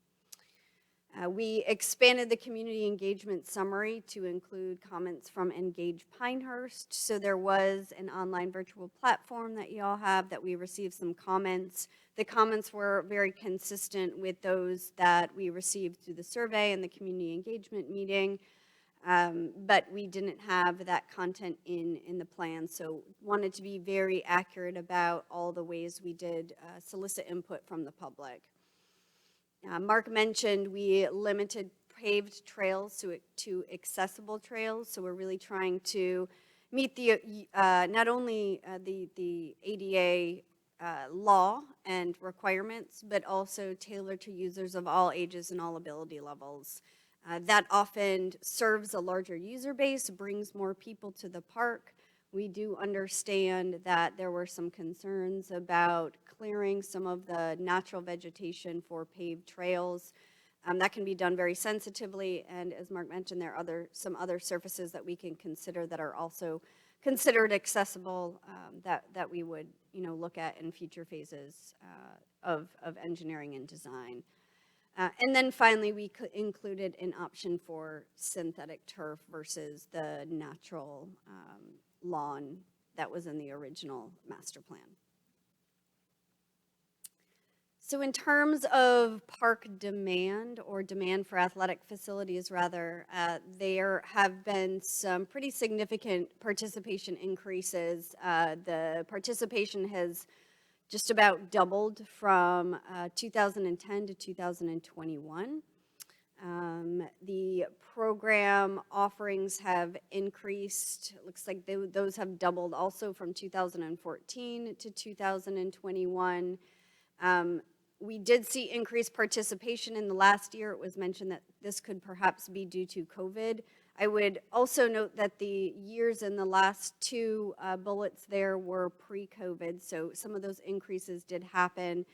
We expanded the community engagement summary to include comments from Engage Pinehurst. So there was an online virtual platform that you all have that we received some comments. The comments were very consistent with those that we received through the survey and the community engagement meeting, but we didn't have that content in the plan. So wanted to be very accurate about all the ways we did solicit input from the public. Mark mentioned we limited paved trails to accessible trails, so we're really trying to meet the not only the ADA law and requirements, but also tailor to users of all ages and all ability levels. That often serves a larger user base, brings more people to the park. We do understand that there were some concerns about clearing some of the natural vegetation for paved trails. That can be done very sensitively, and as Mark mentioned, there are some other surfaces that we can consider that are also considered accessible that we would look at in future phases of engineering and design. And then finally, we included an option for synthetic turf versus the natural lawn that was in the original master plan. So in terms of park demand, or demand for athletic facilities rather, there have been some pretty significant participation increases. The participation has just about doubled from 2010 to 2021. The program offerings have increased. It looks like those have doubled also from 2014 to 2021. We did see increased participation in the last year. It was mentioned that this could perhaps be due to COVID. I would also note that the years in the last two bullets there were pre-COVID, so some of those increases did happen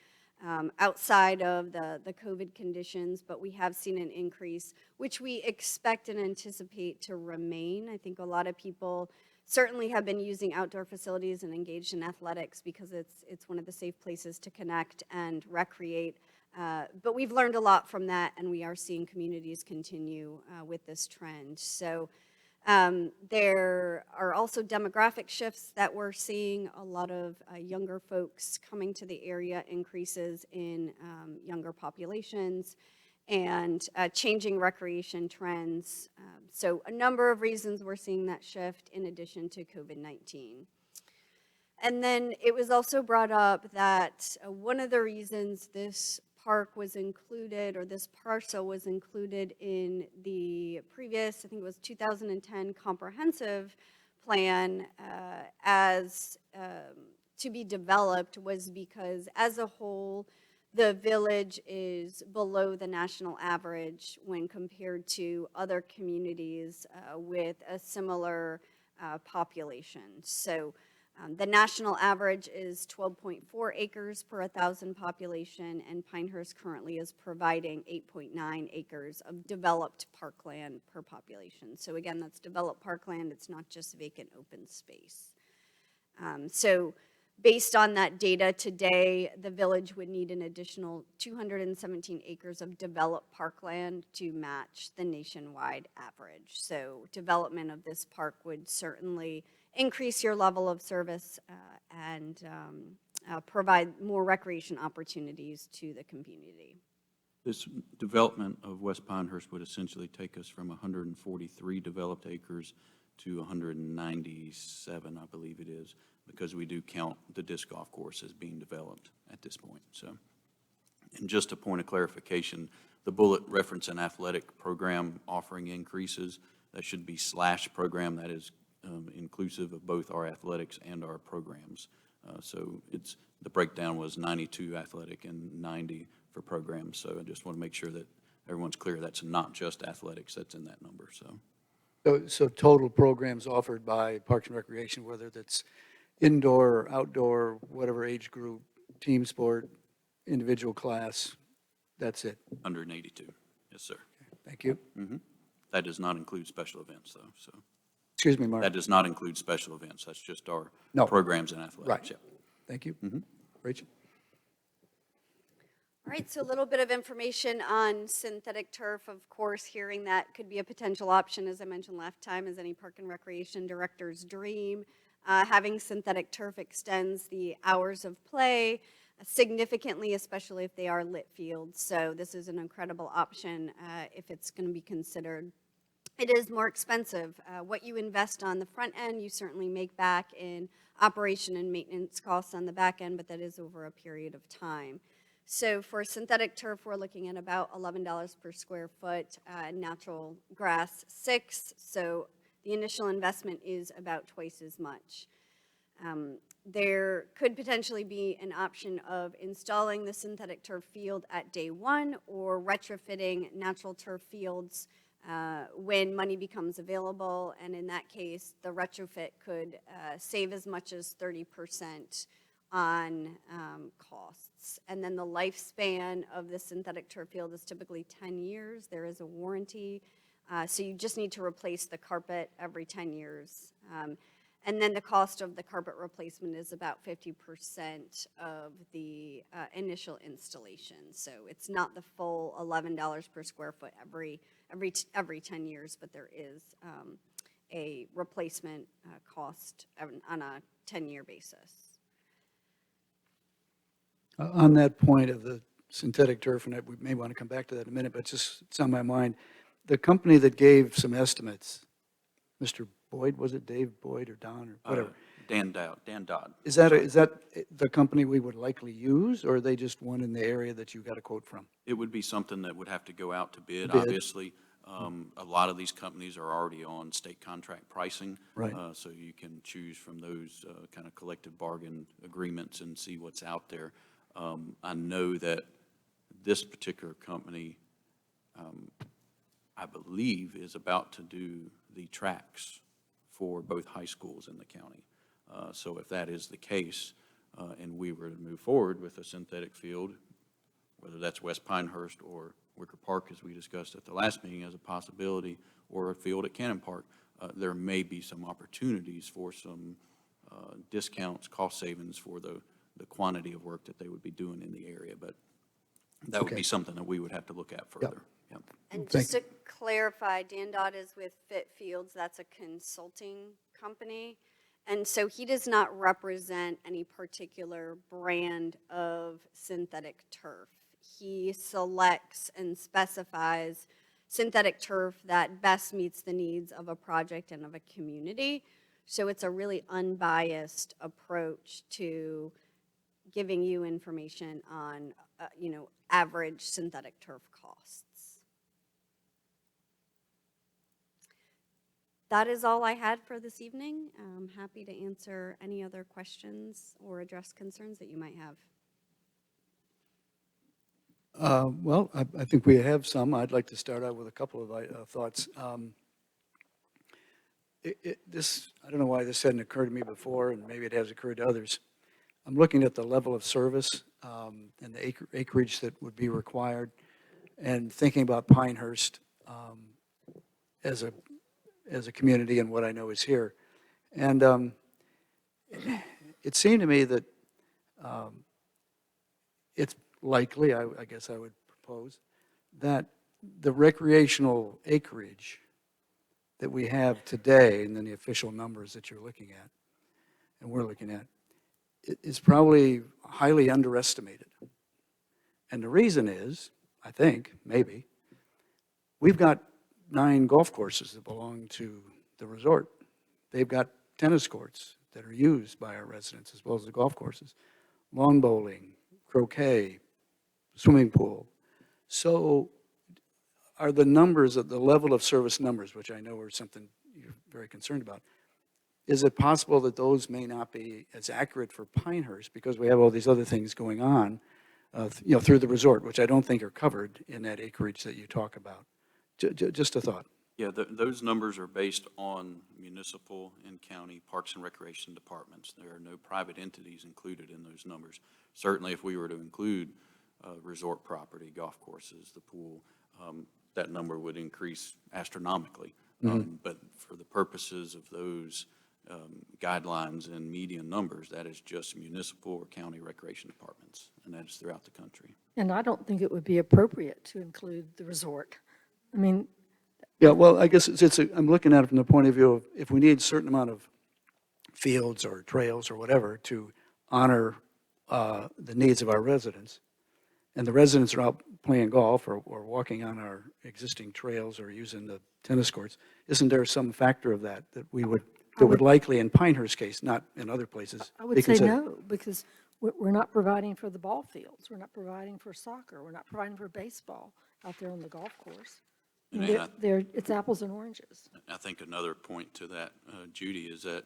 outside of the COVID conditions, but we have seen an increase, which we expect and anticipate to remain. I think a lot of people certainly have been using outdoor facilities and engaged in athletics because it's one of the safe places to connect and recreate. But we've learned a lot from that, and we are seeing communities continue with this trend. So there are also demographic shifts that we're seeing. A lot of younger folks coming to the area, increases in younger populations, and changing recreation trends. So a number of reasons we're seeing that shift in addition to COVID-19. And then it was also brought up that one of the reasons this park was included, or this parcel was included in the previous, I think it was 2010 comprehensive plan as to be developed, was because as a whole, the village is below the national average when compared to other communities with a similar population. So the national average is 12.4 acres per 1,000 population, and Pinehurst currently is providing 8.9 acres of developed parkland per population. So again, that's developed parkland, it's not just vacant open space. So based on that data today, the village would need an additional 217 acres of developed parkland to match the nationwide average. So development of this park would certainly increase your level of service and provide more recreation opportunities to the community. This development of West Pinehurst would essentially take us from 143 developed acres to 197, I believe it is, because we do count the disc golf course as being developed at this point. So, and just a point of clarification, the bullet reference an athletic program offering increases. That should be / program. That is inclusive of both our athletics and our programs. So it's, the breakdown was 92 athletic and 90 for programs. So I just want to make sure that everyone's clear that's not just athletics that's in that number. So total programs offered by Parks and Recreation, whether that's indoor, outdoor, whatever age group, team sport, individual class, that's it? 182, yes, sir. Thank you. Mm-hmm. That does not include special events, though. So. Excuse me, Mark. That does not include special events. That's just our programs and athletics. Right. Yep. Thank you. Mm-hmm. Rachel? All right, so a little bit of information on synthetic turf. Of course, hearing that could be a potential option, as I mentioned last time, as any park and recreation director's dream. Having synthetic turf extends the hours of play significantly, especially if they are lit fields. So this is an incredible option if it's going to be considered. It is more expensive. What you invest on the front end, you certainly make back in operation and maintenance costs on the back end, but that is over a period of time. So for synthetic turf, we're looking at about $11 per square foot, natural grass $6. So the initial investment is about twice as much. There could potentially be an option of installing the synthetic turf field at day one, or retrofitting natural turf fields when money becomes available. And in that case, the retrofit could save as much as 30% on costs. And then the lifespan of the synthetic turf field is typically 10 years. There is a warranty. So you just need to replace the carpet every 10 years. And then the cost of the carpet replacement is about 50% of the initial installation. So it's not the full $11 per square foot every 10 years, but there is a replacement cost on a 10-year basis. On that point of the synthetic turf, and we may want to come back to that in a minute, but it's on my mind. The company that gave some estimates, Mr. Boyd, was it Dave Boyd or Don or whatever? Dan Dodd. Is that the company we would likely use, or are they just one in the area that you got a quote from? It would be something that would have to go out to bid, Bid. obviously. A lot of these companies are already on state contract pricing. Right. So you can choose from those kind of collective bargain agreements and see what's out there. I know that this particular company, I believe, is about to do the tracks for both high schools in the county. So if that is the case, and we were to move forward with a synthetic field, whether that's West Pinehurst or Wicker Park, as we discussed at the last meeting as a possibility, or a field at Cannon Park, there may be some opportunities for some discounts, cost savings for the quantity of work that they would be doing in the area. But that would be something that we would have to look at further. Yep. And just to clarify, Dan Dodd is with Fit Fields. That's a consulting company. And so he does not represent any particular brand of synthetic turf. He selects and specifies synthetic turf that best meets the needs of a project and of a community. So it's a really unbiased approach to giving you information on, average synthetic turf costs. That is all I had for this evening. I'm happy to answer any other questions or address concerns that you might have. Well, I think we have some. I'd like to start out with a couple of thoughts. I don't know why this hadn't occurred to me before, and maybe it has occurred to others. I'm looking at the level of service and the acreage that would be required, and thinking about Pinehurst as a community and what I know is here. And it seemed to me that it's likely, I guess I would propose, that the recreational acreage that we have today, and then the official numbers that you're looking at, and we're looking at, is probably highly underestimated. And the reason is, I think, maybe, we've got 9 golf courses that belong to the resort. They've got tennis courts that are used by our residents as well as the golf courses, lawn bowling, croquet, swimming pool. So are the numbers, at the level of service numbers, which I know are something you're very concerned about, is it possible that those may not be as accurate for Pinehurst because we have all these other things going on, through the resort, which I don't think are covered in that acreage that you talk about? Just a thought. Yeah, those numbers are based on municipal and county parks and recreation departments. There are no private entities included in those numbers. Certainly, if we were to include resort property, golf courses, the pool, that number would increase astronomically. But for the purposes of those guidelines and median numbers, that is just municipal or county recreation departments, and that is throughout the country. And I don't think it would be appropriate to include the resort. I mean, yeah, well, I guess I'm looking at it from the point of view of if we need a certain amount of fields or trails or whatever to honor the needs of our residents, and the residents are out playing golf or walking on our existing trails or using the tennis courts, isn't there some factor of that would likely, in Pinehurst case, not in other places, I be would say considered? no, because we're not providing for the ball fields. We're not providing for soccer. We're not providing for baseball out there on the golf course. It's apples and oranges. I think another point to that, Judy, is that,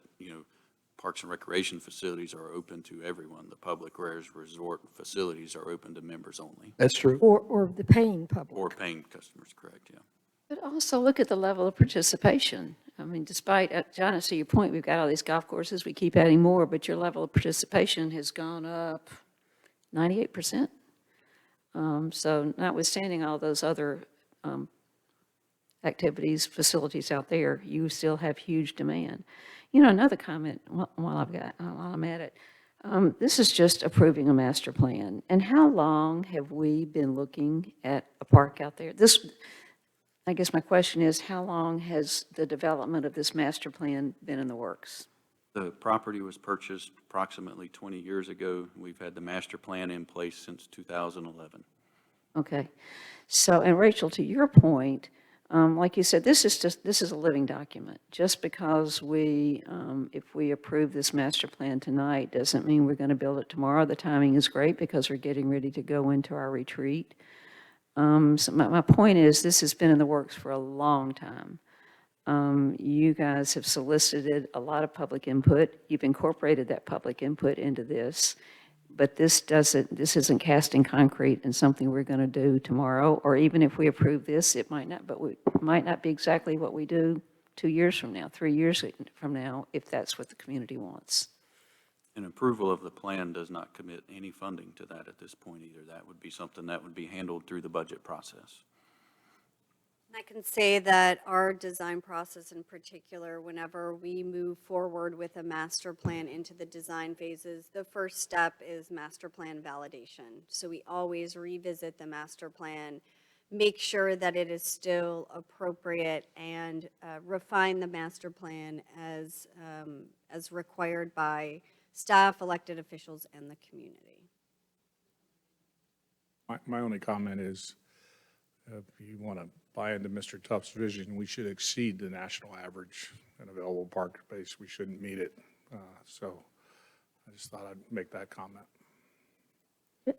parks and recreation facilities are open to everyone. The public, whereas resort facilities are open to members only. That's true. Or the paying public. Or paying customers, correct, yeah. But also look at the level of participation. I mean, despite, John, I see your point, we've got all these golf courses, we keep adding more, but your level of participation has gone up 98%. So notwithstanding all those other activities, facilities out there, you still have huge demand. You know, another comment while I'm at it, this is just approving a master plan. And how long have we been looking at a park out there? I guess my question is, how long has the development of this master plan been in the works? The property was purchased approximately 20 years ago. We've had the master plan in place since 2011. Okay. So, and Rachel, to your point, like you said, this is a living document. Just because if we approve this master plan tonight, doesn't mean we're going to build it tomorrow. The timing is great because we're getting ready to go into our retreat. So my point is, this has been in the works for a long time. You guys have solicited a lot of public input. You've incorporated that public input into this. But this isn't cast in concrete and something we're going to do tomorrow, or even if we approve this, it might not be exactly what we do 2 years from now, 3 years from now, if that's what the community wants. And approval of the plan does not commit any funding to that at this point either. That would be something that would be handled through the budget process. I can say that our design process in particular, whenever we move forward with a master plan into the design phases, the first step is master plan validation. So we always revisit the master plan, make sure that it is still appropriate, and refine the master plan as required by staff, elected officials, and the community. My only comment is, if you want to buy into Mr. Tuff's vision, we should exceed the national average in available park space. We shouldn't meet it. So I just thought I'd make that comment.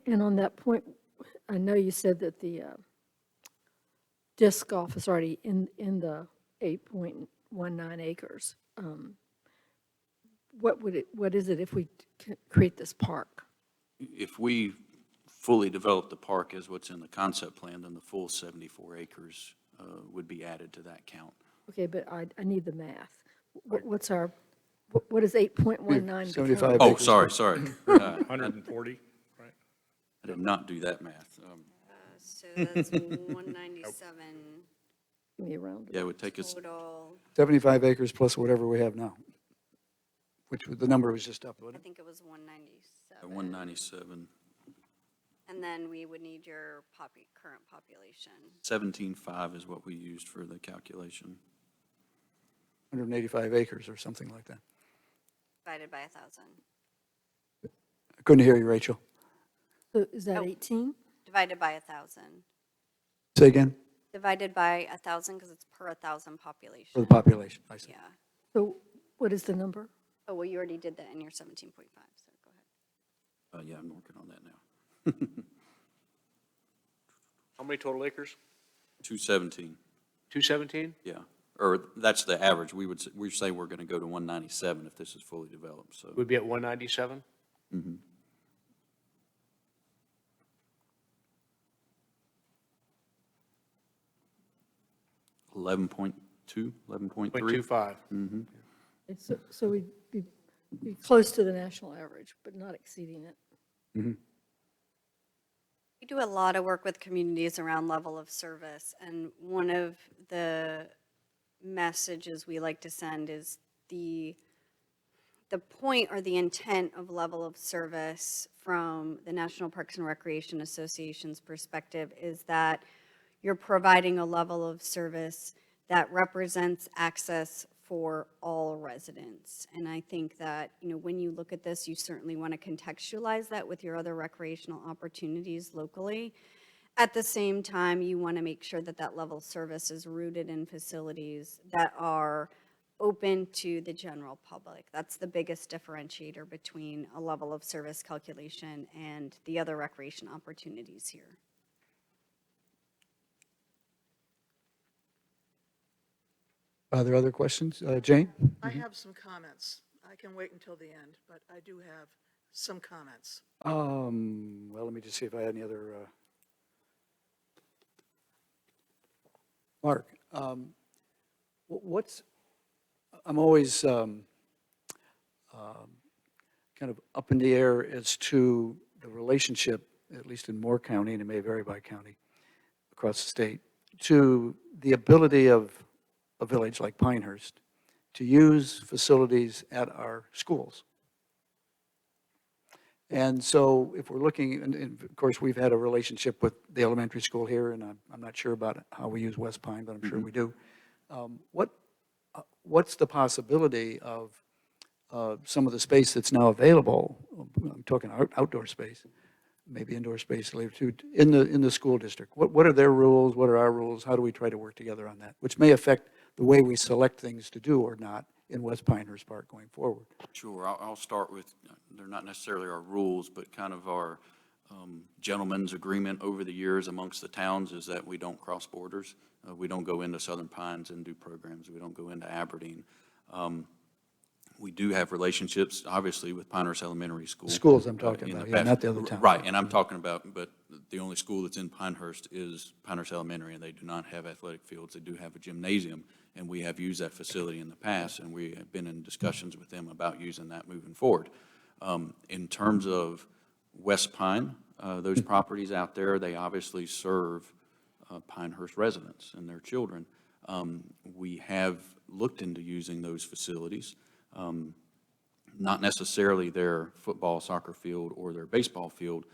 And on that point, I know you said that the disc golf is already in the 8.19 acres. What is it if we create this park? If we fully develop the park as what's in the concept plan, then the full 74 acres would be added to that count. Okay, but I need the math. What is 8.19? 75 Oh, acres. sorry. 140, right? I did not do that math. So that's 197 Give me a round. Yeah, it would take us, total. 75 acres plus whatever we have now, which the number was just up, I wasn't it? think it was 197. 197, And then we would need your current population. 17.5 is what we used for the calculation. 185 acres or something like that. Divided by 1,000. I couldn't hear you, Rachel. So is that Oh. 18? Divided by 1,000. Say again? Divided by 1,000 because it's per 1,000 population. For the population, I see. Yeah. So what is the number? Oh, well, you already did that in your 17.5, so go ahead. Yeah, I'm working on that now. How many total acres? 217, 217? yeah. Or that's the average. We say we're going to go to 197 if this is fully developed, so. We'd be at 197? Mhm. $11.2, $11.3. 0.25. Mm-hmm. So we'd be close to the national average, but not exceeding it. Mhm. We do a lot of work with communities around level of service, and one of the messages we like to send is the point or the intent of level of service from the National Parks and Recreation Association's perspective is that you're providing a level of service that represents access for all residents. And I think that, when you look at this, you certainly want to contextualize that with your other recreational opportunities locally. At the same time, you want to make sure that that level of service is rooted in facilities that are open to the general public. That's the biggest differentiator between a level of service calculation and the other recreation opportunities here. Are there other questions? Jane? I have some comments. I can wait until the end, but I do have some comments. Well, let me just see if I had any other. Mark, I'm always kind of up in the air as to the relationship, at least in Moore County, and it may vary by county, across the state, to the ability of a village like Pinehurst to use facilities at our schools. And so if we're looking, and of course, we've had a relationship with the elementary school here, and I'm not sure about how we use West Pine, but I'm sure we do. What's the possibility of some of the space that's now available, I'm talking outdoor space, maybe indoor space later too, in the school district? What are their rules? What are our rules? How do we try to work together on that? Which may affect the way we select things to do or not in West Pinehurst Park going forward. Sure, I'll start with, they're not necessarily our rules, but kind of our gentleman's agreement over the years amongst the towns is that we don't cross borders. We don't go into Southern Pines and do programs. We don't go into Aberdeen. We do have relationships, obviously, with Pinehurst Elementary School. Schools I'm talking about, yeah, not the other towns. Right, and I'm talking about, but the only school that's in Pinehurst is Pinehurst Elementary, and they do not have athletic fields. They do have a gymnasium, and we have used that facility in the past, and we have been in discussions with them about using that moving forward. In terms of West Pine, those properties out there, they obviously serve Pinehurst residents and their children. We have looked into using those facilities. Not necessarily their football, soccer field, or their baseball field.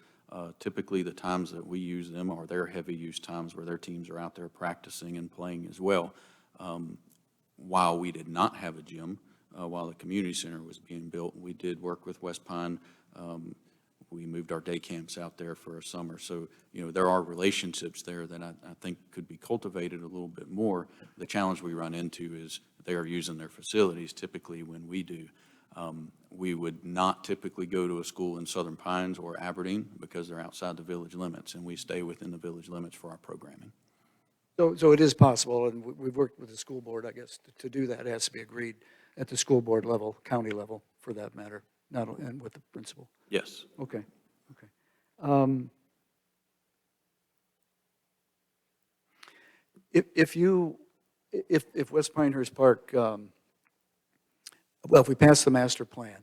Typically, the times that we use them are their heavy use times where their teams are out there practicing and playing as well. While we did not have a gym, while the community center was being built, we did work with West Pine. We moved our day camps out there for a summer. So, you know, there are relationships there that I think could be cultivated a little bit more. The challenge we run into is they are using their facilities typically when we do. We would not typically go to a school in Southern Pines or Aberdeen because they're outside the village limits, and we stay within the village limits for our programming. So it is possible, and we've worked with the school board, I guess, to do that. It has to be agreed at the school board level, county level, for that matter, not and with the principal. Yes. Okay. Okay. If West Pinehurst Park, well, if we pass the master plan,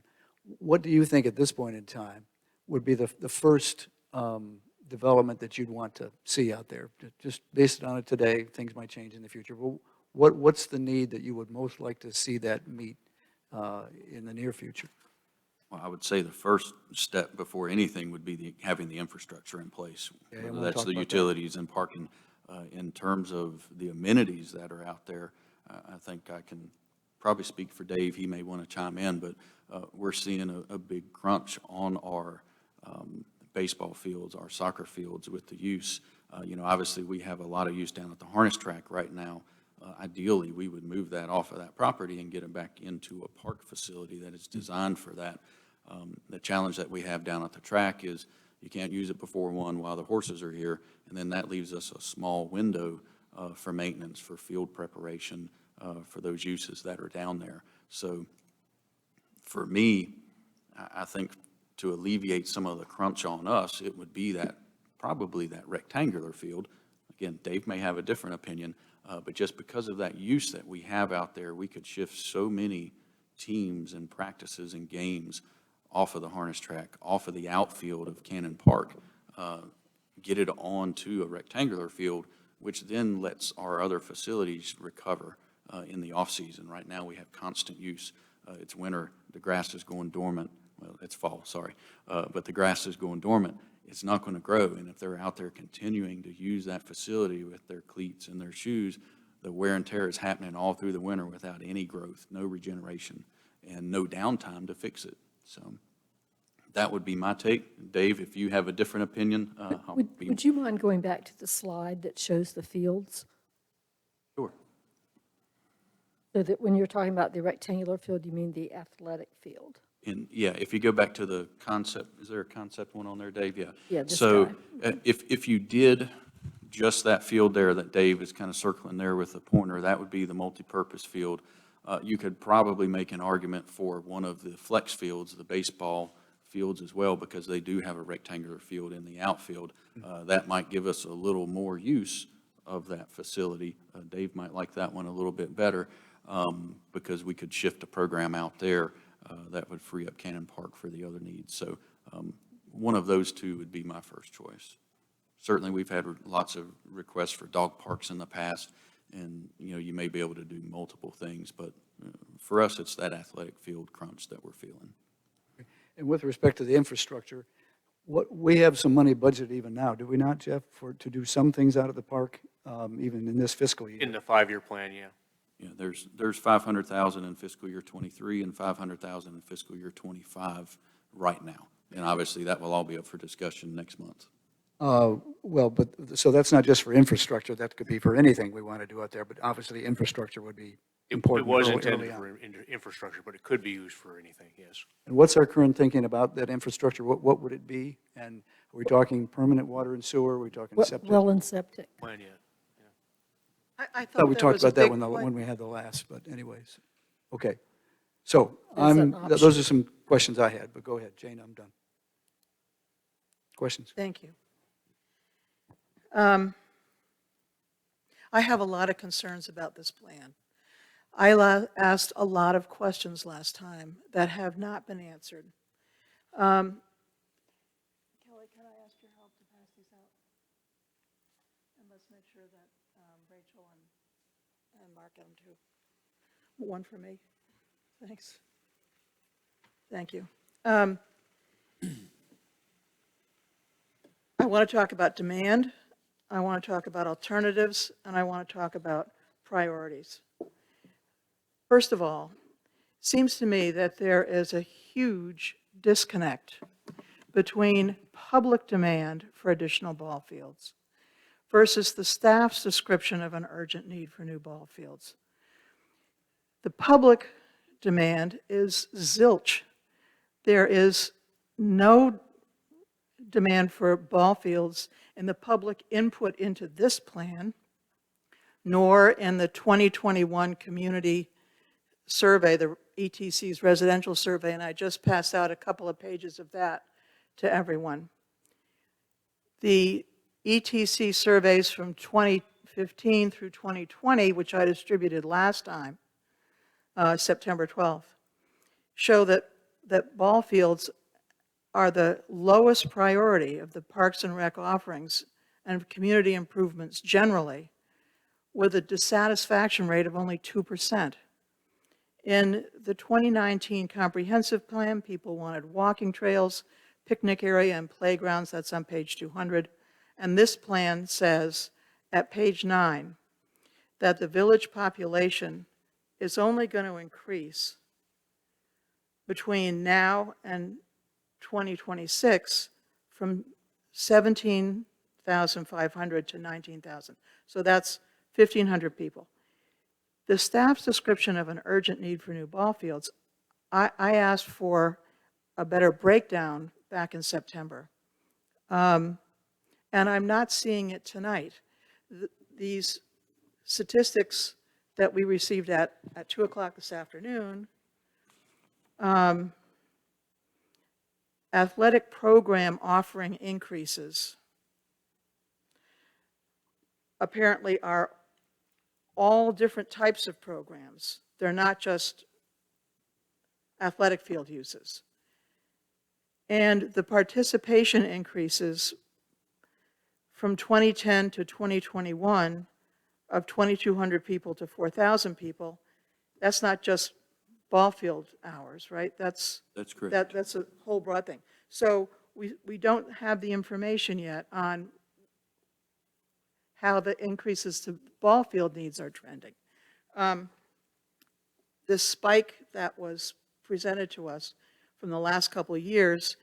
what do you think at this point in time would be the first development that you'd want to see out there? Just based on it today, things might change in the future. But what's the need that you would most like to see that meet in the near future? Well, I would say the first step before anything would be having the infrastructure in place. Yeah, whether we'll that's talk the about utilities and parking. In terms of the amenities that are out there, I think I can probably speak for Dave. He may want to chime in, but we're seeing a big crunch on our baseball fields, our soccer fields with the use. You know, obviously we have a lot of use down at the harness track right now. Ideally, we would move that off of that property and get it back into a park facility that is designed for that. The challenge that we have down at the track is you can't use it before 1 while the horses are here, and then that leaves us a small window for maintenance, for field preparation, for those uses that are down there. So for me, I think to alleviate some of the crunch on us, it would be that, probably that rectangular field. Again, Dave may have a different opinion, but just because of that use that we have out there, we could shift so many teams and practices and games off of the harness track, off of the outfield of Cannon Park, get it onto a rectangular field, which then lets our other facilities recover in the off-season. Right now, we have constant use. It's winter, the grass is going dormant. Well, it's fall, sorry, but the grass is going dormant. It's not going to grow, and if they're out there continuing to use that facility with their cleats and their shoes, the wear and tear is happening all through the winter without any growth, no regeneration, and no downtime to fix it. So that would be my take. Dave, if you have a different opinion, Would you mind going back to the slide that shows the fields? Sure. So that when you're talking about the rectangular field, you mean the athletic field? And yeah, if you go back to the concept, is there a concept one on there, Dave? Yeah. Yeah, this So guy. if you did just that field there that Dave is kind of circling there with the pointer, that would be the multi-purpose field. You could probably make an argument for one of the flex fields, the baseball fields as well, because they do have a rectangular field in the outfield. That might give us a little more use of that facility. Dave might like that one a little bit better because we could shift a program out there that would free up Cannon Park for the other needs. So one of those two would be my first choice. Certainly, we've had lots of requests for dog parks in the past, and, you know, you may be able to do multiple things, but for us, it's that athletic field crunch that we're feeling. And with respect to the infrastructure, we have some money budgeted even now, do we not, Jeff, to do some things out of the park, even in this fiscal year? In the 5-year plan, yeah. Yeah, there's 500,000 in fiscal year '23 and 500,000 in fiscal year '25 right now. And obviously, that will all be up for discussion next month. Well, but, so that's not just for infrastructure, that could be for anything we want to do out there, but obviously infrastructure would be It important. was early intended on. for infrastructure, but it could be used for anything, yes. And what's our current thinking about that infrastructure? What would it be? And are we talking permanent water and sewer? Are we talking septic? Well and septic. Plan, yeah. I Thought thought we there talked was a about that big when plan. we had the last, but anyways. Okay. So That's an those option. are some questions I had, but go ahead, Jane, I'm done. Questions? Thank you. I have a lot of concerns about this plan. I asked a lot of questions last time that have not been answered. Kelly, can I ask your help to pass these out? And let's make sure that Rachel and Mark get them too. One for me. Thanks. Thank you. I want to talk about demand, I want to talk about alternatives, and I want to talk about priorities. First of all, it seems to me that there is a huge disconnect between public demand for additional ball fields versus the staff's description of an urgent need for new ball fields. The public demand is zilch. There is no demand for ball fields in the public input into this plan, nor in the 2021 community survey, the ETC's residential survey, and I just passed out a couple of pages of that to everyone. The ETC surveys from 2015 through 2020, which I distributed last time, September 12th, show that ball fields are the lowest priority of the Parks and Rec offerings and community improvements generally, with a dissatisfaction rate of only 2%. In the 2019 comprehensive plan, people wanted walking trails, picnic area, and playgrounds. That's on page 200. And this plan says at page 9 that the village population is only going to increase between now and 2026 from 17,500 to 19,000. So that's 1,500 people. The staff's description of an urgent need for new ball fields, I asked for a better breakdown back in September. And I'm not seeing it tonight. These statistics that we received at 2 o'clock this afternoon, athletic program offering increases apparently are all different types of programs. They're not just athletic field uses. And the participation increases from 2010 to 2021 of 2,200 people to 4,000 people. That's not just ball field hours, right? That's correct. That's a whole broad thing. So we don't have the information yet on how the increases to ball field needs are trending. This spike that was presented to us from the last couple of years,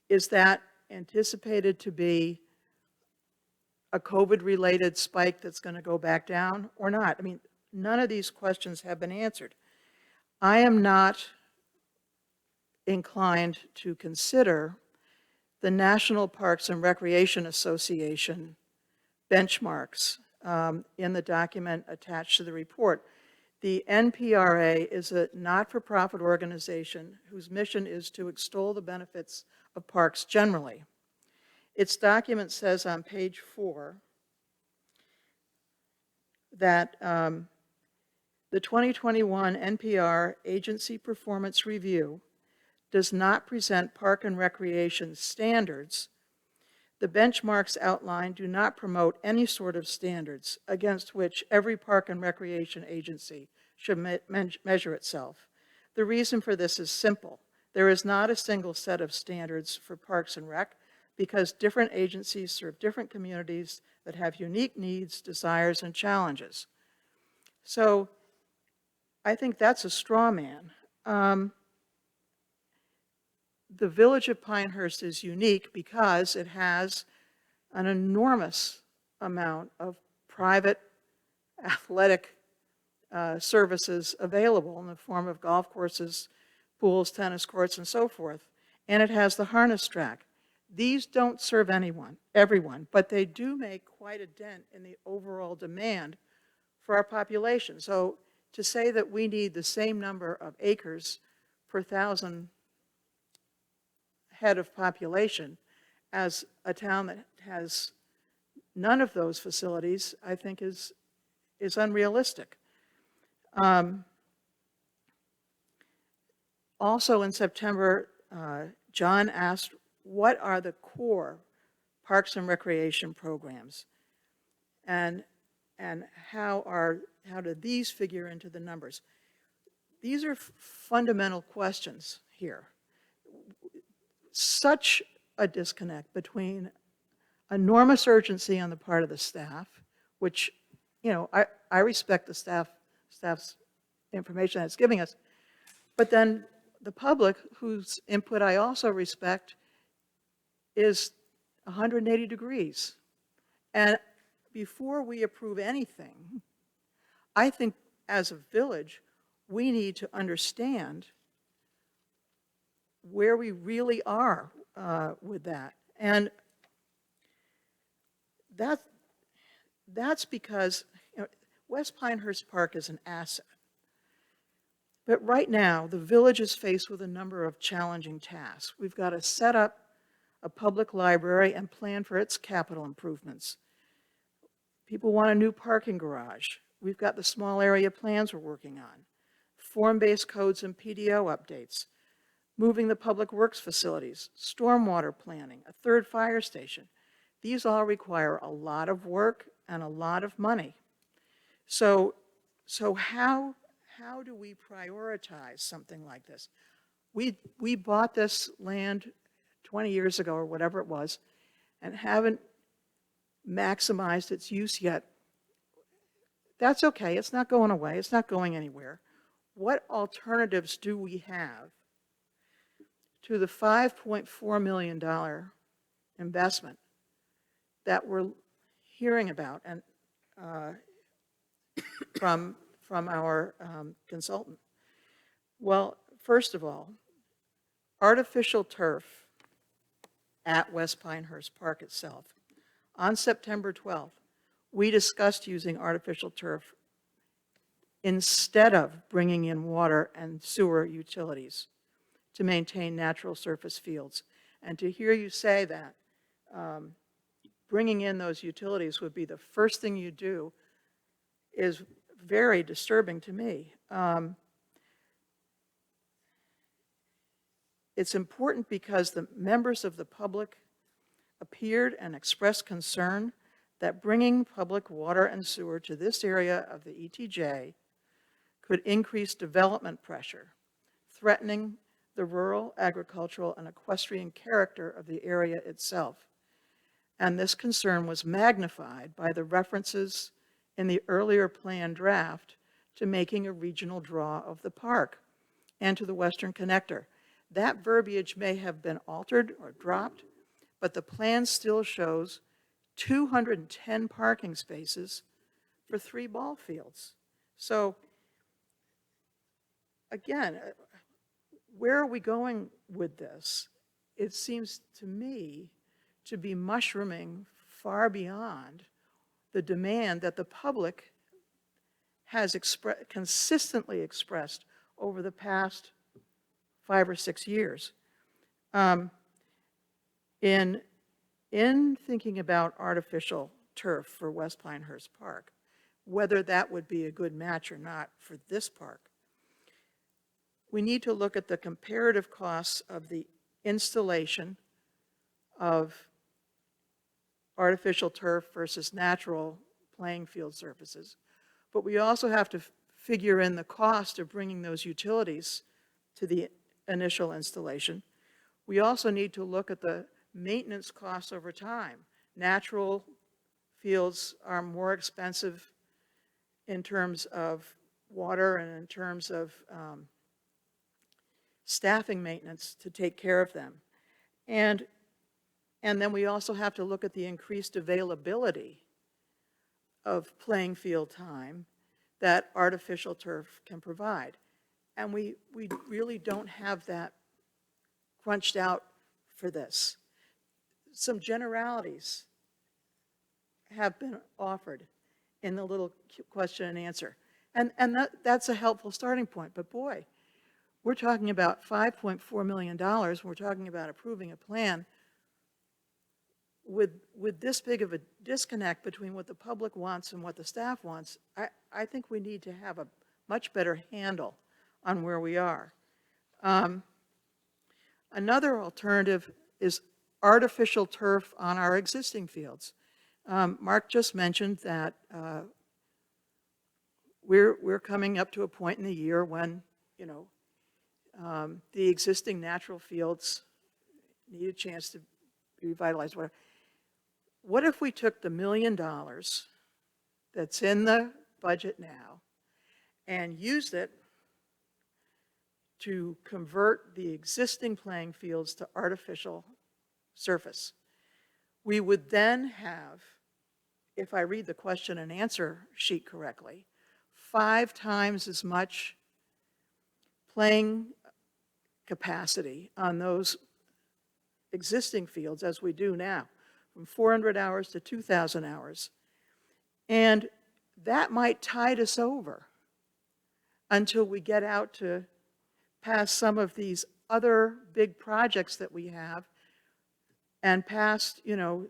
is that anticipated to be a COVID-related spike that's going to go back down or not? I mean, none of these questions have been answered. I am not inclined to consider the National Parks and Recreation Association benchmarks in the document attached to the report. The NPRA is a not-for-profit organization whose mission is to extol the benefits of parks generally. Its document says on page 4 that the 2021 NPR Agency Performance Review does not present park and recreation standards The benchmarks outlined do not promote any sort of standards against which every park and recreation agency should measure itself. The reason for this is simple. There is not a single set of standards for Parks and Rec because different agencies serve different communities that have unique needs, desires, and challenges. So I think that's a straw man. The village of Pinehurst is unique because it has an enormous amount of private athletic services available in the form of golf courses, pools, tennis courts, and so forth. And it has the harness track. These don't serve everyone, but they do make quite a dent in the overall demand for our population. So to say that we need the same number of acres per 1,000 head of population as a town that has none of those facilities, I think is unrealistic. Also in September, John asked, what are the core parks and recreation programs? And how do these figure into the numbers? These are fundamental questions here. Such a disconnect between enormous urgency on the part of the staff, which, you know, I respect the staff's information that it's giving us, but then the public, whose input I also respect, is 180 degrees. And before we approve anything, I think as a village, we need to understand where we really are with that. And that's because, you know, West Pinehurst Park is an asset. But right now, the village is faced with a number of challenging tasks. We've got to set up a public library and plan for its capital improvements. People want a new parking garage. We've got the small area plans we're working on, form-based codes and PDO updates, moving the public works facilities, stormwater planning, a third fire station. These all require a lot of work and a lot of money. So how do we prioritize something like this? We bought this land 20 years ago or whatever it was and haven't maximized its use yet. That's okay. It's not going away. It's not going anywhere. What alternatives do we have to the $5.4 million investment that we're hearing about and from our consultant? Well, first of all, artificial turf at West Pinehurst Park itself. On September 12th, we discussed using artificial turf instead of bringing in water and sewer utilities to maintain natural surface fields. And to hear you say that bringing in those utilities would be the first thing you do is very disturbing to me. It's important because the members of the public appeared and expressed concern that bringing public water and sewer to this area of the ETJ could increase development pressure, threatening the rural, agricultural, and equestrian character of the area itself. And this concern was magnified by the references in the earlier plan draft to making a regional draw of the park and to the Western Connector. That verbiage may have been altered or dropped, but the plan still shows 210 parking spaces for 3 ball fields. So again, where are we going with this? It seems to me to be mushrooming far beyond the demand that the public has consistently expressed over the past 5 or 6 years. In thinking about artificial turf for West Pinehurst Park, whether that would be a good match or not for this park, we need to look at the comparative costs of the installation of artificial turf versus natural playing field surfaces. But we also have to figure in the cost of bringing those utilities to the initial installation. We also need to look at the maintenance costs over time. Natural fields are more expensive in terms of water and in terms of staffing maintenance to take care of them. And then we also have to look at the increased availability of playing field time that artificial turf can provide. And we really don't have that crunched out for this. Some generalities have been offered in the little question and answer. And that's a helpful starting point. But boy, we're talking about $5.4 million. We're talking about approving a plan with this big of a disconnect between what the public wants and what the staff wants. I think we need to have a much better handle on where we are. Another alternative is artificial turf on our existing fields. Mark just mentioned that we're coming up to a point in the year when, you know, the existing natural fields need a chance to be revitalized. What if we took the $1 million that's in the budget now and used it to convert the existing playing fields to artificial surface? We would then have, if I read the question and answer sheet correctly, 5 times as much playing capacity on those existing fields as we do now, from 400 hours to 2,000 hours. And that might tide us over until we get out to past some of these other big projects that we have and past, you know,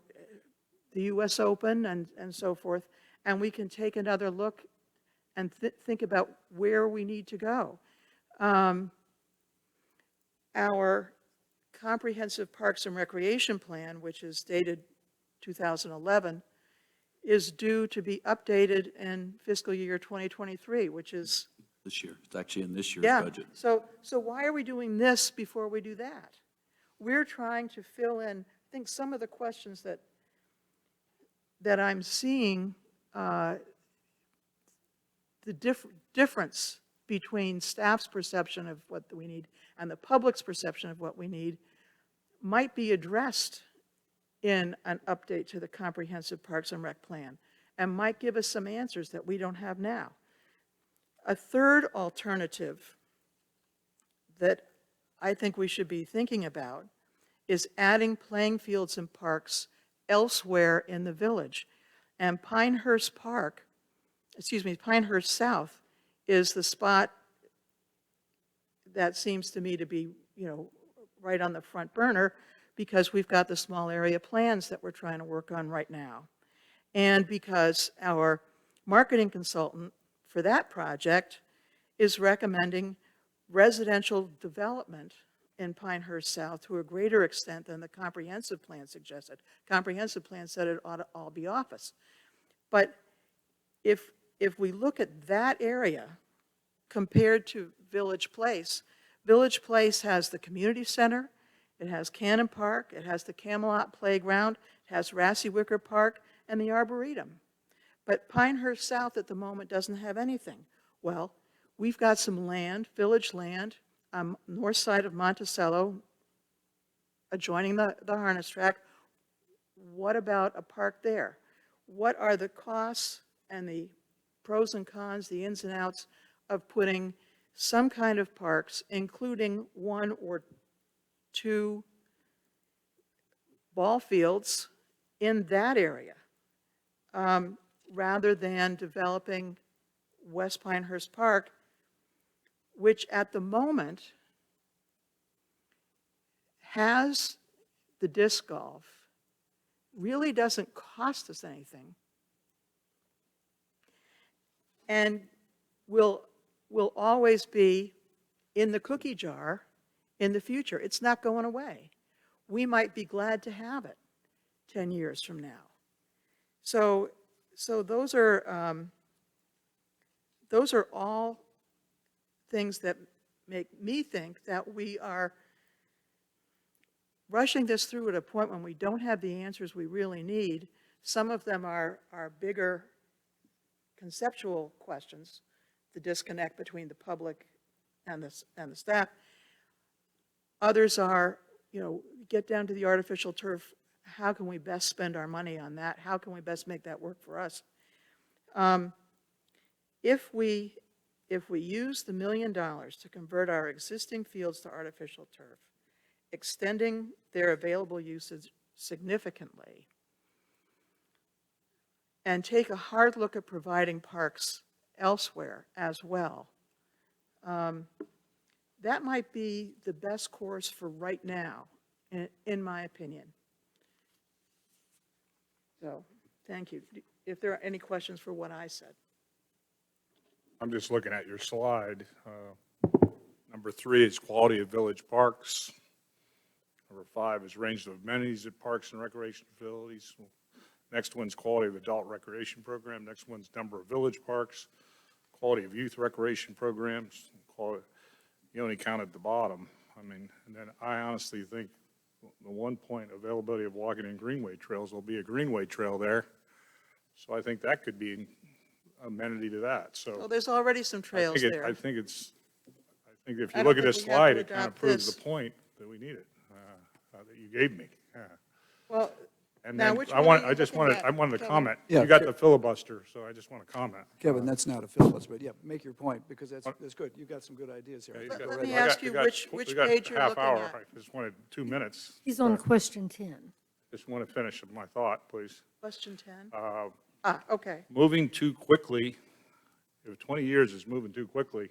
the US Open and so forth, and we can take another look and think about where we need to go. Our comprehensive Parks and Recreation Plan, which is dated 2011, is due to be updated in fiscal year 2023, which is This year. It's actually in this year's yeah. budget. So why are we doing this before we do that? We're trying to fill in, I think, some of the questions that I'm seeing, the difference between staff's perception of what we need and the public's perception of what we need might be addressed in an update to the comprehensive Parks and Rec plan and might give us some answers that we don't have now. A third alternative that I think we should be thinking about is adding playing fields and parks elsewhere in the village. And Pinehurst Park, Pinehurst South is the spot that seems to me to be, you know, right on the front burner because we've got the small area plans that we're trying to work on right now. And because our marketing consultant for that project is recommending residential development in Pinehurst South to a greater extent than the comprehensive plan suggested. Comprehensive plan said it ought to all be office. But if we look at that area compared to Village Place has the community center, it has Cannon Park, it has the Camelot Playground, it has Rassy Wicker Park, and the Arboretum. But Pinehurst South at the moment doesn't have anything. Well, we've got some land, village land, north side of Monticello, adjoining the harness track. What about a park there? What are the costs and the pros and cons, the ins and outs of putting some kind of parks, including 1 or 2 ball fields in that area, rather than developing West Pinehurst Park, which at the moment has the disc golf, really doesn't cost us anything, and will always be in the cookie jar in the future. It's not going away. We might be glad to have it 10 years from now. So those are all things that make me think that we are rushing this through at a point when we don't have the answers we really need. Some of them are bigger conceptual questions, the disconnect between the public and the staff. Others are, get down to the artificial turf. How can we best spend our money on that? How can we best make that work for us? If we use the $1 million to convert our existing fields to artificial turf, extending their available usage significantly, and take a hard look at providing parks elsewhere as well, that might be the best course for right now, in my opinion. So, thank you. If there are any questions for what I said. I'm just looking at your slide. Number 3 is quality of village parks. Number 5 is range of amenities at parks and recreation facilities. Next one's quality of adult recreation program. Next one's number of village parks. Quality of youth recreation programs. You only counted the bottom. I mean, and then I honestly think the 1 point availability of walking and greenway trails will be a greenway trail there. So I think that could be an amenity to that. So Well, there's already some trails there. I think if you look at this slide, it kind of proves the point that we need it, that you gave me. Yeah. Well, And now then which I one are you just looking wanted, at, I wanted to Kevin? comment. Yeah, You got Ke- the filibuster, so I just want to comment. Kevin, that's not a filibuster, but yeah, make your point, because that's good. You've got some good ideas here. Yeah, you Let got- me I got- ask we you got- which we got page a you're half looking hour. at. I just wanted 2 minutes. He's on question 10. Just want to finish my thought, please. Question 10? Uh, Okay. Moving too quickly, if 20 years is moving too quickly,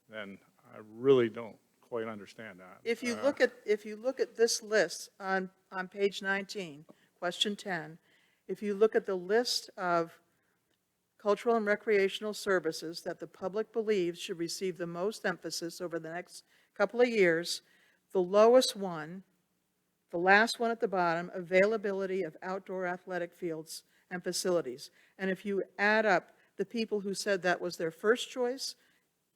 then I really don't quite understand that. If you look at this list on page 19, question 10, if you look at the list of cultural and recreational services that the public believes should receive the most emphasis over the next couple of years, the lowest one, the last one at the bottom, availability of outdoor athletic fields and facilities. And if you add up the people who said that was their first choice,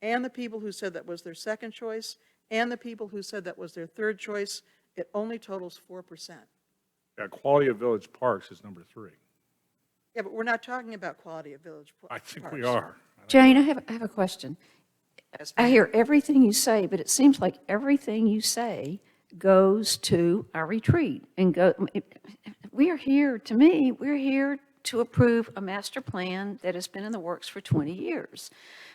and the people who said that was their second choice, and the people who said that was their third choice, it only totals 4%. Yeah, quality of village parks is number 3. Yeah, but we're not talking about quality of village parks. I think we are. Jane, I have a question. I hear everything you say, but it seems like everything you say goes to our retreat and we're here to approve a master plan that has been in the works for 20 years.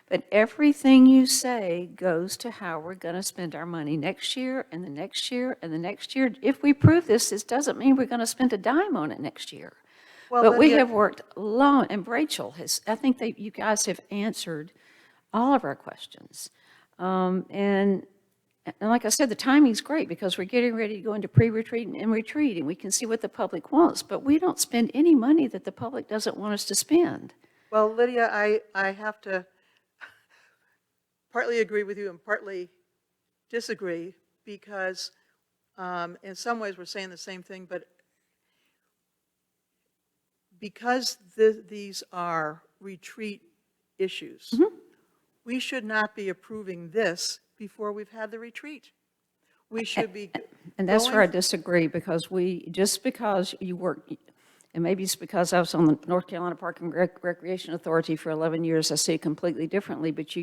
But everything you say goes to how we're going to spend our money next year and the next year and the next year. If we approve this doesn't mean we're going to spend a dime on it next year. Well, But we Lydia- have worked long, and Rachel I think that you guys have answered all of our questions. And like I said, the timing's great because we're getting ready to go into pre-retreat and retreat, and we can see what the public wants, but we don't spend any money that the public doesn't want us to spend. Well, Lydia, I have to partly agree with you and partly disagree because in some ways we're saying the same thing, but because these are retreat issues, we should not be approving this before we've had the retreat. We should be And that's where I going- disagree, because just because you work, and maybe it's because I was on the North Carolina Park and Recreation Authority for 11 years, I see it completely differently, but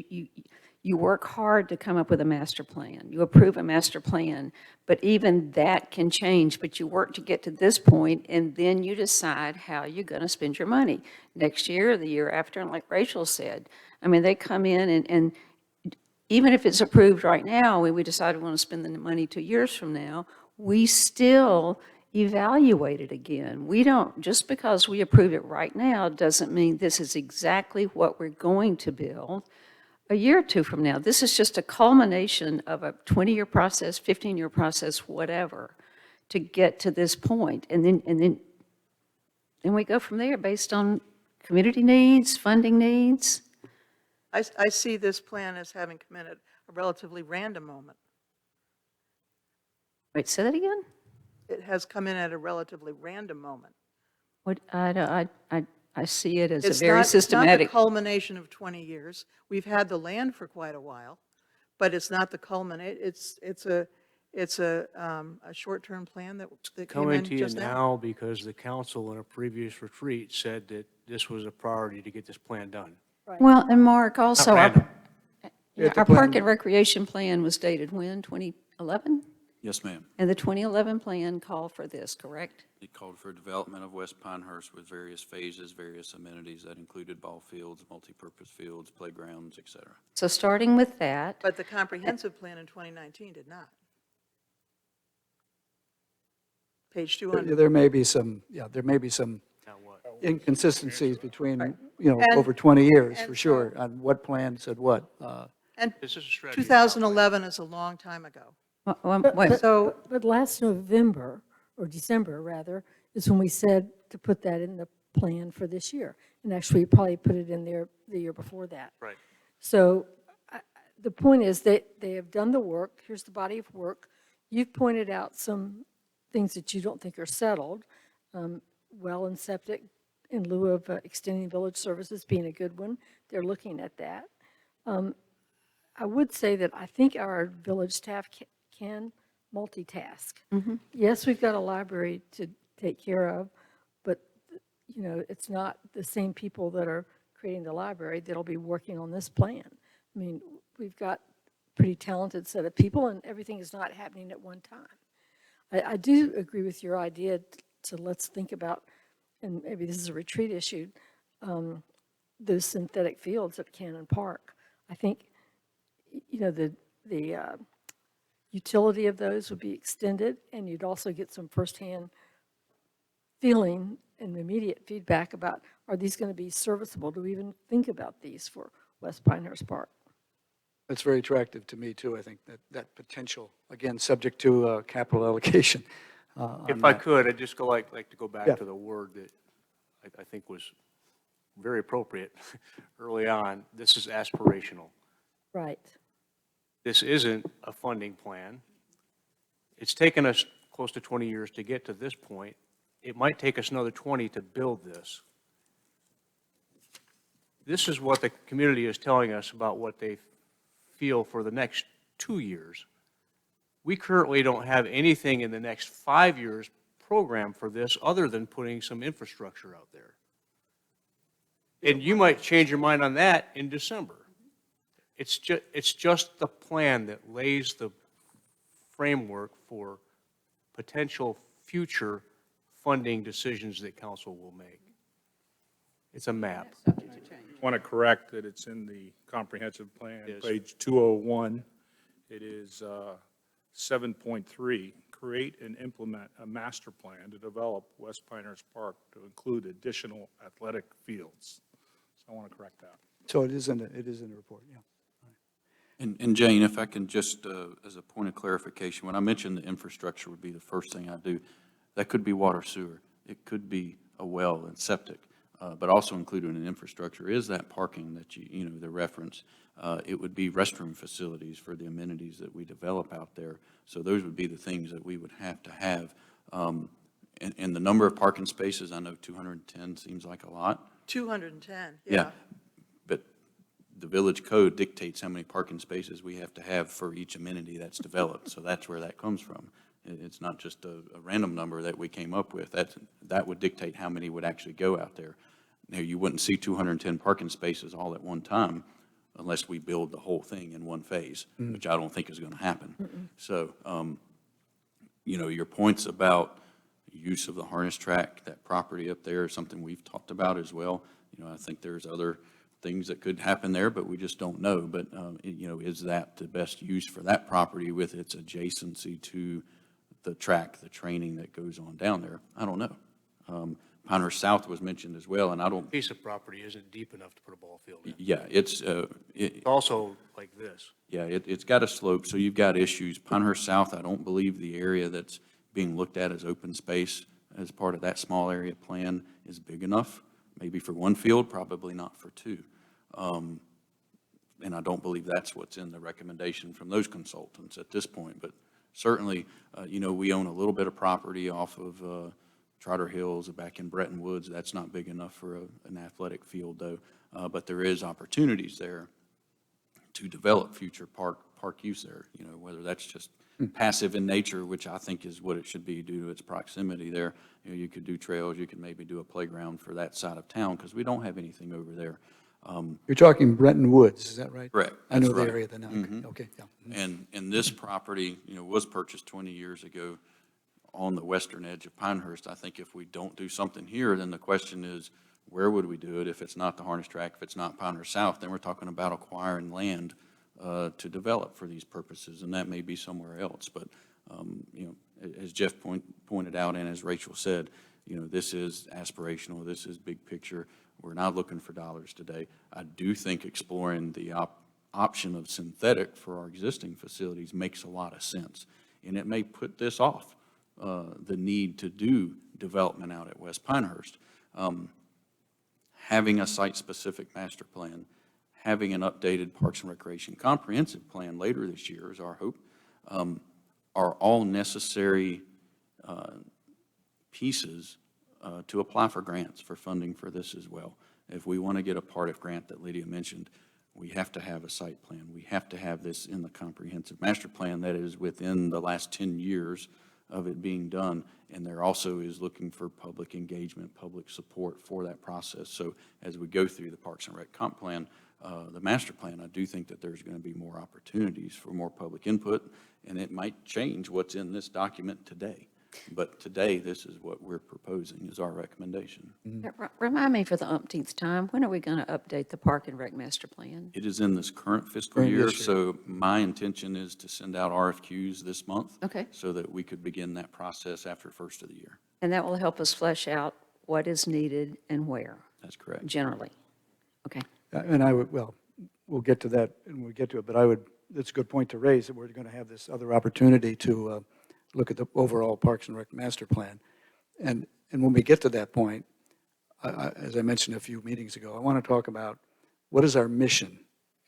you work hard to come up with a master plan. You approve a master plan, but even that can change, but you work to get to this point, and then you decide how you're going to spend your money next year or the year after. And like Rachel said, I mean, they come in and even if it's approved right now, we decide we want to spend the money 2 years from now, we still evaluate it again. We don't, just because we approve it right now doesn't mean this is exactly what we're going to build a year or two from now. This is just a culmination of a 20-year process, 15-year process, whatever, to get to this point. And then we go from there based on community needs, funding needs. I see this plan as having come in at a relatively random moment. Wait, say that again? It has come in at a relatively random moment. What, I see it as a It's very not the systematic. culmination of 20 years. We've had the land for quite a while, but it's not the culminate, it's a short-term plan that came Coming in to you just now. now because the council in a previous retreat said that this was a priority to get this plan done. Well, and Mark, also, random. our Park and Recreation Plan was dated when, 2011? Yes, ma'am. And the 2011 plan called for this, correct? It called for development of West Pinehurst with various phases, various amenities that included ball fields, multipurpose fields, playgrounds, et cetera. So starting with that. But the comprehensive plan in 2019 did not. Page 200. There may be some, there may be some inconsistencies between, over 20 years, for sure, on what plan said what. And This is a strategy. 2011 is a long time ago. So, But last November, or December rather, is when we said to put that in the plan for this year. And actually, we probably put it in there the year before that. Right. So the point is that they have done the work. Here's the body of work. You've pointed out some things that you don't think are settled. Well and septic, in lieu of extending village services being a good one. They're looking at that. I would say that I think our village staff can multitask. Yes, we've got a library to take care of, but, it's not the same people that are creating the library that'll be working on this plan. I mean, we've got a pretty talented set of people, and everything is not happening at one time. I do agree with your idea to let's think about, and maybe this is a retreat issue, those synthetic fields at Cannon Park. I think, the utility of those would be extended, and you'd also get some firsthand feeling and immediate feedback about, are these going to be serviceable? Do we even think about these for West Pinehurst Park? That's very attractive to me, too. I think that potential, again, subject to capital allocation. If I could, I'd just like to go back Yeah. to the word that I think was very appropriate early on. This is aspirational. Right. This isn't a funding plan. It's taken us close to 20 years to get to this point. It might take us another 20 to build this. This is what the community is telling us about what they feel for the next 2 years. We currently don't have anything in the next 5 years programmed for this other than putting some infrastructure out there. And you might change your mind on that in December. It's just the plan that lays the framework for potential future funding decisions that council will make. It's a map. I want to correct that it's in the comprehensive plan, It is. page 201. It is 7.3, create and implement a master plan to develop West Pinehurst Park to include additional athletic fields. So I want to correct that. So it is in the report, yeah. And Jane, if I can just, as a point of clarification, when I mentioned the infrastructure would be the first thing I do, that could be water sewer. It could be a well and septic, but also included in infrastructure is that parking that the reference. It would be restroom facilities for the amenities that we develop out there. So those would be the things that we would have to have. And the number of parking spaces, I know 210 seems like a lot. 210, Yeah. But the village code dictates how many parking spaces we have to have for each amenity that's developed. So that's where that comes from. It's not just a random number that we came up with. That would dictate how many would actually go out there. Now, you wouldn't see 210 parking spaces all at one time unless we build the whole thing in one phase, which I don't think is going to happen. So, your points about use of the harness track, that property up there is something we've talked about as well. I think there's other things that could happen there, but we just don't know. But, is that the best use for that property with its adjacency to the track, the training that goes on down there? I don't know. Pinehurst South was mentioned as well, and I don't. Piece of property isn't deep enough to put a ball field in. Yeah, it's also like this. Yeah, it's got a slope, so you've got issues. Pinehurst South, I don't believe the area that's being looked at as open space as part of that small area plan is big enough. Maybe for one field, probably not for two. And I don't believe that's what's in the recommendation from those consultants at this point. But certainly, we own a little bit of property off of Trotter Hills, back in Bretton Woods. That's not big enough for an athletic field, though. But there is opportunities there to develop future park use there, you know, whether that's just passive in nature, which I think is what it should be due to its proximity there. You know, you could do trails, you could maybe do a playground for that side of town, because we don't have anything over there. You're talking Bretton Woods, is that right? Correct. I know That's the right. area then, Mhm. okay, yeah. And this property, you know, was purchased 20 years ago on the western edge of Pinehurst. I think if we don't do something here, then the question is, where would we do it? If it's not the harness track, if it's not Pinehurst South, then we're talking about acquiring land to develop for these purposes, and that may be somewhere else. But, you know, as Jeff pointed out, and as Rachel said, you know, this is aspirational, this is big picture. We're not looking for dollars today. I do think exploring the option of synthetic for our existing facilities makes a lot of sense. And it may put this off, the need to do development out at West Pinehurst. Having a site-specific master plan, having an updated Parks and Recreation comprehensive plan later this year is our hope, are all necessary pieces to apply for grants for funding for this as well. If we want to get a part of grant that Lydia mentioned, we have to have a site plan. We have to have this in the comprehensive master plan that is within the last 10 years of it being done. And there also is looking for public engagement, public support for that process. So as we go through the Parks and Rec comp plan, the master plan, I do think that there's going to be more opportunities for more public input, and it might change what's in this document today. But today, this is what we're proposing is our recommendation. Remind me for the umpteenth time, when are we going to update the Park and Rec Master Plan? It is in this current fiscal year, so my intention is to send out RFQs this month. Okay. So that we could begin that process after first of the year. And that will help us flesh out what is needed and where, That's correct. generally. Okay. And I would, well, we'll get to that and we'll get to it, but I would, that's a good point to raise, that we're going to have this other opportunity to look at the overall Parks and Rec master plan. And when we get to that point, as I mentioned a few meetings ago, I want to talk about what is our mission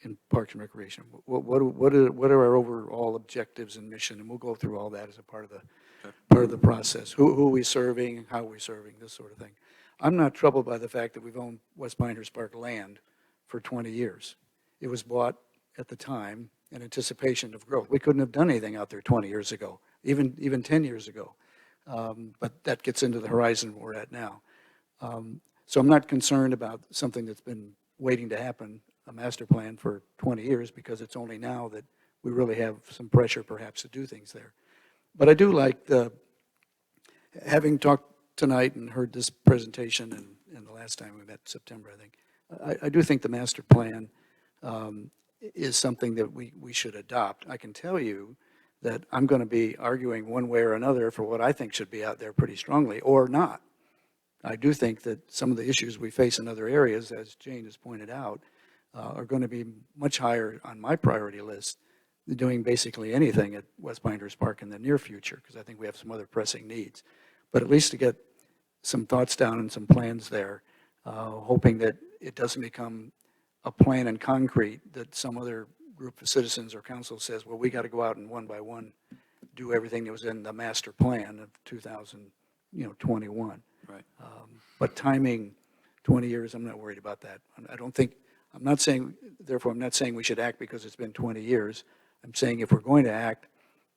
in Parks and Recreation? What are our overall objectives and mission? And we'll go through all that as a part of the process. Who are we serving, how are we serving, this sort of thing. I'm not troubled by the fact that we've owned West Pinehurst Park land for 20 years. It was bought at the time in anticipation of growth. We couldn't have done anything out there 20 years ago, even 10 years ago. But that gets into the horizon we're at now. So I'm not concerned about something that's been waiting to happen, a master plan for 20 years, because it's only now that we really have some pressure perhaps to do things there. But I do like having talked tonight and heard this presentation and the last time we met, September, I think, I do think the master plan is something that we should adopt. I can tell you that I'm going to be arguing one way or another for what I think should be out there pretty strongly, or not. I do think that some of the issues we face in other areas, as Jane has pointed out, are going to be much higher on my priority list than doing basically anything at West Pinehurst Park in the near future, because I think we have some other pressing needs. But at least to get some thoughts down and some plans there, hoping that it doesn't become a plan in concrete that some other group of citizens or council says, well, we got to go out and one by one do everything that was in the master plan of 2021. Right. But timing, 20 years, I'm not worried about that. I'm not saying we should act because it's been 20 years. I'm saying if we're going to act,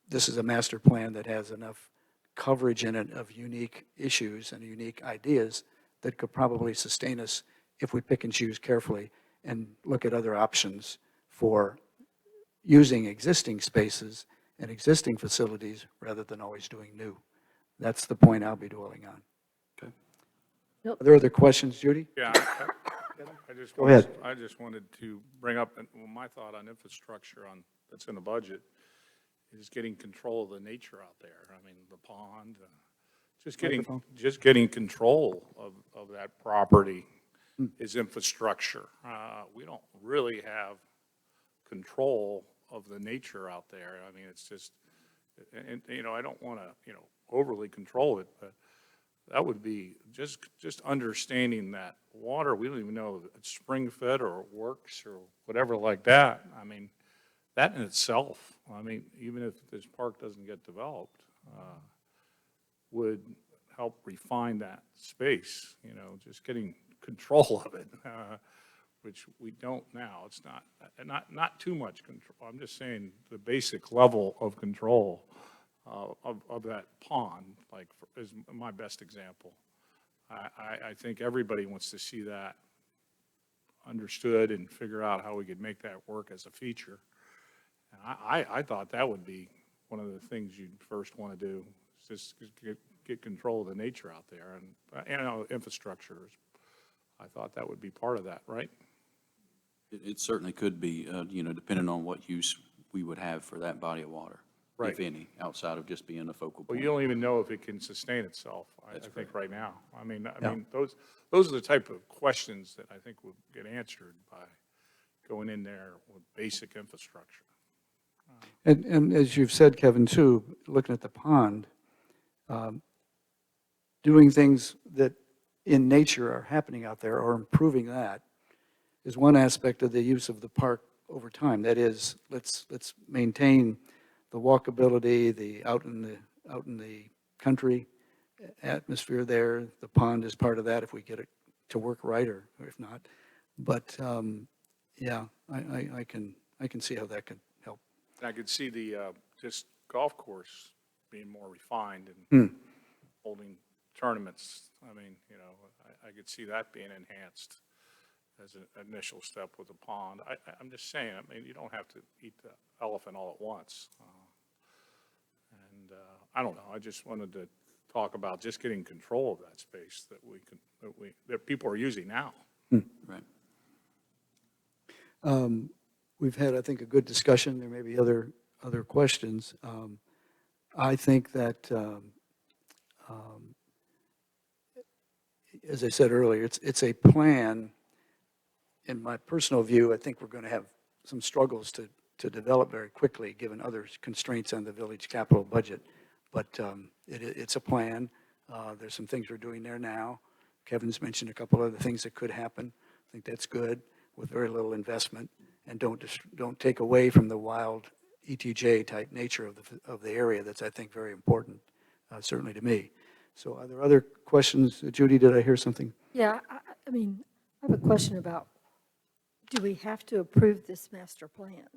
this is a master plan that has enough coverage in it of unique issues and unique ideas that could probably sustain us if we pick and choose carefully and look at other options for using existing spaces and existing facilities rather than always doing new. That's the point I'll be dwelling on. Okay. Are there other questions, Judy? Yeah, Go ahead. I just wanted to bring up, my thought on infrastructure that's in the budget is getting control of the nature out there. I mean, the pond, just getting control of that property is infrastructure. We don't really have control of the nature out there. I mean, it's just, and I don't want to, overly control it, but that would be just understanding that water, we don't even know if it's spring fed or it works or whatever like that. I mean, that in itself, I mean, even if this park doesn't get developed, would help refine that space, just getting control of it, which we don't now. It's not too much control. I'm just saying the basic level of control of that pond, is my best example. I think everybody wants to see that understood and figure out how we could make that work as a feature. And I thought that would be one of the things you'd first want to do, is just get control of the nature out there, and infrastructure. I thought that would be part of that, right? It certainly could be, depending on what use we would have for that body of water, Right. if any, outside of just being a focal Well, point. you don't even know if it can sustain itself, I That's think, correct. right now. I mean, Yeah. those are the type of questions that I think would get answered by going in there with basic infrastructure. And as you've said, Kevin, too, looking at the pond, doing things that in nature are happening out there or improving that is one aspect of the use of the park over time. That is, let's maintain the walkability, the out in the country atmosphere there. The pond is part of that if we get it to work right, or if not. But yeah, I can see how that could help. And I could see the just golf course being more refined and holding tournaments. I mean, I could see that being enhanced as an initial step with the pond. I'm just saying, I mean, you don't have to eat the elephant all at once. I don't know, I just wanted to talk about just getting control of that space that people are using now. Right. We've had, I think, a good discussion. There may be other questions. I think that, as I said earlier, it's a plan. In my personal view, I think we're going to have some struggles to develop very quickly, given other constraints on the village capital budget. But it's a plan. There's some things we're doing there now. Kevin's mentioned a couple other things that could happen. I think that's good, with very little investment, and don't take away from the wild ETJ type nature of the area. That's, I think, very important, certainly to me. So are there other questions? Judy, did I hear something? Yeah, I mean, I have a question about, do we have to approve this master plan?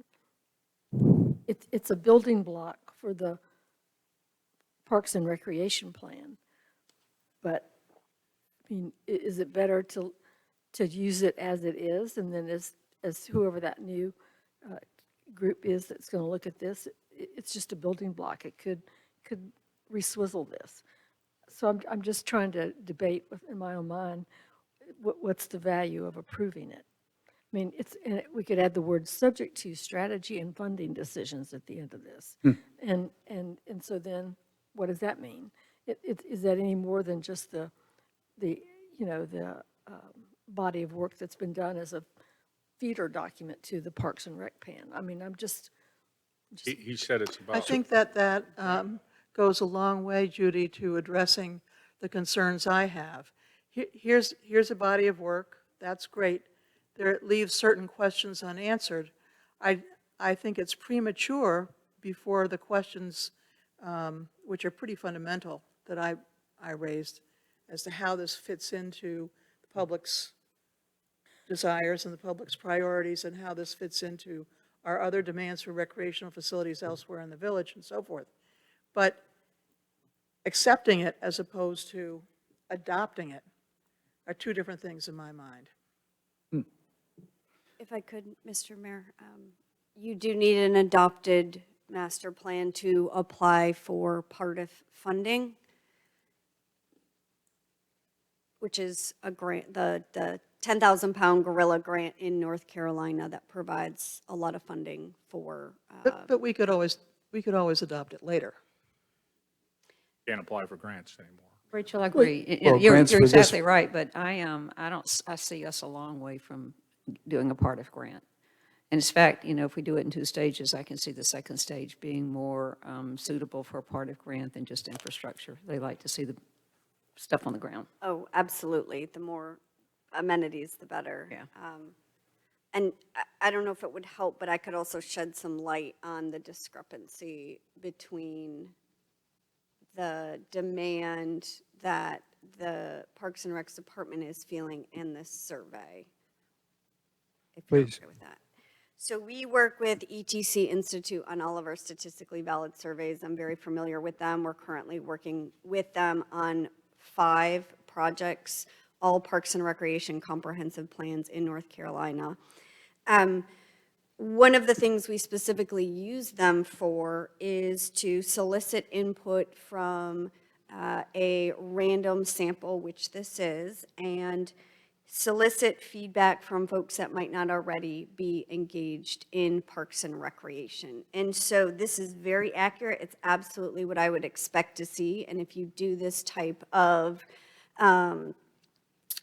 It's a building block for the Parks and Recreation Plan, but, I mean, is it better to use it as it is, and then as whoever that new group is that's going to look at this, it's just a building block. It could re-swizzle this. So I'm just trying to debate in my own mind what's the value of approving it. I mean, we could add the word subject to strategy and funding decisions at the end of this. And so then what does that mean? Is that any more than just the body of work that's been done as a feeder document to the Parks and Rec plan? I mean, I'm just He said it's about. I think that goes a long way, Judy, to addressing the concerns I have. Here's a body of work. That's great. There it leaves certain questions unanswered. I think it's premature before the questions, which are pretty fundamental, that I raised as to how this fits into the public's desires and the public's priorities, and how this fits into our other demands for recreational facilities elsewhere in the village and so forth. But accepting it as opposed to adopting it are two different things in my mind. If I could, Mr. Mayor, you do need an adopted master plan to apply for part of funding, which is a grant, the 10,000-pound gorilla grant in North Carolina that provides a lot of funding for. But we could always adopt it later. Can't apply for grants anymore. Rachel, I agree. Well, You're grants for this- exactly right, but I see us a long way from doing a part of grant. And in fact, if we do it in 2 stages, I can see the second stage being more suitable for a part of grant than just infrastructure. They like to see the stuff on the ground. Oh, absolutely. The more amenities, the better. Yeah. And I don't know if it would help, but I could also shed some light on the discrepancy between the demand that the Parks and Recs Department is feeling in this survey. If you're Please. okay with that. So we work with ETC Institute on all of our statistically valid surveys. I'm very familiar with them. We're currently working with them on 5 projects, all Parks and Recreation comprehensive plans in North Carolina. One of the things we specifically use them for is to solicit input from a random sample, which this is, and solicit feedback from folks that might not already be engaged in Parks and Recreation. And so this is very accurate. It's absolutely what I would expect to see. And if you do this type of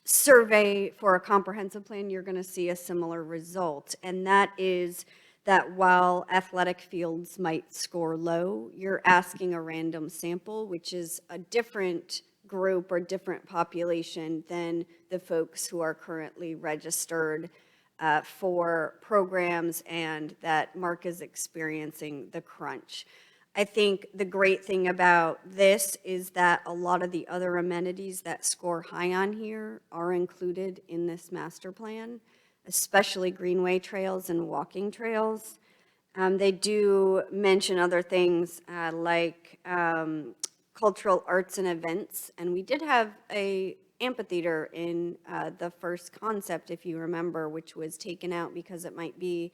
survey for a comprehensive plan, you're going to see a similar result. And that is that while athletic fields might score low, you're asking a random sample, which is a different group or different population than the folks who are currently registered for programs and that Mark is experiencing the crunch. I think the great thing about this is that a lot of the other amenities that score high on here are included in this master plan, especially greenway trails and walking trails. They do mention other things like cultural arts and events, and we did have a amphitheater in the first concept, if you remember, which was taken out because it might be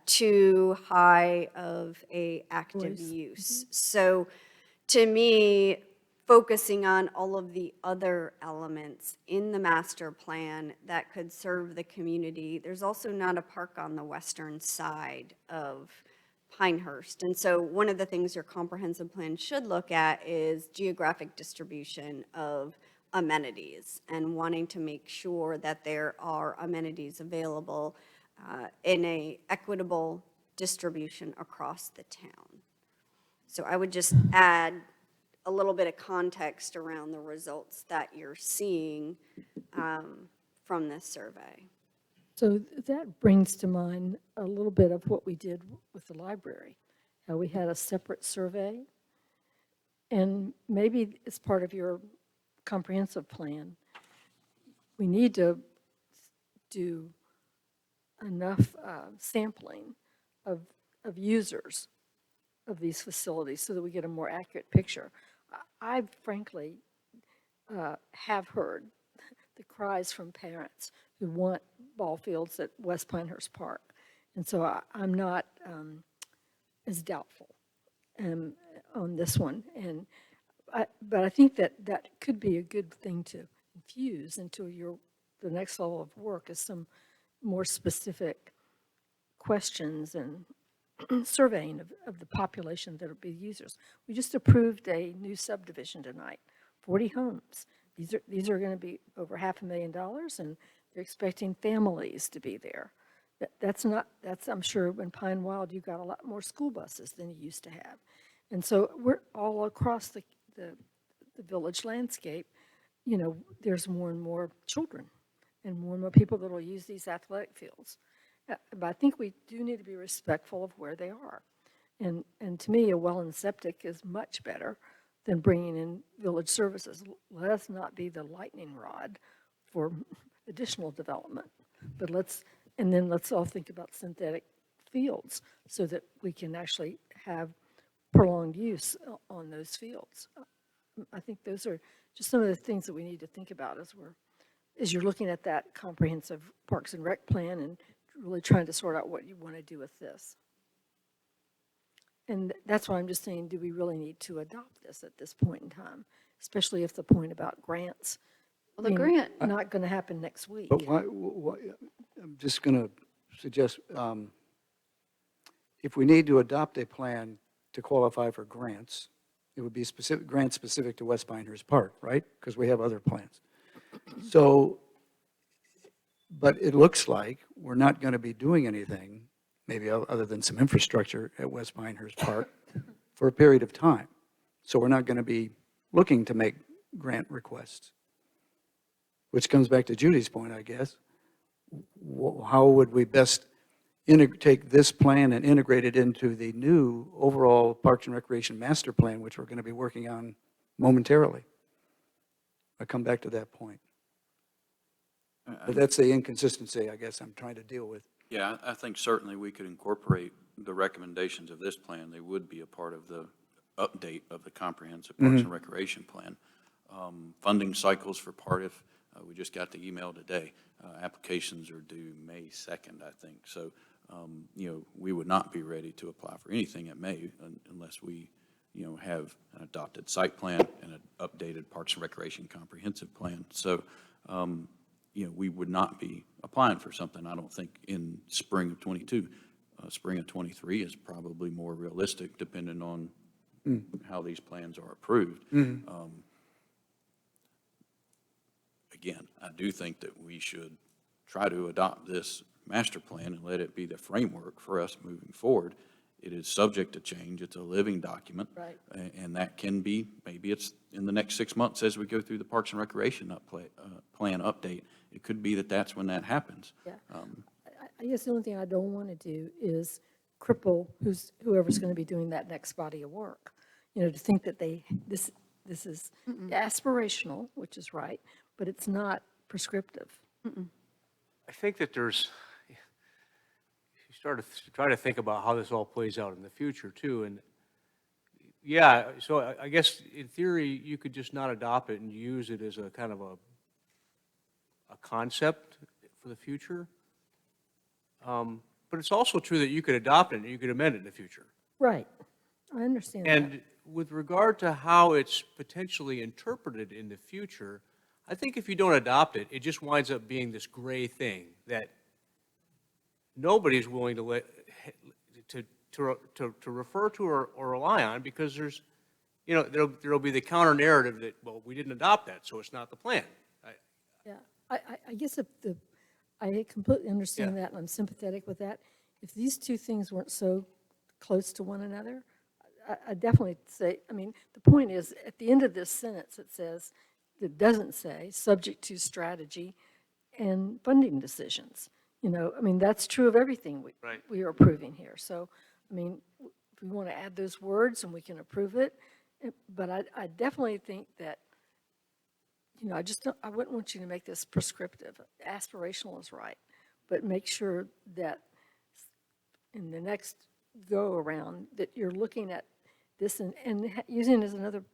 too high of a active use. So to me, focusing on all of the other elements in the master plan that could serve the community, there's also not a park on the western side of Pinehurst. And so one of the things your comprehensive plan should look at is geographic distribution of amenities and wanting to make sure that there are amenities available in a equitable distribution across the town. So I would just add a little bit of context around the results that you're seeing from this survey. So that brings to mind a little bit of what we did with the library, how we had a separate survey. And maybe as part of your comprehensive plan, we need to do enough sampling of users of these facilities so that we get a more accurate picture. I frankly have heard the cries from parents who want ball fields at West Pinehurst Park. And so I'm not as doubtful on this one. But I think that could be a good thing to infuse into the next level of work is some more specific questions and surveying of the population that will be users. We just approved a new subdivision tonight, 40 homes. These are going to be over $500,000, and they're expecting families to be there. That's I'm sure in Pine Wild you've got a lot more school buses than you used to have. And so we're all across the village landscape, there's more and more children and more people that will use these athletic fields. But I think we do need to be respectful of where they are. And to me, a well and septic is much better than bringing in village services. Let us not be the lightning rod for additional development. But let's all think about synthetic fields so that we can actually have prolonged use on those fields. I think those are just some of the things that we need to think about as you're looking at that comprehensive Parks and Rec plan and really trying to sort out what you want to do with this. And that's why I'm just saying, do we really need to adopt this at this point in time, especially if the point about grants, Well, the grant, not going to happen next week. But why, I'm just going to suggest, if we need to adopt a plan to qualify for grants, it would be grants specific to West Pinehurst Park, right? Because we have other plans. So, but it looks like we're not going to be doing anything, maybe other than some infrastructure at West Pinehurst Park for a period of time. So we're not going to be looking to make grant requests, which comes back to Judy's point, I guess. How would we best take this plan and integrate it into the new overall Parks and Recreation Master Plan, which we're going to be working on momentarily. I'll come back to that point. But that's the inconsistency, I guess, I'm trying to deal with. Yeah, I think certainly we could incorporate the recommendations of this plan. They would be a part of the update of the comprehensive Parks and Recreation Plan. Funding cycles for PARTIF, we just got the email today. Applications are due May 2nd, I think. So, we would not be ready to apply for anything at May unless we, have an adopted site plan and an updated Parks and Recreation Comprehensive Plan. So, we would not be applying for something, I don't think, in spring of '22. Spring of '23 is probably more realistic, depending on how these plans are approved. Again, I do think that we should try to adopt this master plan and let it be the framework for us moving forward. It is subject to change. It's a living document. Right. And that can be, maybe it's in the next 6 months as we go through the Parks and Recreation plan update. It could be that that's when that happens. Yeah. I guess the only thing I don't want to do is cripple whoever's going to be doing that next body of work. To think that this is aspirational, which is right, but it's not prescriptive. I think that you start to try to think about how this all plays out in the future too, and yeah, so I guess in theory you could just not adopt it and use it as a kind of a concept for the future. But it's also true that you could adopt it and you could amend it in the future. Right. I understand that. And with regard to how it's potentially interpreted in the future, I think if you don't adopt it, it just winds up being this gray thing that nobody's willing to refer to or rely on, because there's, there'll be the counter narrative that, well, we didn't adopt that, so it's not the plan. Yeah, I guess I completely understand that, and I'm sympathetic with that. If these two things weren't so close to one another, I definitely say, the point is, at the end of this sentence, it doesn't say, subject to strategy and funding decisions. That's true of everything we are approving here. So, if we want to add those words and we can approve it, but I definitely think that, I wouldn't want you to make this prescriptive. Aspirational is right, but make sure that in the next go-around that you're looking at this and using it as another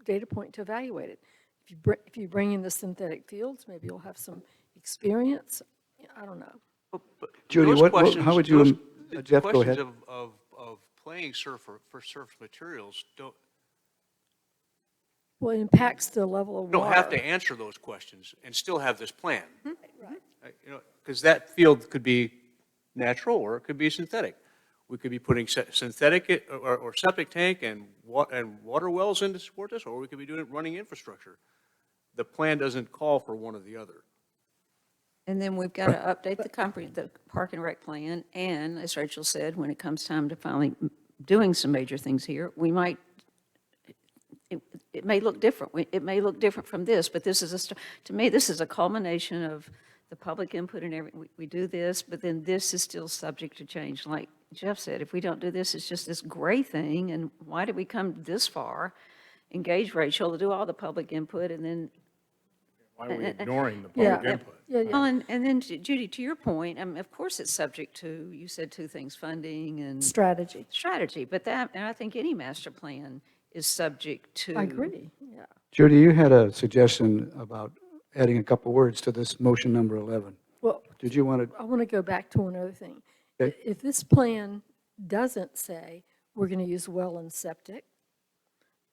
data point to evaluate it. If you bring in the synthetic fields, maybe you'll have some experience. I don't know. Judy, how would you, Jeff, go ahead. Questions of playing surf for surface materials don't Well, it impacts the level of water. don't have to answer those questions and still have this plan. Right. Because that field could be natural or it could be synthetic. We could be putting synthetic or septic tank and water wells in to support this, or we could be doing running infrastructure. The plan doesn't call for one or the other. And then we've got to update the Park and Rec plan, and as Rachel said, when it comes time to finally doing some major things here, we might, it may look different. It may look different from this, but this is to me, this is a culmination of the public input and everything. We do this, but then this is still subject to change. Like Jeff said, if we don't do this, it's just this gray thing, and why did we come this far? Engage Rachel to do all the public input, and then why are we ignoring the public input? Yeah. Well, and then Judy, to your point, of course it's subject to, you said two things, funding and Strategy. but and I think any master plan is subject to. I agree, yeah. Judy, you had a suggestion about adding a couple words to this motion number 11. Well, Did you want to? I want to go back to one other thing. Okay. If this plan doesn't say we're going to use well and septic,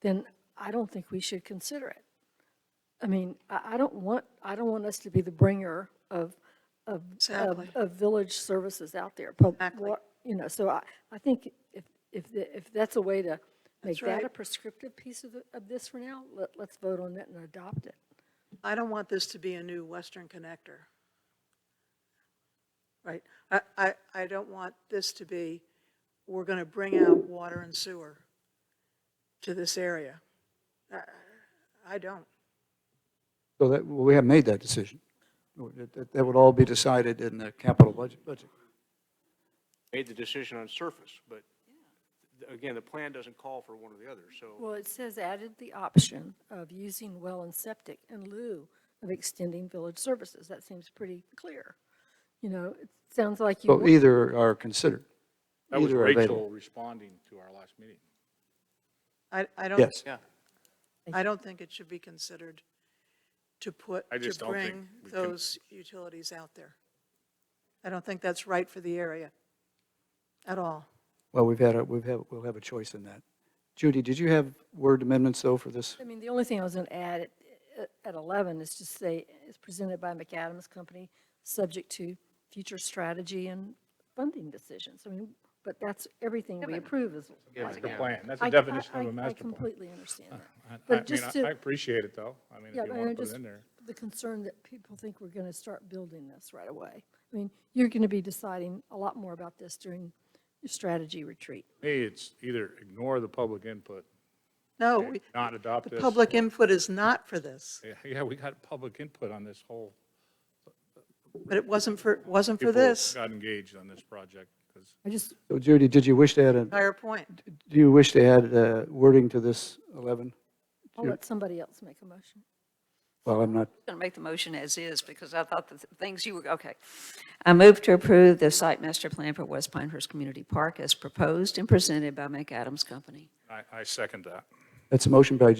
then I don't think we should consider it. I don't want us to be the bringer of village services out there. Exactly. So I think if that's a way to make That's right. that a prescriptive piece of this for now, let's vote on that and adopt it. I don't want this to be a new Western connector. Right? I don't want this to be, we're going to bring out water and sewer to this area. I don't. So we have made that decision. That would all be decided in the capital budget. made the decision on surface, but again, the plan doesn't call for one or the other, so. Well, it says added the option of using well and septic in lieu of extending village services. That seems pretty clear. You know, it sounds like you. Well, either are considered. That was Either are Rachel available. responding to our last meeting. I don't. Yes. Yeah. I don't think it should be considered to put, I just to don't think bring we can- those utilities out there. I don't think that's right for the area at all. Well, we'll have a choice in that. Judy, did you have word amendments, though, for this? I mean, the only thing I was going to add at 11 is to say, it's presented by McAdams Company, subject to future strategy and funding decisions. I mean, but that's everything we approve is. Master plan, that's a I- definition of I- a master plan. I completely understand that. I But just to. I appreciate it, though. I mean, Yeah, if you but want I to put just, it in there. the concern that people think we're going to start building this right away. I mean, you're going to be deciding a lot more about this during your strategy retreat. Me, it's either ignore the public input, No, and not adopt the this. public or- input is not for this, Yeah, we got public input on this whole. but it wasn't for People this. got engaged on this project, because I just, So Judy, did you wish to add Entire point. do you wish to add wording to this 11? I'll let somebody else make a motion. Well, I'm not, going to make the motion as is because I thought the things you were, okay. I move to approve the site master plan for West Pinehurst Community Park as proposed and presented by McAdams Company. I second that. that's a motion by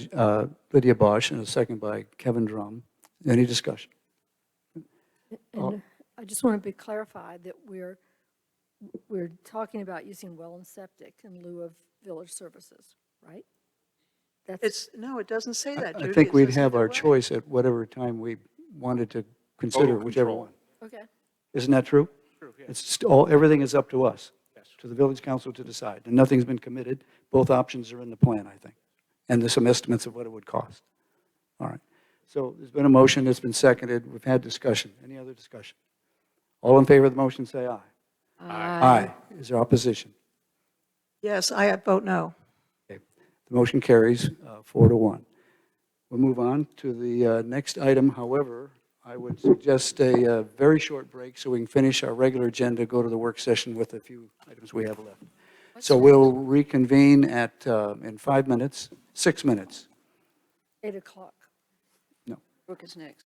Lydia Bosch and a second by Kevin Drum. Any discussion? And I just want to be clarified that we're talking about using well and septic in lieu of village services, right? That's, No, it doesn't say that, I Judy. think It we'd says have either our way. choice at whatever time we wanted to consider, Total whichever control. one. okay. Isn't that true? True, yeah. It's just all, everything is up to us, to the village council to decide, and nothing's been committed. Both options are in the plan, I think, and there's some estimates of what it would cost. All right. So there's been a motion, it's been seconded, we've had discussion. Any other discussion? All in favor of the motion, say aye. Aye. Is there opposition? Yes, I vote no. Okay. The motion carries 4-1. We'll move on to the next item. However, I would suggest a very short break so we can finish our regular agenda, go to the work session with a few items we have left. So we'll reconvene at, in 5 minutes, 6 minutes. 8 o'clock. Brooke is next.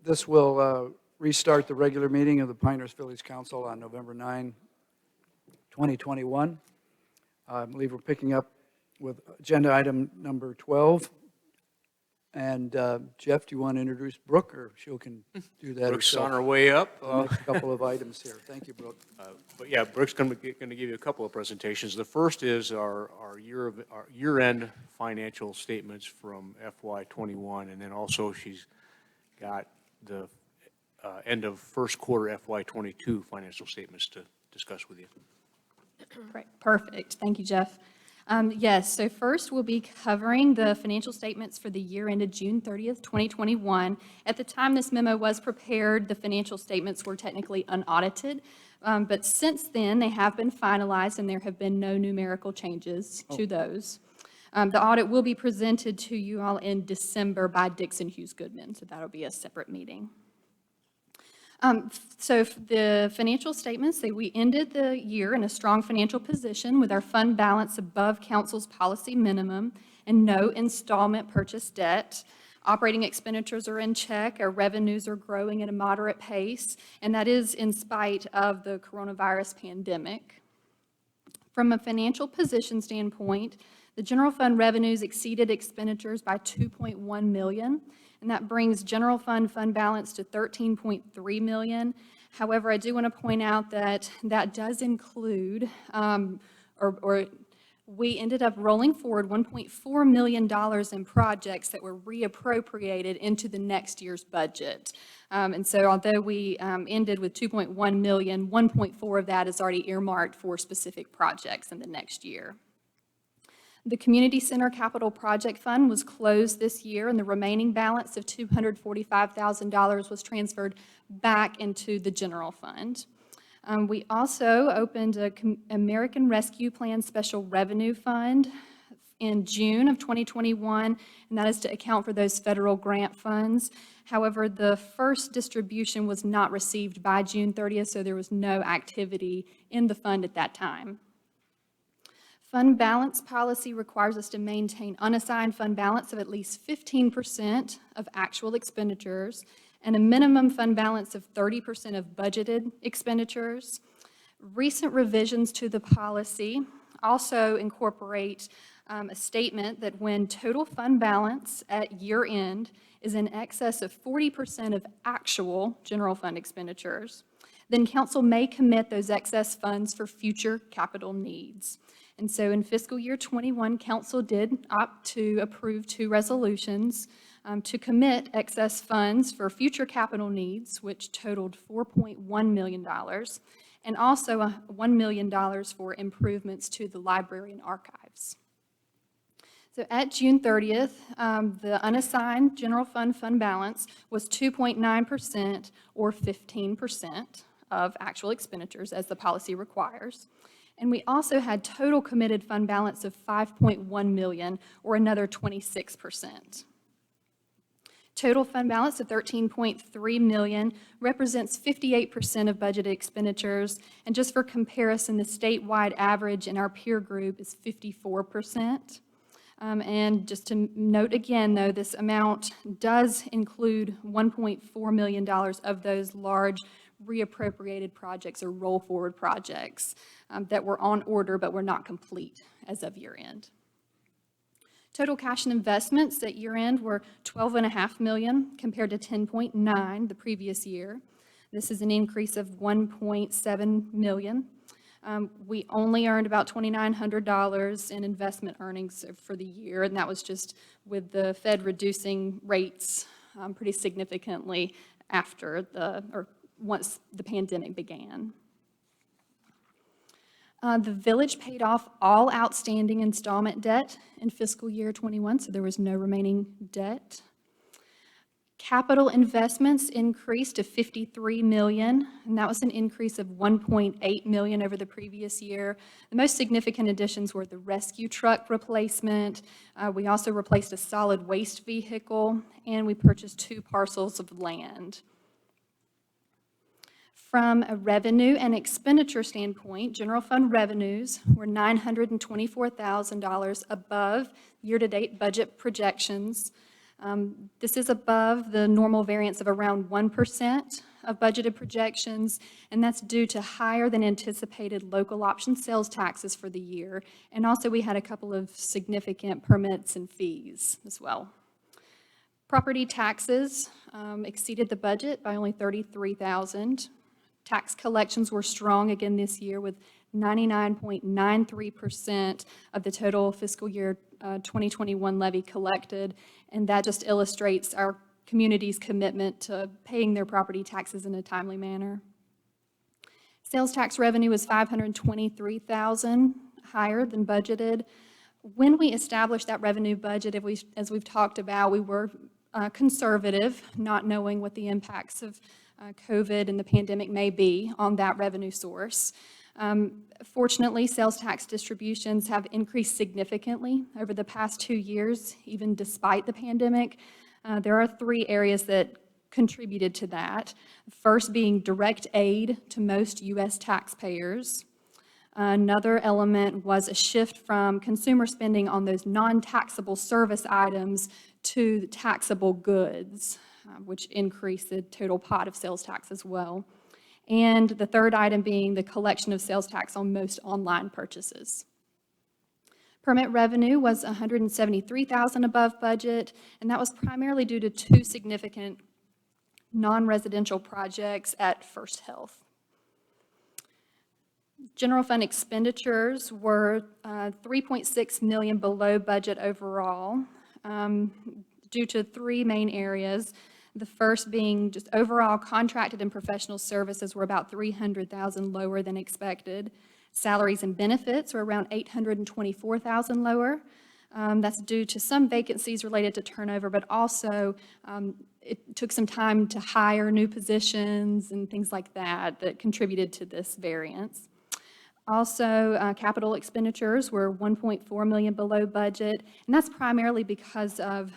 This will restart the regular meeting of the Pinehurst Village Council on November 9, 2021. I believe we're picking up with agenda item number 12. And Jeff, do you want to introduce Brooke, or she can do that Brooke's herself? on her way up. The next couple of items here. Thank you, Brooke. But yeah, Brooke's going to give you a couple of presentations. The first is our year-end financial statements from FY21, and then also she's got the end of first quarter FY22 financial statements to discuss with you. Great, perfect. Thank you, Jeff. Yes, so first we'll be covering the financial statements for the year ended June 30th, 2021. At the time this memo was prepared, the financial statements were technically unaudited, but since then they have been finalized and there have been no numerical changes to those. The audit will be presented to you all in December by Dixon Hughes Goodman, so that'll be a separate meeting. So the financial statements say we ended the year in a strong financial position with our fund balance above council's policy minimum and no installment purchase debt. Operating expenditures are in check, our revenues are growing at a moderate pace, and that is in spite of the coronavirus pandemic. From a financial position standpoint, the general fund revenues exceeded expenditures by $2.1 million. And that brings general fund balance to $13.3 million. However, I do want to point out that that does include, we ended up rolling forward $1.4 million in projects that were reappropriated into the next year's budget. And so although we ended with $2.1 million, 1.4 of that is already earmarked for specific projects in the next year. The Community Center Capital Project Fund was closed this year, and the remaining balance of $245,000 was transferred back into the general fund. We also opened an American Rescue Plan Special Revenue Fund in June of 2021, and that is to account for those federal grant funds. However, the first distribution was not received by June 30th, so there was no activity in the fund at that time. Fund balance policy requires us to maintain unassigned fund balance of at least 15% of actual expenditures and a minimum fund balance of 30% of budgeted expenditures. Recent revisions to the policy also incorporate a statement that when total fund balance at year end is in excess of 40% of actual general fund expenditures, then council may commit those excess funds for future capital needs. And so in fiscal year 21, council did opt to approve 2 resolutions to commit excess funds for future capital needs, which totaled $4.1 million, and also $1 million for improvements to the library and archives. So at June 30th, the unassigned general fund balance was 2.9% or 15% of actual expenditures as the policy requires. And we also had total committed fund balance of $5.1 million, or another 26%. Total fund balance of $13.3 million represents 58% of budgeted expenditures, and just for comparison, the statewide average in our peer group is 54%. And just to note again, though, this amount does include $1.4 million of those large reappropriated projects or roll forward projects that were on order but were not complete as of year end. Total cash and investments at year end were $12.5 million compared to $10.9 the previous year. This is an increase of $1.7 million. We only earned about $2,900 in investment earnings for the year, and that was just with the Fed reducing rates pretty significantly once the pandemic began. The village paid off all outstanding installment debt in fiscal year 21, so there was no remaining debt. Capital investments increased to $53 million, and that was an increase of $1.8 million over the previous year. The most significant additions were the rescue truck replacement. We also replaced a solid waste vehicle, and we purchased 2 parcels of land. From a revenue and expenditure standpoint, general fund revenues were $924,000 above year-to-date budget projections. This is above the normal variance of around 1% of budgeted projections, and that's due to higher than anticipated local option sales taxes for the year. And also, we had a couple of significant permits and fees as well. Property taxes exceeded the budget by only $33,000. Tax collections were strong again this year, with 99.93% of the total fiscal year 2021 levy collected, and that just illustrates our community's commitment to paying their property taxes in a timely manner. Sales tax revenue was $523,000, higher than budgeted. When we established that revenue budget, as we've talked about, we were conservative, not knowing what the impacts of COVID and the pandemic may be on that revenue source. Fortunately, sales tax distributions have increased significantly over the past 2 years, even despite the pandemic. There are 3 areas that contributed to that. First being direct aid to most U.S. taxpayers. Another element was a shift from consumer spending on those non-taxable service items to taxable goods, which increased the total pot of sales tax as well. And the third item being the collection of sales tax on most online purchases. Permit revenue was $173,000 above budget, and that was primarily due to 2 significant non-residential projects at First Health. General fund expenditures were $3.6 million below budget overall, due to 3 main areas. The first being just overall contracted and professional services were about $300,000 lower than expected. Salaries and benefits were around $824,000 lower. That's due to some vacancies related to turnover, but also it took some time to hire new positions and things like that that contributed to this variance. Also, capital expenditures were $1.4 million below budget, and that's primarily because of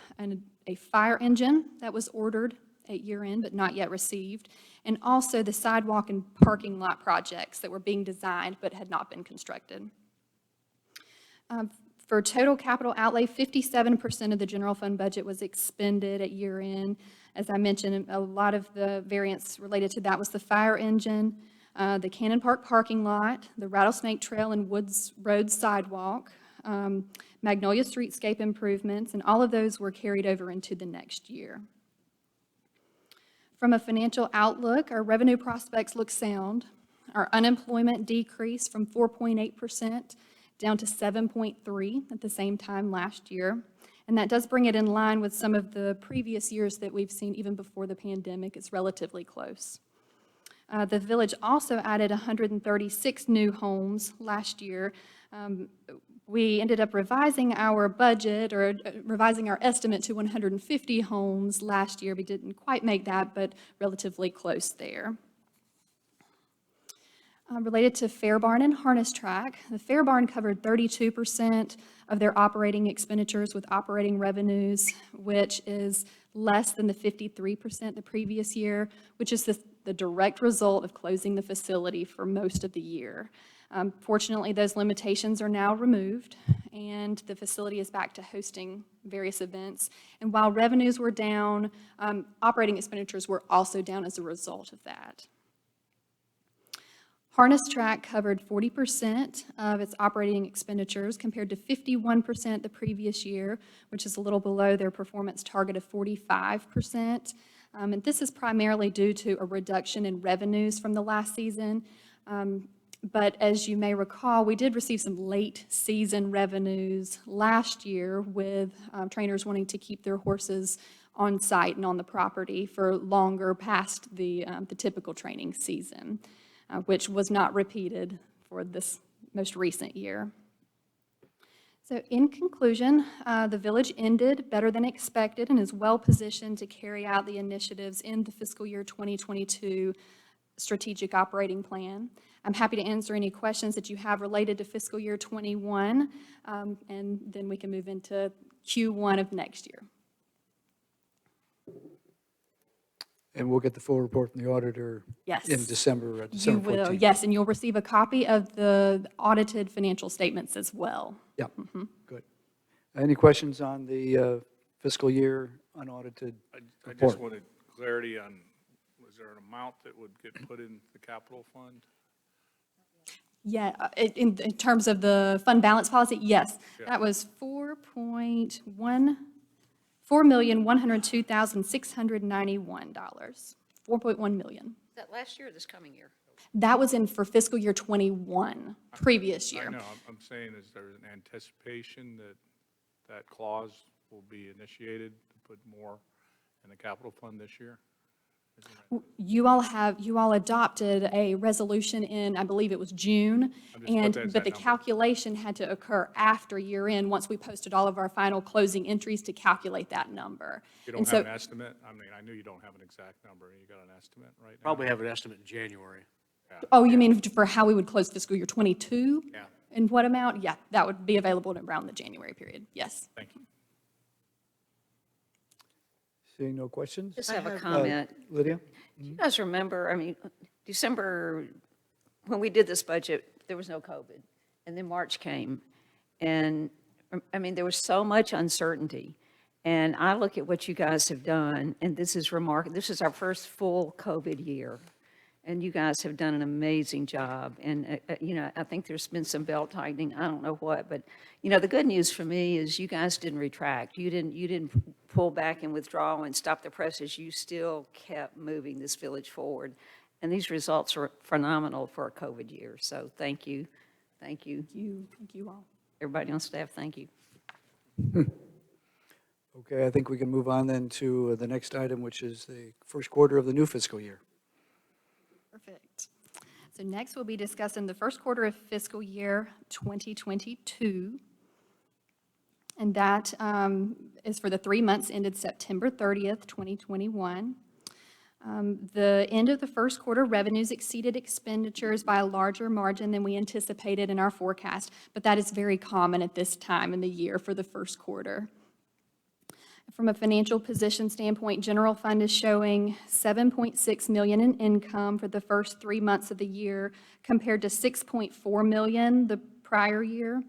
a fire engine that was ordered at year-end but not yet received, and also the sidewalk and parking lot projects that were being designed but had not been constructed. For total capital outlay, 57% of the general fund budget was expended at year-end. As I mentioned, a lot of the variance related to that was the fire engine, the Cannon Park parking lot, the Rattlesnake Trail and Woods Road sidewalk, Magnolia streetscape improvements, and all of those were carried over into the next year. From a financial outlook, our revenue prospects look sound. Our unemployment decreased from 4.8% down to 7.3% at the same time last year. And that does bring it in line with some of the previous years that we've seen even before the pandemic. It's relatively close. The village also added 136 new homes last year. We ended up revising our budget or revising our estimate to 150 homes last year. We didn't quite make that, but relatively close there. Related to Fair Barn and Harness Track, the Fair Barn covered 32% of their operating expenditures with operating revenues, which is less than the 53% the previous year, which is the direct result of closing the facility for most of the year. Fortunately, those limitations are now removed, and the facility is back to hosting various events. And while revenues were down, operating expenditures were also down as a result of that. Harness Track covered 40% of its operating expenditures compared to 51% the previous year, which is a little below their performance target of 45%. And this is primarily due to a reduction in revenues from the last season. But as you may recall, we did receive some late season revenues last year with trainers wanting to keep their horses on site and on the property for longer past the typical training season, which was not repeated for this most recent year. So in conclusion, the village ended better than expected and is well positioned to carry out the initiatives in the fiscal year 2022 strategic operating plan. I'm happy to answer any questions that you have related to fiscal year 21, and then we can move into Q1 of next year. And we'll get the full report from the auditor Yes. in December, You will, 14th. yes, and you'll receive a copy of the audited financial statements as well. Yeah, good. Any questions on the fiscal year unaudited I report. just wanted clarity on, was there an amount that would get put in the capital fund? Yeah, in terms of the fund balance policy, yes. Yeah. That was $4,102,691. $4.1 million. Is that last year or this coming year? That was in for fiscal year '21, previous year. I know, I'm saying, is there an anticipation that that clause will be initiated to put more in the capital fund this year? You all adopted a resolution in, I believe it was June, I'm just- what is but that the number? calculation had to occur after year end, once we posted all of our final closing entries to calculate that number. You And don't have so- an estimate? I mean, I knew you don't have an exact number. You got an estimate right now? Probably have an estimate in January. Oh, you mean for how we would close fiscal year '22? Yeah. And what amount? Yeah, that would be available around the January period, yes. Thank you. Seeing no questions? Just have a comment. Lydia? Do you guys remember, I mean, December, when we did this budget, there was no COVID. And then March came. And, I mean, there was so much uncertainty. And I look at what you guys have done, and this is remarkable. This is our first full COVID year. And you guys have done an amazing job. And, you know, I think there's been some belt tightening. I don't know what. But, you know, the good news for me is you guys didn't retract. You didn't pull back and withdraw and stop the presses. You still kept moving this village forward. And these results are phenomenal for a COVID year. So thank you. Thank you. Thank you all. Everybody on staff, thank you. Okay, I think we can move on then to the next item, which is the first quarter of the new fiscal year. Perfect. So next we'll be discussing the first quarter of fiscal year 2022. And that is for the 3 months ended September 30th, 2021. The end of the first quarter, revenues exceeded expenditures by a larger margin than we anticipated in our forecast, but that is very common at this time in the year for the first quarter. From a financial position standpoint, general fund is showing $7.6 million in income for the first 3 months of the year compared to $6.4 million the prior year.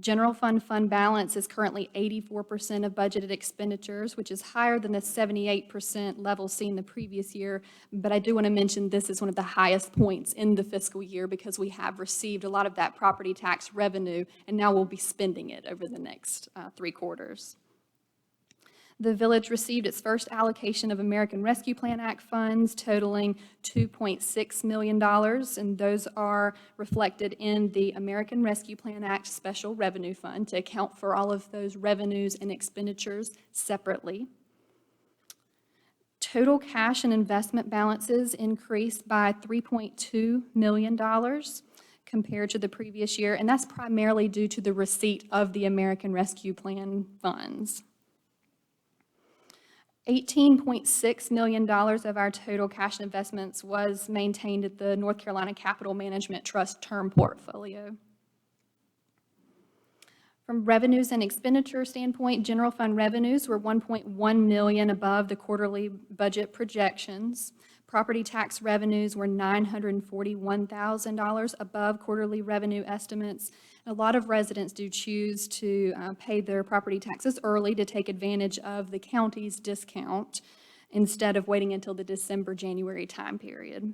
General fund balance is currently 84% of budgeted expenditures, which is higher than the 78% level seen the previous year. But I do want to mention this is one of the highest points in the fiscal year because we have received a lot of that property tax revenue, and now we'll be spending it over the next 3 quarters. The village received its first allocation of American Rescue Plan Act funds totaling $2.6 million, and those are reflected in the American Rescue Plan Act Special Revenue Fund to account for all of those revenues and expenditures separately. Total cash and investment balances increased by $3.2 million compared to the previous year, and that's primarily due to the receipt of the American Rescue Plan funds. $18.6 million of our total cash investments was maintained at the North Carolina Capital Management Trust term portfolio. From revenues and expenditure standpoint, general fund revenues were $1.1 million above the quarterly budget projections. Property tax revenues were $941,000 above quarterly revenue estimates. A lot of residents do choose to pay their property taxes early to take advantage of the county's discount instead of waiting until the December-January time period.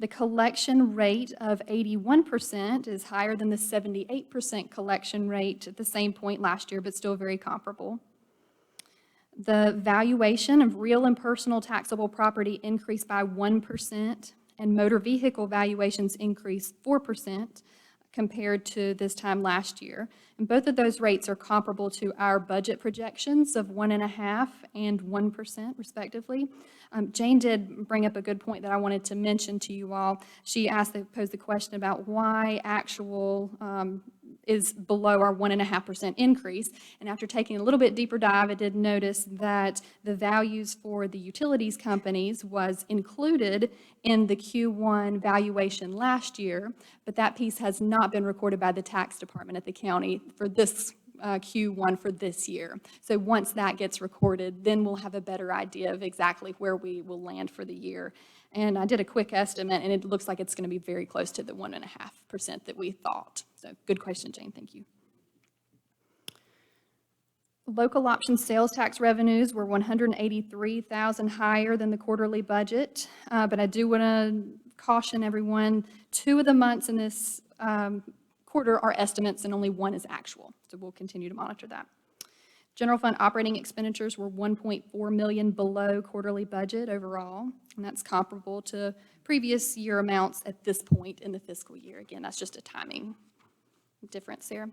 The collection rate of 81% is higher than the 78% collection rate at the same point last year, but still very comparable. The valuation of real and personal taxable property increased by 1%, and motor vehicle valuations increased 4% compared to this time last year. And both of those rates are comparable to our budget projections of 1.5% and 1% respectively. Jane did bring up a good point that I wanted to mention to you all. She posed the question about why actual is below our 1.5% increase. And after taking a little bit deeper dive, I did notice that the values for the utilities companies was included in the Q1 valuation last year, but that piece has not been recorded by the tax department at the county for this Q1 for this year. So once that gets recorded, then we'll have a better idea of exactly where we will land for the year. And I did a quick estimate, and it looks like it's going to be very close to the 1.5% that we thought. So good question, Jane. Thank you. Local option sales tax revenues were 183,000 higher than the quarterly budget, but I do want to caution everyone, 2 of the months in this quarter are estimates and only 1 is actual, so we'll continue to monitor that. General fund operating expenditures were 1.4 million below quarterly budget overall, and that's comparable to previous year amounts at this point in the fiscal year. Again, that's just a timing difference there.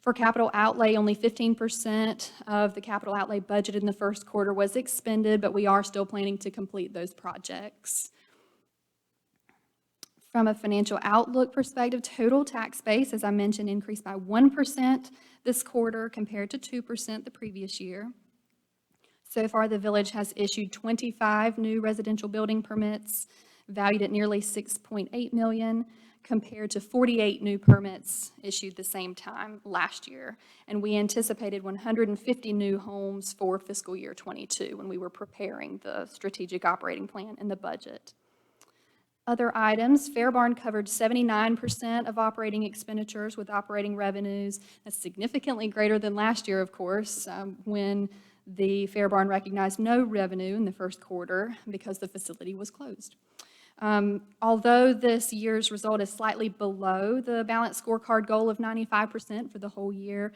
For capital outlay, only 15% of the capital outlay budget in the first quarter was expended, but we are still planning to complete those projects. From a financial outlook perspective, total tax base, as I mentioned, increased by 1% this quarter compared to 2% the previous year. So far, the village has issued 25 new residential building permits valued at nearly $6.8 million, compared to 48 new permits issued the same time last year. And we anticipated 150 new homes for fiscal year 22 when we were preparing the strategic operating plan and the budget. Other items, Fairbarn covered 79% of operating expenditures with operating revenues. That's significantly greater than last year, of course, when the Fairbarn recognized no revenue in the first quarter because the facility was closed. Although this year's result is slightly below the balanced scorecard goal of 95% for the whole year,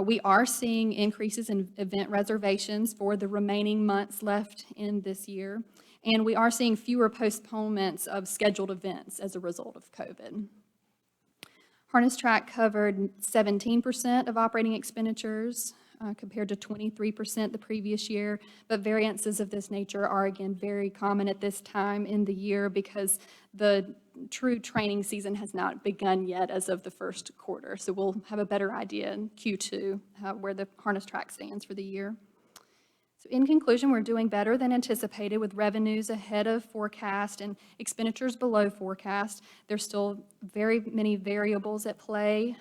we are seeing increases in event reservations for the remaining months left in this year. And we are seeing fewer postponements of scheduled events as a result of COVID. Harness Track covered 17% of operating expenditures compared to 23% the previous year, but variances of this nature are again very common at this time in the year because the true training season has not begun yet as of the first quarter. So we'll have a better idea in Q2 where the Harness Track stands for the year. So in conclusion, we're doing better than anticipated with revenues ahead of forecast and expenditures below forecast. There's still very many variables at play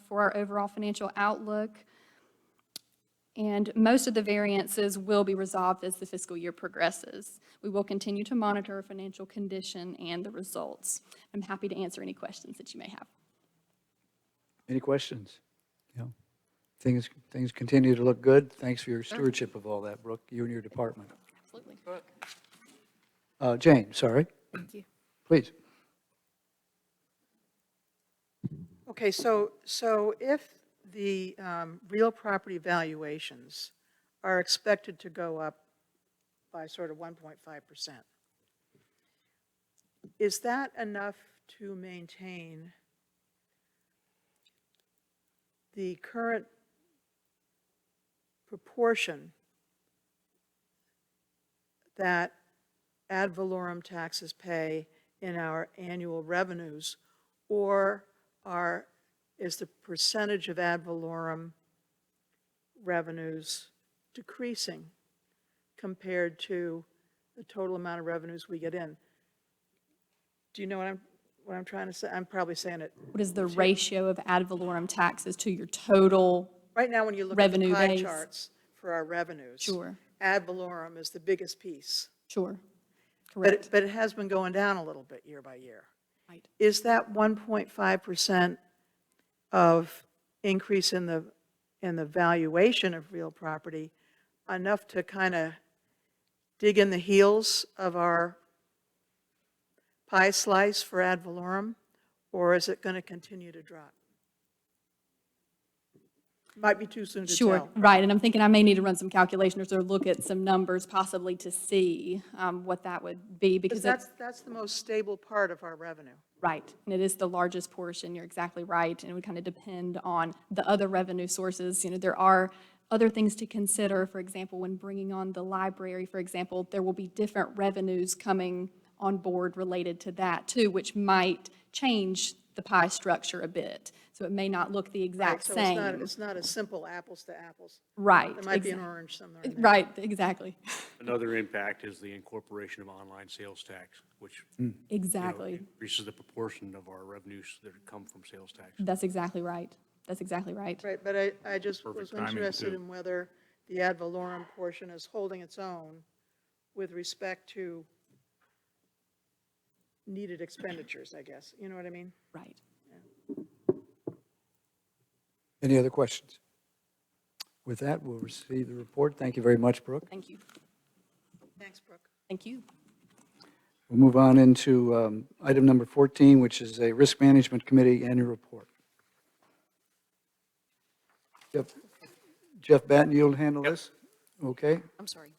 for our overall financial outlook. And most of the variances will be resolved as the fiscal year progresses. We will continue to monitor our financial condition and the results. I'm happy to answer any questions that you may have. Any questions? Yeah. Things continue to look good. Thanks for your stewardship of all that, Brooke, you and your department. Absolutely. Jane, sorry. Thank you. Please. Okay, so if the real property valuations are expected to go up by sort of 1.5%, is that enough to maintain the current proportion that ad valorem taxes pay in our annual revenues, or is the percentage of ad valorem revenues decreasing compared to the total amount of revenues we get in? Do you know what I'm trying to say? I'm probably saying it. What is the ratio of ad valorem taxes to your total right now, when you look at the pie charts for our revenues, sure, ad valorem is the biggest piece. Sure, correct. But it has been going down a little bit year by year. Right. Is that 1.5% of increase in the valuation of real property enough to kind of dig in the heels of our pie slice for ad valorem, or is it going to continue to drop? Might be too soon to Sure, tell. right, and I'm thinking I may need to run some calculations or look at some numbers possibly to see what that would be, because that's the most stable part of our revenue. Right, and it is the largest portion, you're exactly right, and it would kind of depend on the other revenue sources. You know, there are other things to consider. For example, when bringing on the library, for example, there will be different revenues coming on board related to that too, which might change the pie structure a bit. So it may not look the exact so same. It's not a simple apples to apples. Right. There might be an orange somewhere in there. Right, exactly. Another impact is the incorporation of online sales tax, which Exactly. increases the proportion of our revenues that come from sales tax. That's exactly right. That's exactly right. Right, but I just was interested in whether the ad valorem portion is holding its own with respect to needed expenditures, I guess. You know what I mean? Right. Any other questions? With that, we'll receive the report. Thank you very much, Brooke. Thank you. Thanks, Brooke. Thank you. We'll move on into item number 14, which is a Risk Management Committee annual report. Jeff Batten, you'll handle this? Okay. I'm sorry.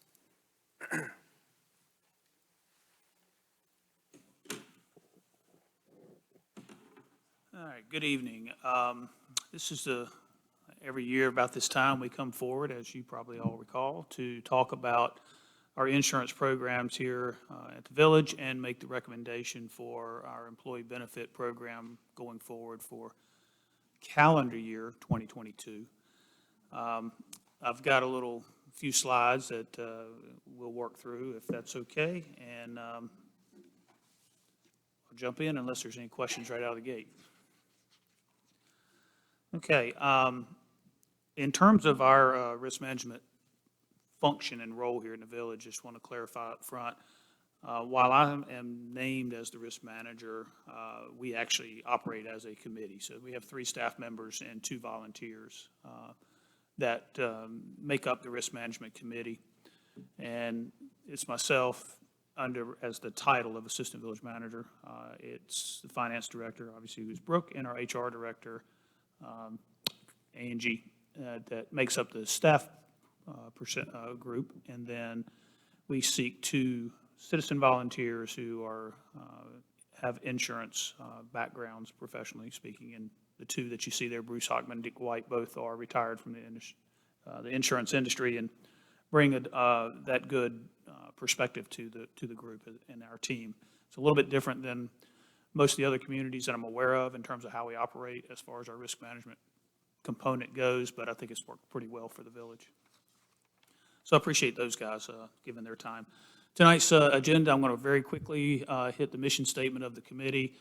All right, good evening. This is every year about this time we come forward, as you probably all recall, to talk about our insurance programs here at the village and make the recommendation for our employee benefit program going forward for calendar year 2022. I've got a few slides that we'll work through if that's okay, and I'll jump in unless there's any questions right out of the gate. Okay, in terms of our risk management function and role here in the village, just want to clarify up front, while I am named as the risk manager, we actually operate as a committee. So we have 3 staff members and 2 volunteers that make up the risk management committee. And it's myself as the title of assistant village manager. It's the finance director, obviously, who's Brooke, and our HR director, Angie, that makes up the staff group. And then we seek 2 citizen volunteers who have insurance backgrounds, professionally speaking. And the 2 that you see there, Bruce Hockman and Dick White, both are retired from the insurance industry and bring that good perspective to the group and our team. It's a little bit different than most of the other communities that I'm aware of in terms of how we operate as far as our risk management component goes, but I think it's worked pretty well for the village. So I appreciate those guys giving their time. Tonight's agenda, I'm going to very quickly hit the mission statement of the committee,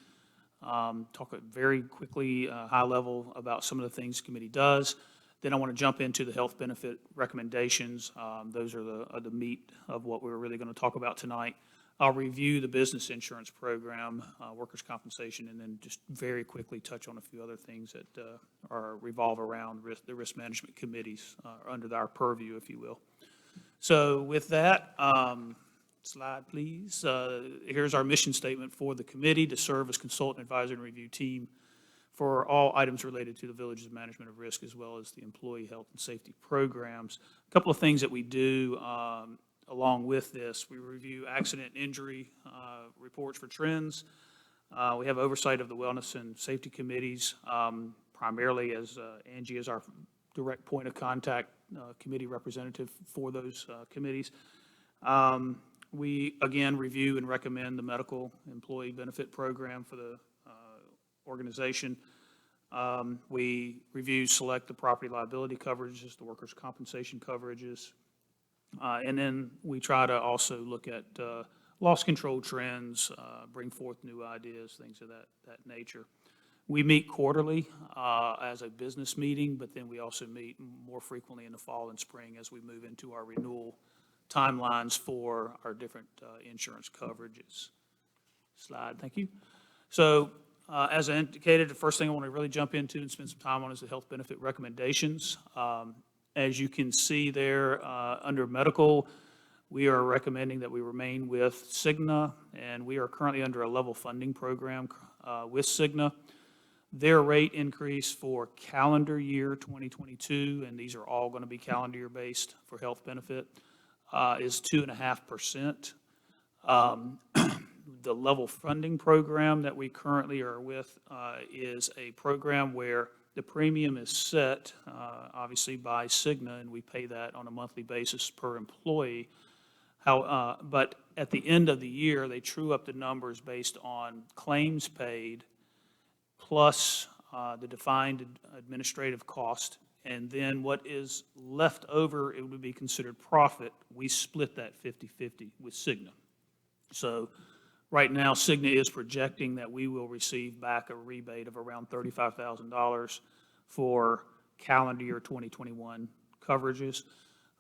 talk very quickly, high level, about some of the things the committee does. Then I want to jump into the health benefit recommendations. Those are the meat of what we're really going to talk about tonight. I'll review the business insurance program, workers' compensation, and then just very quickly touch on a few other things that revolve around the risk management committees under our purview, if you will. So with that, slide please. Here's our mission statement for the committee: to serve as consultant, advisor, and review team for all items related to the village's management of risk, as well as the employee health and safety programs. A couple of things that we do along with this: we review accident and injury reports for trends. We have oversight of the wellness and safety committees, primarily as Angie is our direct point of contact committee representative for those committees. We, again, review and recommend the medical employee benefit program for the organization. We review, select the property liability coverages, the workers' compensation coverages. And then we try to also look at loss control trends, bring forth new ideas, things of that nature. We meet quarterly as a business meeting, but then we also meet more frequently in the fall and spring as we move into our renewal timelines for our different insurance coverages. Slide, thank you. So as I indicated, the first thing I want to really jump into and spend some time on is the health benefit recommendations. As you can see there, under medical, we are recommending that we remain with Cigna, and we are currently under a level funding program with Cigna. Their rate increase for calendar year 2022, and these are all going to be calendar year based for health benefit, is 2.5%. The level funding program that we currently are with is a program where the premium is set, obviously, by Cigna, and we pay that on a monthly basis per employee. But at the end of the year, they true up the numbers based on claims paid plus the defined administrative cost, and then what is left over, it would be considered profit. We split that 50-50 with Cigna. So right now, Cigna is projecting that we will receive back a rebate of around $35,000 for calendar year 2021 coverages.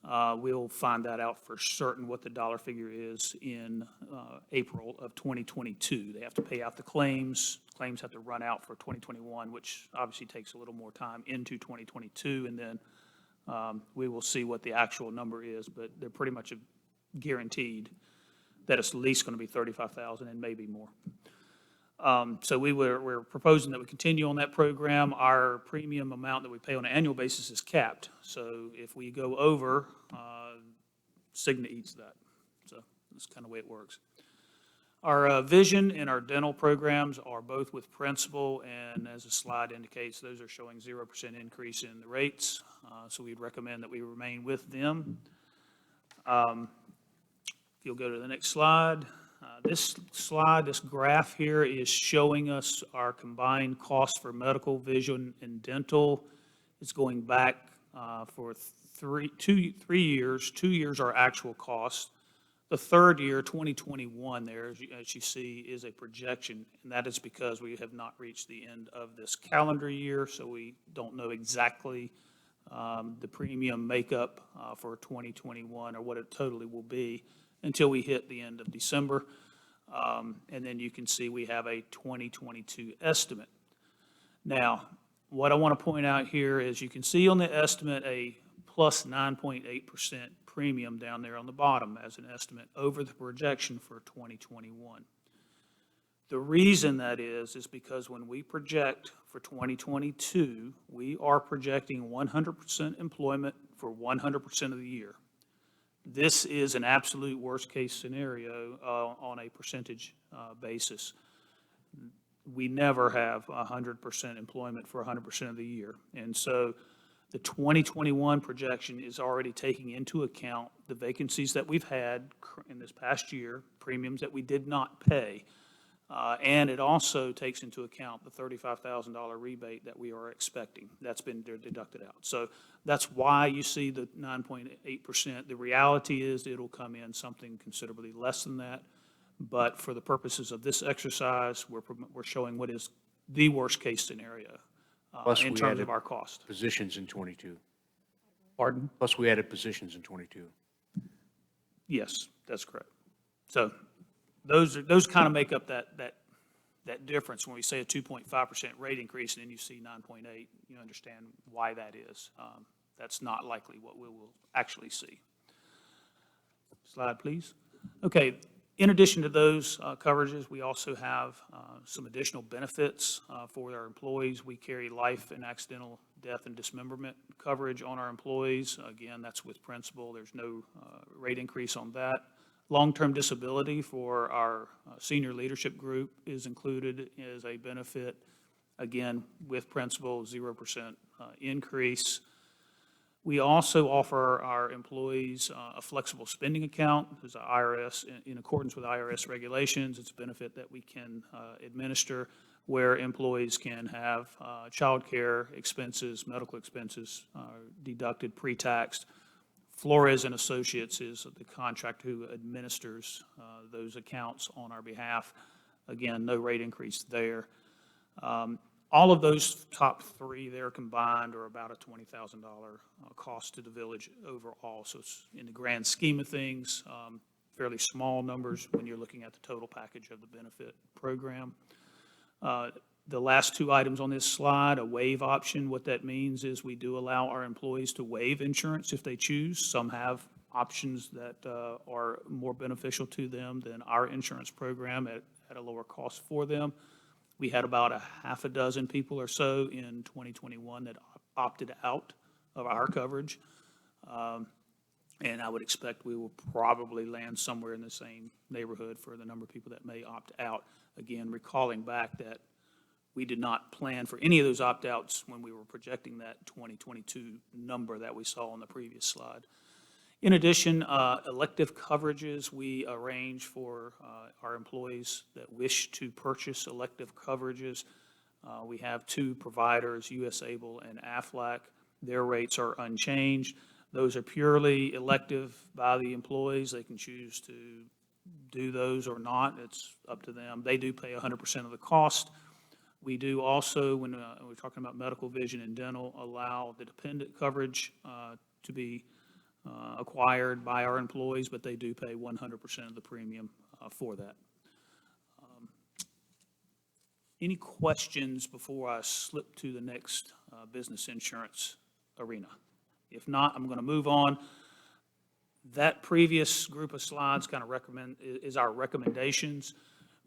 We'll find that out for certain what the dollar figure is in April of 2022. They have to pay out the claims. Claims have to run out for 2021, which obviously takes a little more time into 2022, and then We will see what the actual number is, but they're pretty much guaranteed that it's at least going to be 35,000 and maybe more. So we're proposing that we continue on that program. Our premium amount that we pay on an annual basis is capped. So if we go over, Cigna eats that. So that's kind of the way it works. Our vision and our dental programs are both with Principal, and as the slide indicates, those are showing 0% increase in the rates. So we'd recommend that we remain with them. If you'll go to the next slide. This graph here is showing us our combined costs for medical, vision, and dental. It's going back for 3 years. 2 years are actual costs. The third year, 2021, there, as you see, is a projection, and that is because we have not reached the end of this calendar year, so we don't know exactly the premium makeup for 2021 or what it totally will be until we hit the end of December. And then you can see we have a 2022 estimate. Now, what I want to point out here is you can see on the estimate a plus 9.8% premium down there on the bottom as an estimate over the projection for 2021. The reason that is because when we project for 2022, we are projecting 100% employment for 100% of the year. This is an absolute worst-case scenario on a percentage basis. We never have 100% employment for 100% of the year. And so the 2021 projection is already taking into account the vacancies that we've had in this past year, premiums that we did not pay, and it also takes into account the $35,000 rebate that we are expecting. That's been deducted out. So that's why you see the 9.8%. The reality is it'll come in something considerably less than that, but for the purposes of this exercise, we're showing what is the worst-case scenario. Plus in we terms added of our cost. positions in 22. Pardon? Plus we added positions in 22. Yes, that's correct. So those kind of make up that difference. When we say a 2.5% rate increase and then you see 9.8, you understand why that is. That's not likely what we will actually see. Slide, please. Okay. In addition to those coverages, we also have some additional benefits for our employees. We carry life and accidental death and dismemberment coverage on our employees. Again, that's with Principal. There's no rate increase on that. Long-term disability for our senior leadership group is included as a benefit. Again, with Principal, 0% increase. We also offer our employees a flexible spending account. There's an IRS, in accordance with IRS regulations, it's a benefit that we can administer where employees can have child care expenses, medical expenses deducted pre-taxed. Flores and Associates is the contractor who administers those accounts on our behalf. Again, no rate increase there. All of those top three there combined are about a $20,000 cost to the village overall. So it's, in the grand scheme of things, fairly small numbers when you're looking at the total package of the benefit program. The last two items on this slide, a waive option, what that means is we do allow our employees to waive insurance if they choose. Some have options that are more beneficial to them than our insurance program at a lower cost for them. We had about a half a dozen people or so in 2021 that opted out of our coverage. And I would expect we will probably land somewhere in the same neighborhood for the number of people that may opt out. Again, recalling back that we did not plan for any of those opt-outs when we were projecting that 2022 number that we saw on the previous slide. In addition, elective coverages, we arrange for our employees that wish to purchase elective coverages. We have two providers, US Able and Aflac. Their rates are unchanged. Those are purely elective by the employees. They can choose to do those or not. It's up to them. They do pay 100% of the cost. We do also, when we're talking about medical, vision, and dental, allow the dependent coverage to be acquired by our employees, but they do pay 100% of the premium for that. Any questions before I slip to the next business insurance arena? If not, I'm going to move on. That previous group of slides kind of is our recommendations.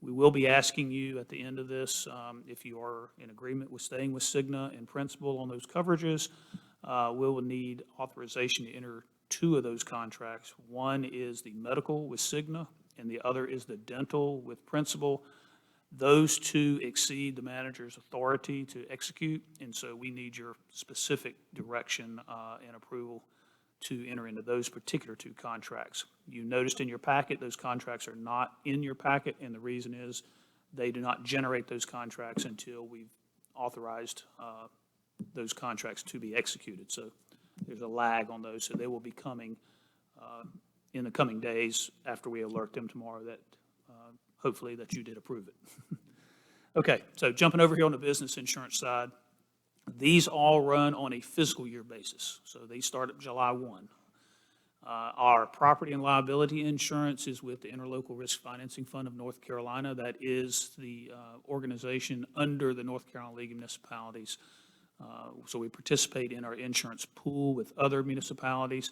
We will be asking you at the end of this, if you are in agreement with staying with Cigna in principle on those coverages. We will need authorization to enter 2 of those contracts. One is the medical with Cigna, and the other is the dental with principal. Those 2 exceed the manager's authority to execute, and so we need your specific direction and approval to enter into those particular 2 contracts. You noticed in your packet, those contracts are not in your packet, and the reason is they do not generate those contracts until we've authorized those contracts to be executed. So there's a lag on those, so they will be coming in the coming days after we alert them tomorrow that hopefully that you did approve it. Okay, so jumping over here on the business insurance side, these all run on a fiscal year basis, so they start at July 1. Our property and liability insurance is with the Interlocal Risk Financing Fund of North Carolina. That is the organization under the North Carolina League of Municipalities. So we participate in our insurance pool with other municipalities.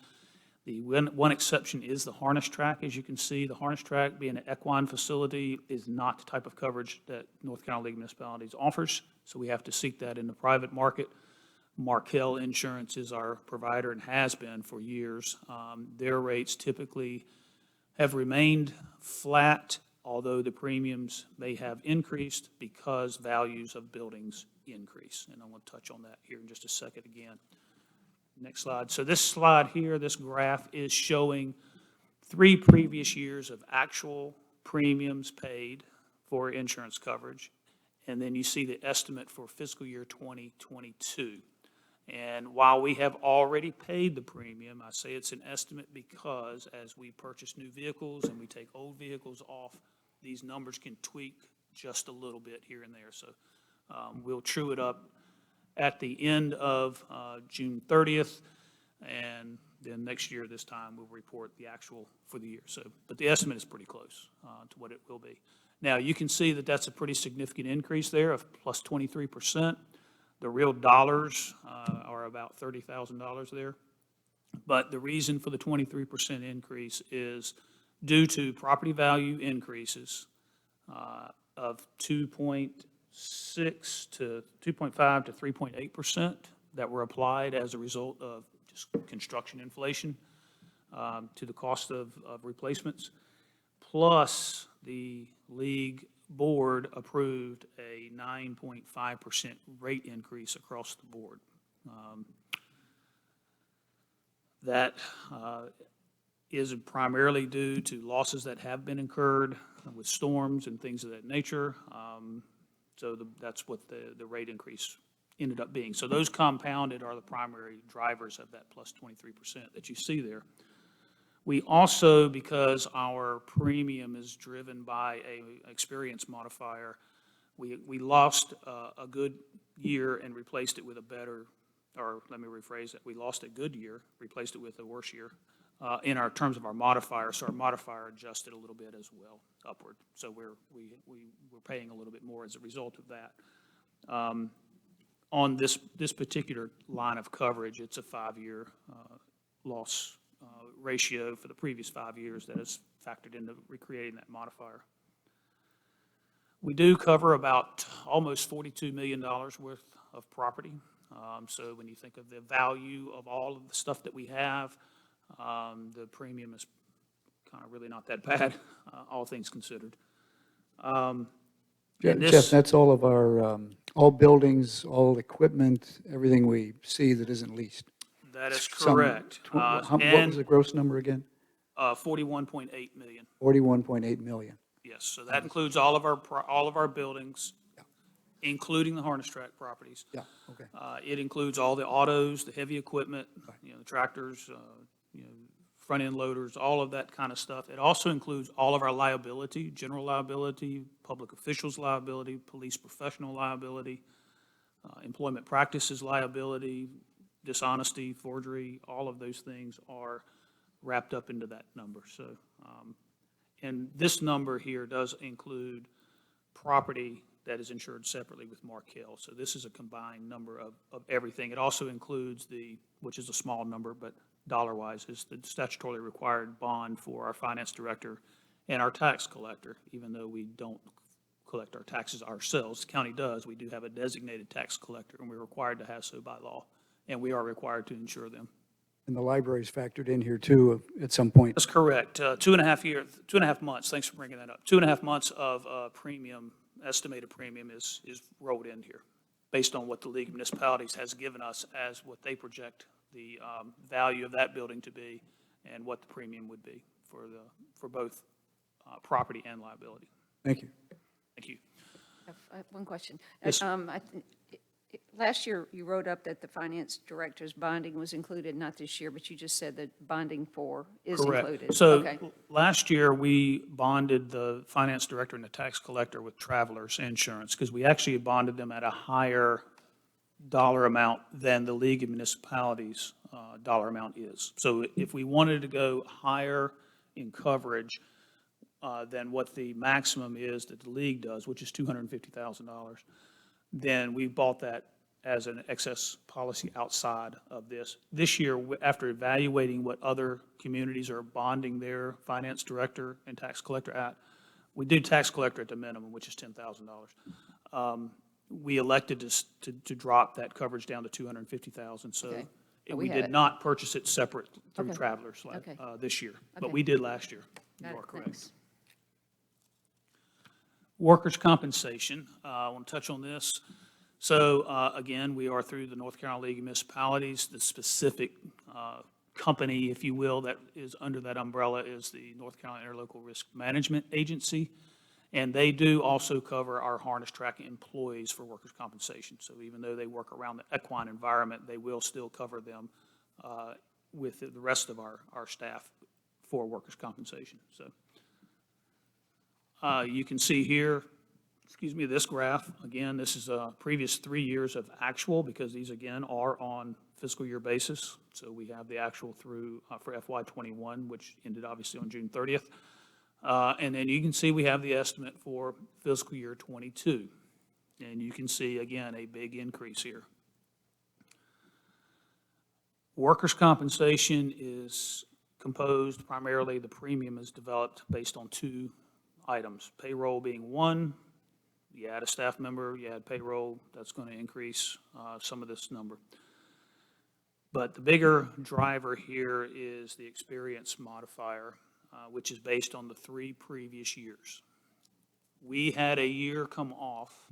The one exception is the harness track. As you can see, the harness track, being an equine facility, is not the type of coverage that North Carolina League of Municipalities offers, so we have to seek that in the private market. Markel Insurance is our provider and has been for years. Their rates typically have remained flat, although the premiums may have increased because values of buildings increase. And I want to touch on that here in just a second again. Next slide. So this slide here, this graph is showing 3 previous years of actual premiums paid for insurance coverage. And then you see the estimate for fiscal year 2022. And while we have already paid the premium, I say it's an estimate because as we purchase new vehicles and we take old vehicles off, these numbers can tweak just a little bit here and there. So we'll true it up at the end of June 30th, and then next year this time we'll report the actual for the year. So, but the estimate is pretty close to what it will be. Now you can see that that's a pretty significant increase there of plus 23%. The real dollars are about $30,000 there, but the reason for the 23% increase is due to property value increases of 2.6 to 2.5 to 3.8% that were applied as a result of just construction inflation to the cost of replacements, plus the league board approved a 9.5% rate increase across the board. That is primarily due to losses that have been incurred with storms and things of that nature. So that's what the rate increase ended up being. So those compounded are the primary drivers of that plus 23% that you see there. We also, because our premium is driven by an experience modifier, we lost a good year and replaced it with a better, or let me rephrase that, we lost a good year, replaced it with a worse year in our terms of our modifier, so our modifier adjusted a little bit as well, upward. So we're paying a little bit more as a result of that. On this particular line of coverage, it's a 5-year loss ratio for the previous 5 years that is factored into recreating that modifier. We do cover about almost $42 million worth of property. So when you think of the value of all of the stuff that we have, the premium is kind of really not that bad, all things considered. Jeff, that's all of our, all buildings, all equipment, everything we see that isn't leased. That is correct. What was the gross number again? 41.8 million. 41.8 million. Yes, so that includes all of our buildings, including the harness track properties. Yeah, okay. It includes all the autos, the heavy equipment, the tractors, front-end loaders, all of that kind of stuff. It also includes all of our liability, general liability, public officials liability, police professional liability, employment practices liability, dishonesty, forgery, all of those things are wrapped up into that number. So, and this number here does include property that is insured separately with Markel. So this is a combined number of everything. It also includes which is a small number, but dollar-wise, is the statutorily required bond for our finance director and our tax collector, even though we don't collect our taxes ourselves. The county does. We do have a designated tax collector, and we're required to have so by law, and we are required to insure them. And the library's factored in here too at some point. That's correct. 2.5 months, thanks for bringing that up. 2.5 months of premium, estimated premium is rolled in here based on what the League of Municipalities has given us as what they project the value of that building to be and what the premium would be for both property and liability. Thank you. Thank you. I have one question. Yes. Last year, you wrote up that the finance director's bonding was included, not this year, but you just said that bonding is included. Correct. So Okay. last year, we bonded the finance director and the tax collector with Travelers Insurance because we actually bonded them at a higher dollar amount than the League of Municipalities dollar amount is. So if we wanted to go higher in coverage than what the maximum is that the league does, which is $250,000, then we bought that as an excess policy outside of this. This year, after evaluating what other communities are bonding their finance director and tax collector at, we do tax collector at the minimum, which is $10,000. We elected to drop that coverage down to $250,000. So Okay. we did not purchase it separate through Okay. Travelers Okay. This year, but Okay. we did last year. Got You it. are correct. Thanks. Workers' compensation, I want to touch on this. So again, we are through the North Carolina League of Municipalities. The specific company, if you will, that is under that umbrella is the North Carolina Interlocal Risk Management Agency. And they do also cover our harness track employees for workers' compensation. So even though they work around the equine environment, they will still cover them with the rest of our staff for workers' compensation. So you can see here, this graph. Again, this is previous 3 years of actual because these, again, are on fiscal year basis. So we have the actual through for FY21, which ended obviously on June 30th. And then you can see we have the estimate for fiscal year 22. And you can see, again, a big increase here. Workers' compensation is composed primarily, the premium is developed based on two items, payroll being one. You add a staff member, you add payroll, that's going to increase some of this number. But the bigger driver here is the experience modifier, which is based on the 3 previous years. We had a year come off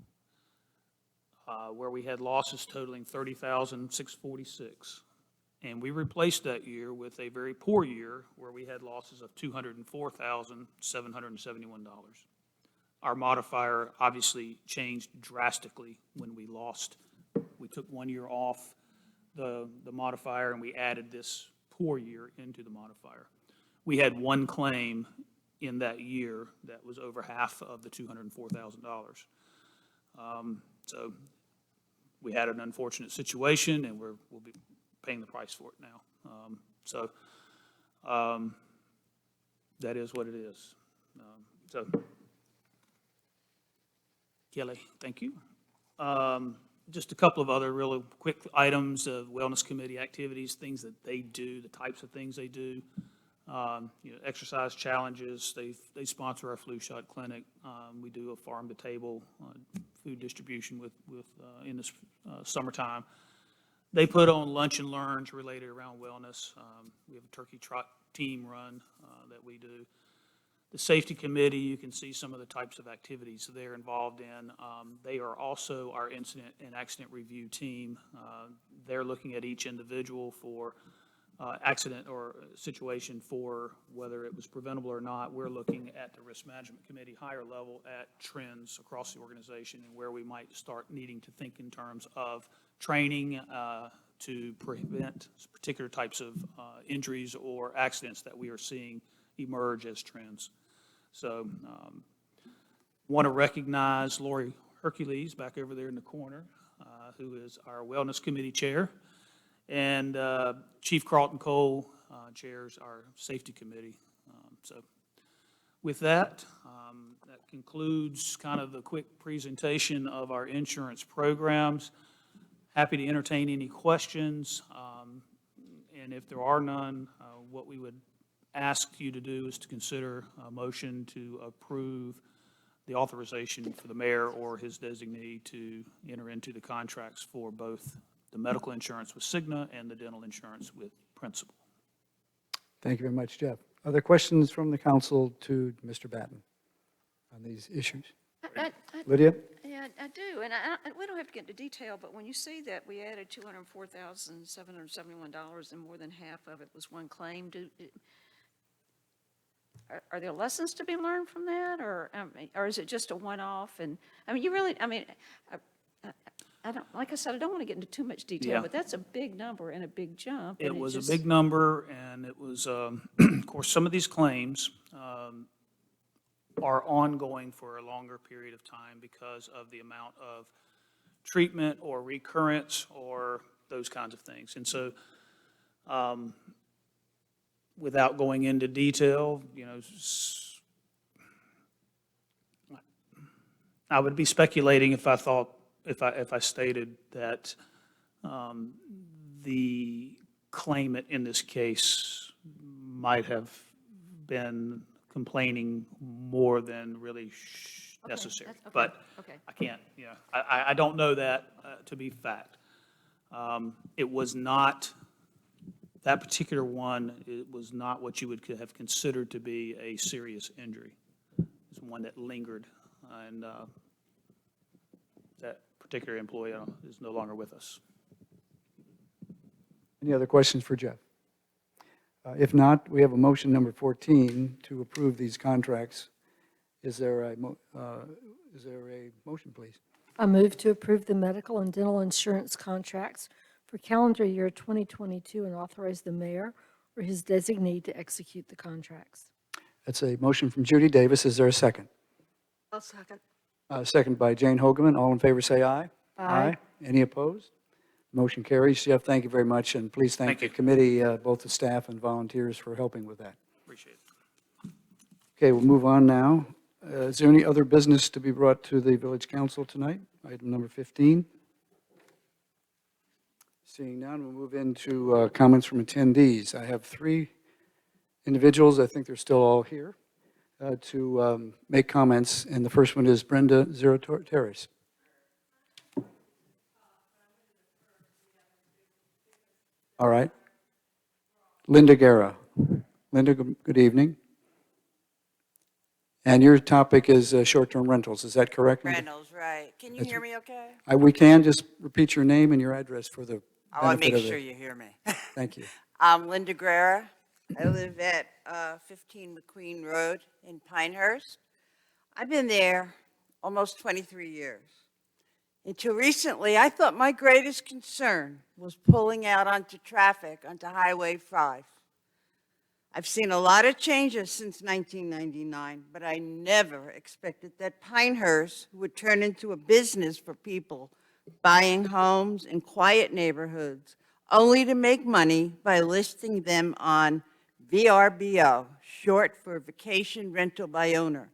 where we had losses totaling $30,646. And we replaced that year with a very poor year where we had losses of $204,771. Our modifier obviously changed drastically when we lost. We took 1 year off the modifier and we added this poor year into the modifier. We had one claim in that year that was over half of the $204,000. So we had an unfortunate situation and we'll be paying the price for it now. That is what it is. Kelly, thank you. Just a couple of other really quick items of wellness committee activities, things that they do, the types of things they do. Exercise challenges. They sponsor our flu shot clinic. We do a farm to table food distribution in this summertime. They put on lunch and learns related around wellness. We have a turkey trot team run that we do. The safety committee, you can see some of the types of activities they're involved in. They are also our incident and accident review team. They're looking at each individual for accident or situation for whether it was preventable or not. We're looking at the risk management committee, higher level, at trends across the organization and where we might start needing to think in terms of training to prevent particular types of injuries or accidents that we are seeing emerge as trends. So want to recognize Lori Hercules back over there in the corner, who is our wellness committee chair, and Chief Carlton Cole chairs our safety committee. So With that, that concludes kind of the quick presentation of our insurance programs. Happy to entertain any questions, and if there are none, what we would ask you to do is to consider a motion to approve the authorization for the mayor or his designee to enter into the contracts for both the medical insurance with Cigna and the dental insurance with Principal. Thank you very much, Jeff. Other questions from the council to Mr. Batten on these issues? Lydia? Yeah, I do, and we don't have to get into detail, but when you see that we added $204,771 and more than half of it was one claim, are there lessons to be learned from that, or is it just a one-off? And I mean, you really, I mean, I don't, like I said, I don't want to get into too much detail, Yeah. but that's a big number and a big jump. It and was just- a big number, and it was, of course, some of these claims are ongoing for a longer period of time because of the amount of treatment or recurrence or those kinds of things. And so, without going into detail, you know, I would be speculating if I thought, if I stated that the claimant in this case might have been complaining more than really necessary. that's okay, But okay. I can't, you know, I don't know that to be fact. It was not, that particular one, it was not what you would have considered to be a serious injury. It's one that lingered, and that particular employee is no longer with us. Any other questions for Jeff? If not, we have a motion number 14 to approve these contracts. Is there a motion, please? I move to approve the medical and dental insurance contracts for calendar year 2022 and authorize the mayor or his designee to execute the contracts. That's a motion from Judy Davis. Is there a second? I'll second. Second by Jane Hogeman. All in favor, say aye. Aye. Any opposed? Motion carries. Jeff, thank you very much, and please thank the committee, both the staff and volunteers, for helping with that. Appreciate it. Okay, we'll move on now. Is there any other business to be brought to the village council tonight? Item number 15. Seeing none, we'll move into comments from attendees. I have 3 individuals, I think they're still all here, to make comments, and the first one is Brenda Zero-Terrace. All right. Linda Guerra. Linda, good evening. And your topic is short-term rentals, is that correct? Linda? Rentals, right. Can you That's- hear me okay? We can. Just repeat your name and your address for the I want to benefit make of sure the- you hear me. Thank you. I'm Linda Guerra. I live at 15 McQueen Road in Pinehurst. I've been there almost 23 years. Until recently, I thought my greatest concern was pulling out onto traffic onto Highway 5. I've seen a lot of changes since 1999, but I never expected that Pinehurst would turn into a business for people buying homes in quiet neighborhoods, only to make money by listing them on VRBO, short for Vacation Rental by Owner.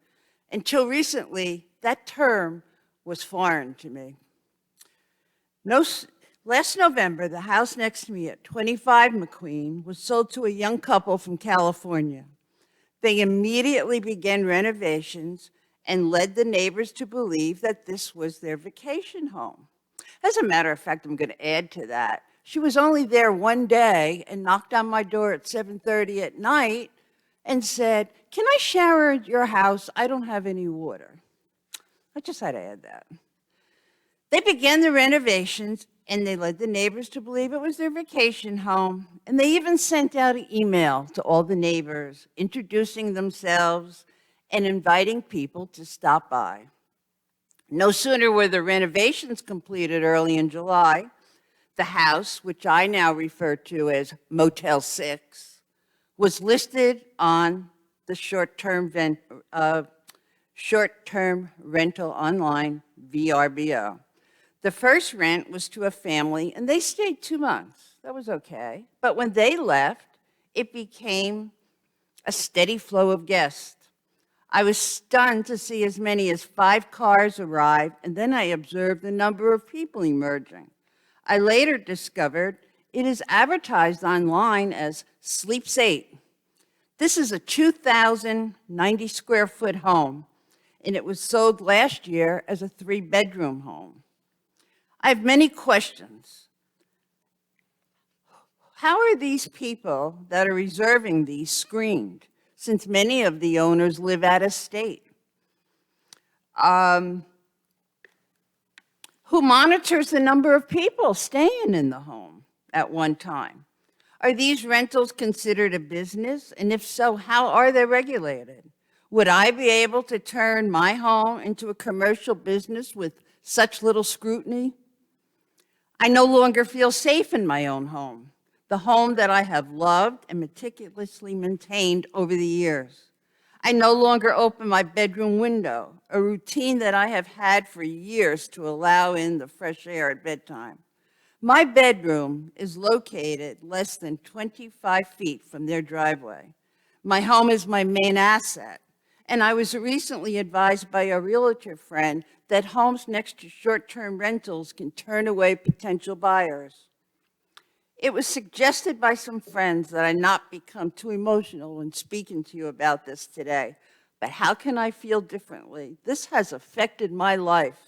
Until recently, that term was foreign to me. Last November, the house next to me at 25 McQueen was sold to a young couple from California. They immediately began renovations and led the neighbors to believe that this was their vacation home. As a matter of fact, I'm going to add to that. She was only there one day and knocked on my door at 7:30 at night and said, "Can I shower at your house? I don't have any water." I just had to add that. They began the renovations, and they led the neighbors to believe it was their vacation home, and they even sent out an email to all the neighbors, introducing themselves and inviting people to stop by. No sooner were the renovations completed early in July, the house, which I now refer to as Motel 6, was listed on the short-term rental online, VRBO. The first rent was to a family, and they stayed 2 months. That was okay. But when they left, it became a steady flow of guests. I was stunned to see as many as 5 cars arrive, and then I observed the number of people emerging. I later discovered it is advertised online as Sleeps 8. This is a 2,090 square foot home, and it was sold last year as a 3-bedroom home. I have many questions. How are these people that are reserving these screened, since many of the owners live out of state? Who monitors the number of people staying in the home at one time? Are these rentals considered a business? And if so, how are they regulated? Would I be able to turn my home into a commercial business with such little scrutiny? I no longer feel safe in my own home, the home that I have loved and meticulously maintained over the years. I no longer open my bedroom window, a routine that I have had for years to allow in the fresh air at bedtime. My bedroom is located less than 25 feet from their driveway. My home is my main asset, and I was recently advised by a realtor friend that homes next to short-term rentals can turn away potential buyers. It was suggested by some friends that I not become too emotional when speaking to you about this today, but how can I feel differently? This has affected my life.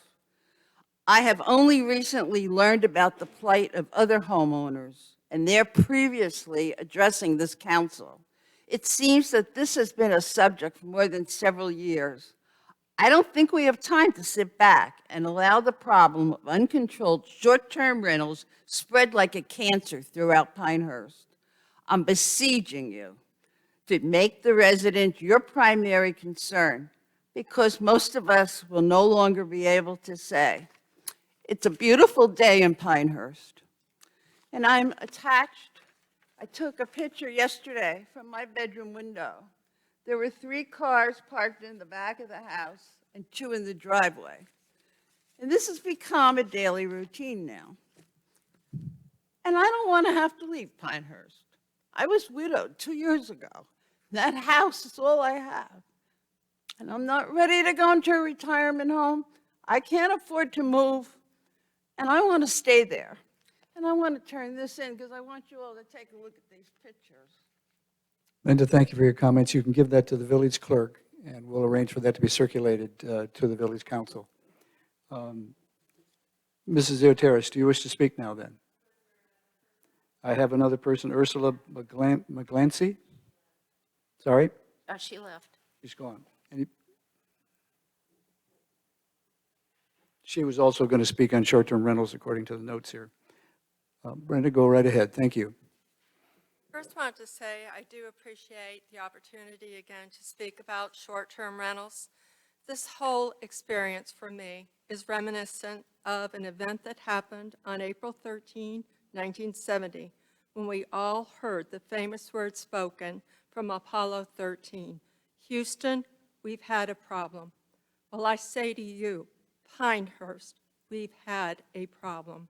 I have only recently learned about the plight of other homeowners, and they're previously addressing this council. It seems that this has been a subject for more than several years. I don't think we have time to sit back and allow the problem of uncontrolled short-term rentals spread like a cancer throughout Pinehurst. I'm besieging you to make the resident your primary concern, because most of us will no longer be able to say, it's a beautiful day in Pinehurst. And I'm attached. I took a picture yesterday from my bedroom window. There were 3 cars parked in the back of the house and 2 in the driveway. And this has become a daily routine now. And I don't want to have to leave Pinehurst. I was widowed 2 years ago. That house is all I have. And I'm not ready to go into a retirement home. I can't afford to move. And I want to stay there. And I want to turn this in because I want you all to take a look at these pictures. Linda, thank you for your comments. You can give that to the village clerk, and we'll arrange for that to be circulated to the village council. Mrs. Zioteris, do you wish to speak now then? I have another person, Ursula McGlancy. Sorry? She left. She's gone. She was also going to speak on short-term rentals according to the notes here. Brenda, go right ahead. Thank you. First, I want to say I do appreciate the opportunity again to speak about short-term rentals. This whole experience for me is reminiscent of an event that happened on April 13, 1970, when we all heard the famous words spoken from Apollo 13. Houston, we've had a problem. Well, I say to you, Pinehurst, we've had a problem.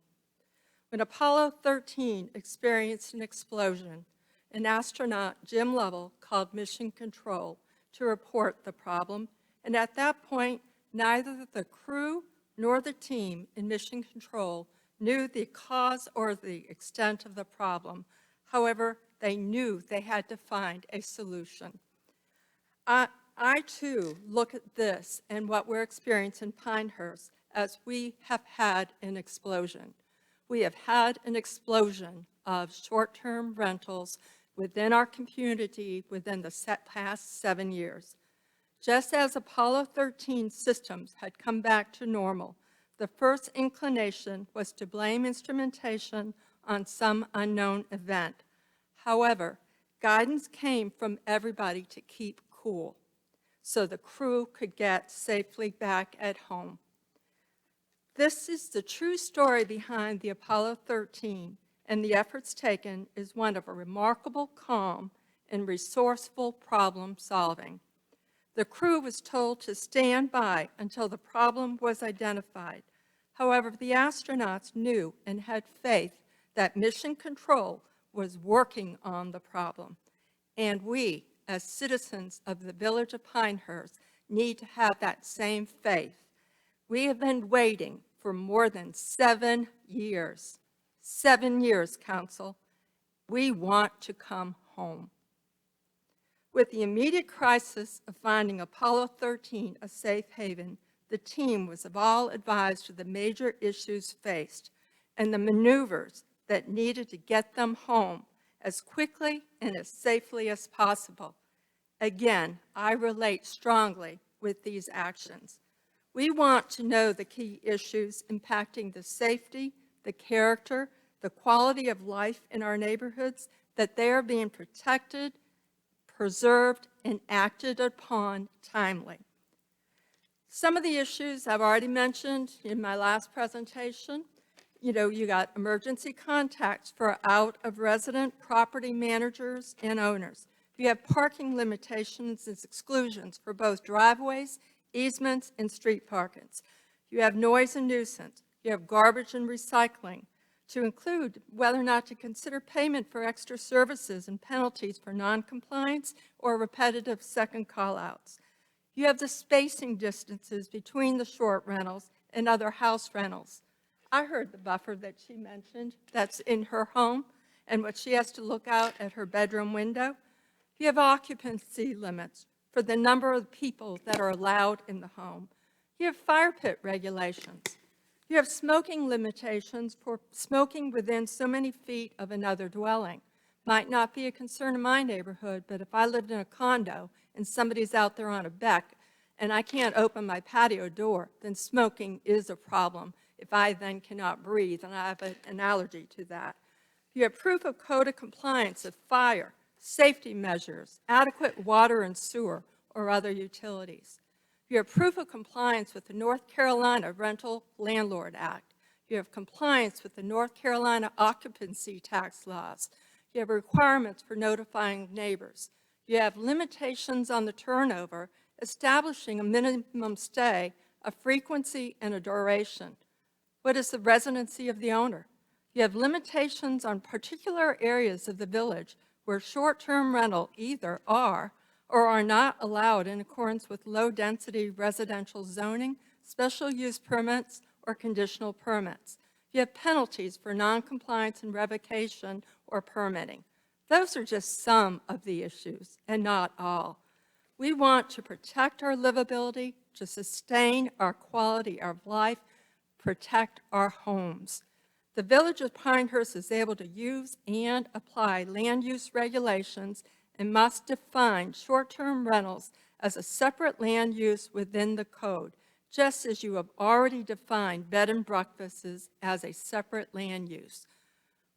When Apollo 13 experienced an explosion, an astronaut, Jim Lovell, called Mission Control to report the problem, and at that point, neither the crew nor the team in Mission Control knew the cause or the extent of the problem. However, they knew they had to find a solution. I too look at this and what we're experiencing in Pinehurst as we have had an explosion. We have had an explosion of short-term rentals within our community within the past 7 years. Just as Apollo 13 systems had come back to normal, the first inclination was to blame instrumentation on some unknown event. However, guidance came from everybody to keep cool so the crew could get safely back at home. This is the true story behind the Apollo 13, and the efforts taken is one of a remarkable calm and resourceful problem solving. The crew was told to stand by until the problem was identified. However, the astronauts knew and had faith that Mission Control was working on the problem. And we, as citizens of the village of Pinehurst, need to have that same faith. We have been waiting for more than 7 years. 7 years, Council. We want to come home. With the immediate crisis of finding Apollo 13 a safe haven, the team was all advised of the major issues faced and the maneuvers that needed to get them home as quickly and as safely as possible. Again, I relate strongly with these actions. We want to know the key issues impacting the safety, the character, the quality of life in our neighborhoods, that they are being protected, preserved, and acted upon timely. Some of the issues I've already mentioned in my last presentation. You know, you got emergency contacts for out-of-resident property managers and owners. You have parking limitations and exclusions for both driveways, easements, and street parkings. You have noise and nuisance. You have garbage and recycling, to include whether or not to consider payment for extra services and penalties for noncompliance or repetitive second call-outs. You have the spacing distances between the short rentals and other house rentals. I heard the buffer that she mentioned that's in her home and what she has to look out at her bedroom window. You have occupancy limits for the number of people that are allowed in the home. You have fire pit regulations. You have smoking limitations for smoking within so many feet of another dwelling. Might not be a concern in my neighborhood, but if I lived in a condo and somebody's out there on a deck and I can't open my patio door, then smoking is a problem if I then cannot breathe and I have an allergy to that. You have proof of code of compliance of fire, safety measures, adequate water and sewer, or other utilities. You have proof of compliance with the North Carolina Rental Landlord Act. You have compliance with the North Carolina occupancy tax laws. You have requirements for notifying neighbors. You have limitations on the turnover, establishing a minimum stay, a frequency, and a duration. What is the residency of the owner? You have limitations on particular areas of the village where short-term rental either are or are not allowed in accordance with low-density residential zoning, special use permits, or conditional permits. You have penalties for noncompliance and revocation or permitting. Those are just some of the issues, and not all. We want to protect our livability, to sustain our quality of life, protect our homes. The Village of Pinehurst is able to use and apply land use regulations and must define short-term rentals as a separate land use within the code, just as you have already defined bed and breakfasts as a separate land use.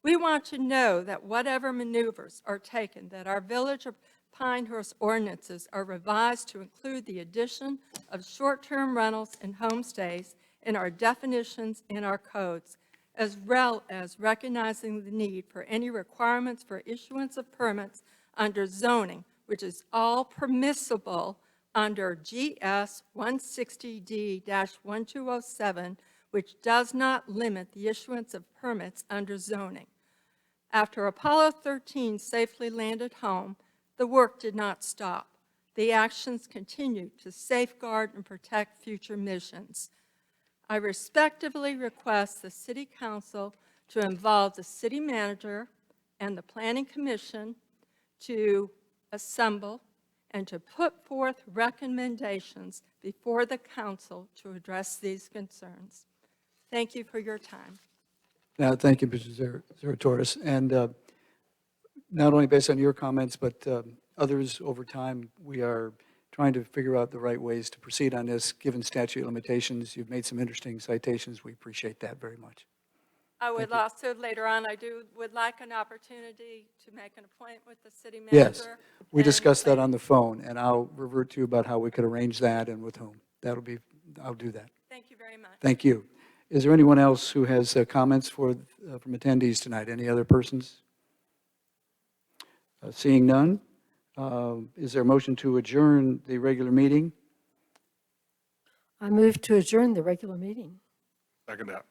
We want to know that whatever maneuvers are taken, that our Village of Pinehurst ordinances are revised to include the addition of short-term rentals and homestays in our definitions in our codes, as well as recognizing the need for any requirements for issuance of permits under zoning, which is all permissible under GS 160D-1207, which does not limit the issuance of permits under zoning. After Apollo 13 safely landed home, the work did not stop. The actions continued to safeguard and protect future missions. I respectfully request the City Council to involve the City Manager and the Planning Commission to assemble and to put forth recommendations before the Council to address these concerns. Thank you for your time. Now, thank you, Mr. Zeratoris. And not only based on your comments, but others over time, we are trying to figure out the right ways to proceed on this, given statute limitations. You've made some interesting citations. We appreciate that very much. I would also, later on, would like an opportunity to make an appointment with the city manager. Yes, we discussed that on the phone, and I'll revert to you about how we could arrange that and with whom. I'll do that. Thank you very much. Thank you. Is there anyone else who has comments from attendees tonight? Any other persons? Seeing none, is there a motion to adjourn the regular meeting? I move to adjourn the regular meeting. Second that.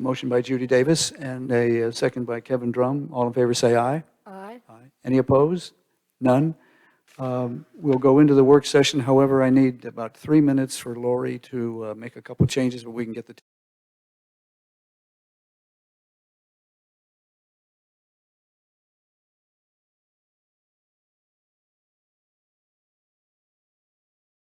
Motion by Judy Davis and a second by Kevin Drum. All in favor say aye. Aye. Aye. Any opposed? None. We'll go into the work session. However, I need about 3 minutes for Lori to make a couple changes, but we can get the